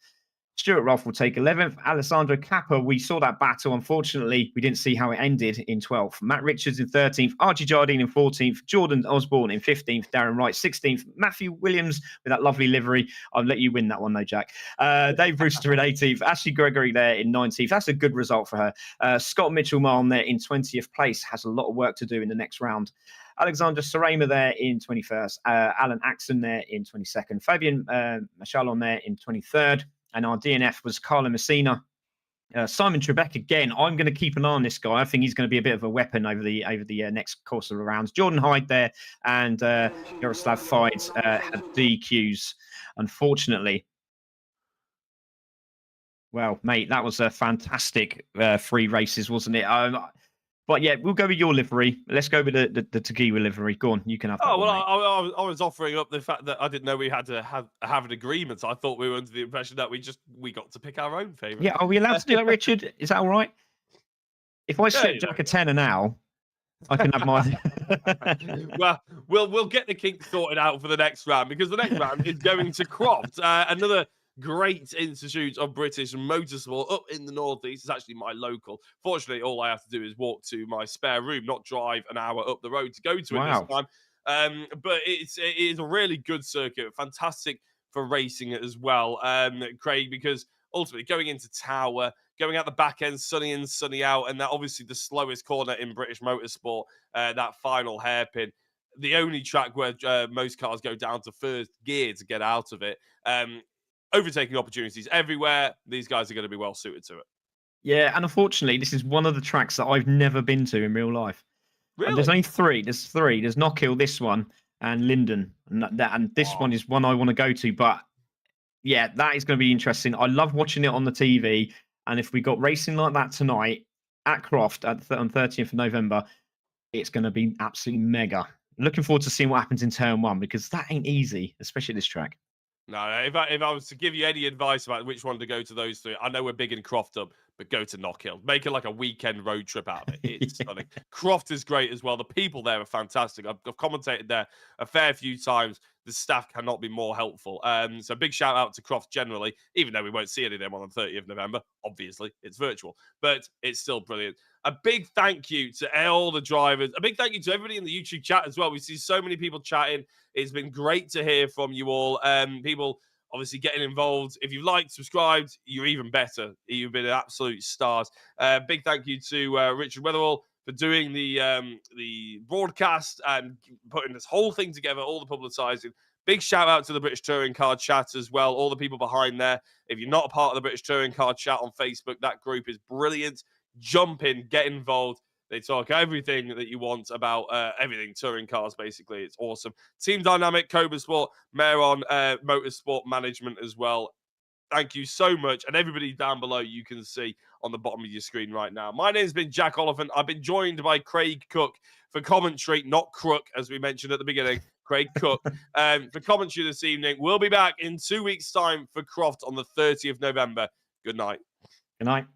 Stuart Roth will take 11th. Alessandro Cappa, we saw that battle. Unfortunately, we didn't see how it ended in 12th. Matt Richards in 13th. Archie Jardine in 14th. Jordan Osborne in 15th. Darren Wright 16th. Matthew Williams with that lovely livery. I'll let you win that one though, Jack. Dave Brewster in 18th. Ashley Gregory there in 19th. That's a good result for her. Scott Mitchell-Marne there in 20th place. Has a lot of work to do in the next round. Alexander Sarema there in 21st. Alan Axon there in 22nd. Fabian Machalon there in 23rd. And our DNF was Carla Messina. Simon Trebek again. I'm going to keep an eye on this guy. I think he's going to be a bit of a weapon over the next course of the rounds. Jordan Hyde there and Yaroslav Fides had DQs, unfortunately. Well, mate, that was a fantastic 3 races, wasn't it? But yeah, we'll go with your livery. Let's go with the Tagiwa livery. Go on, you can have that. Oh, well, one, I was offering up the fact that I didn't know we had to have an agreement. I thought we were under the impression that we got to pick our own favourite. Yeah, are we allowed to do that, Richard? Is that all right? If I slip Jack a tenner now, I can have my. Well, we'll get the kinks sorted out for the next round, because the next round is going to Croft. Another great institute of British motorsport up in the northeast. It's actually my local. Fortunately, all I have to do is walk to my spare room, not drive an hour up the road to go to it this Wow. time. But it is a really good circuit, fantastic for racing as well, Craig, because ultimately going into Tower, going out the back end, sunny in, sunny out, and that obviously the slowest corner in British motorsport, that final hairpin, the only track where most cars go down to first gear to get out of it. Overtaking opportunities everywhere. These guys are going to be well suited to it. Yeah, and unfortunately, this is one of the tracks that I've never been to in real life. And there's Really? only three. There's three. There's Knockhill, this one, and Linden. And this one is one I want to go to. But yeah, that is going to be interesting. I love watching it on the TV. And if we got racing like that tonight at Croft on 30th of November, it's going to be absolutely mega. Looking forward to seeing what happens in turn one, because that ain't easy, especially this track. No, if I was to give you any advice about which one to go to those three, I know we're big in Croft up, but go to Knockhill. Make it like a weekend road trip out of it. It's stunning. Croft is great as well. The people there are fantastic. I've commentated there a fair few times. The staff cannot be more helpful. So big shout out to Croft generally, even though we won't see any of them on the 30th of November. Obviously, it's virtual, but it's still brilliant. A big thank you to all the drivers. A big thank you to everybody in the YouTube chat as well. We see so many people chatting. It's been great to hear from you all. People obviously getting involved. If you've liked, subscribed, you're even better. You've been absolute stars. Big thank you to Richard Weatherall for doing the broadcast and putting this whole thing together, all the publicising. Big shout out to the British Touring Car chat as well, all the people behind there. If you're not a part of the British Touring Car chat on Facebook, that group is brilliant. Jump in, get involved. They talk everything that you want about everything touring cars, basically. It's awesome. Team Dynamic, Cobra Sport, Maron Motorsport Management as well. Thank you so much. And everybody down below, you can see on the bottom of your screen right now. My name's been Jack Oliphant. I've been joined by Craig Cook for commentary, not Crook, as we mentioned at the beginning. Craig Cook for commentary this evening. We'll be back in 2 weeks' time for Croft on the 30th of November. Good night. Good night.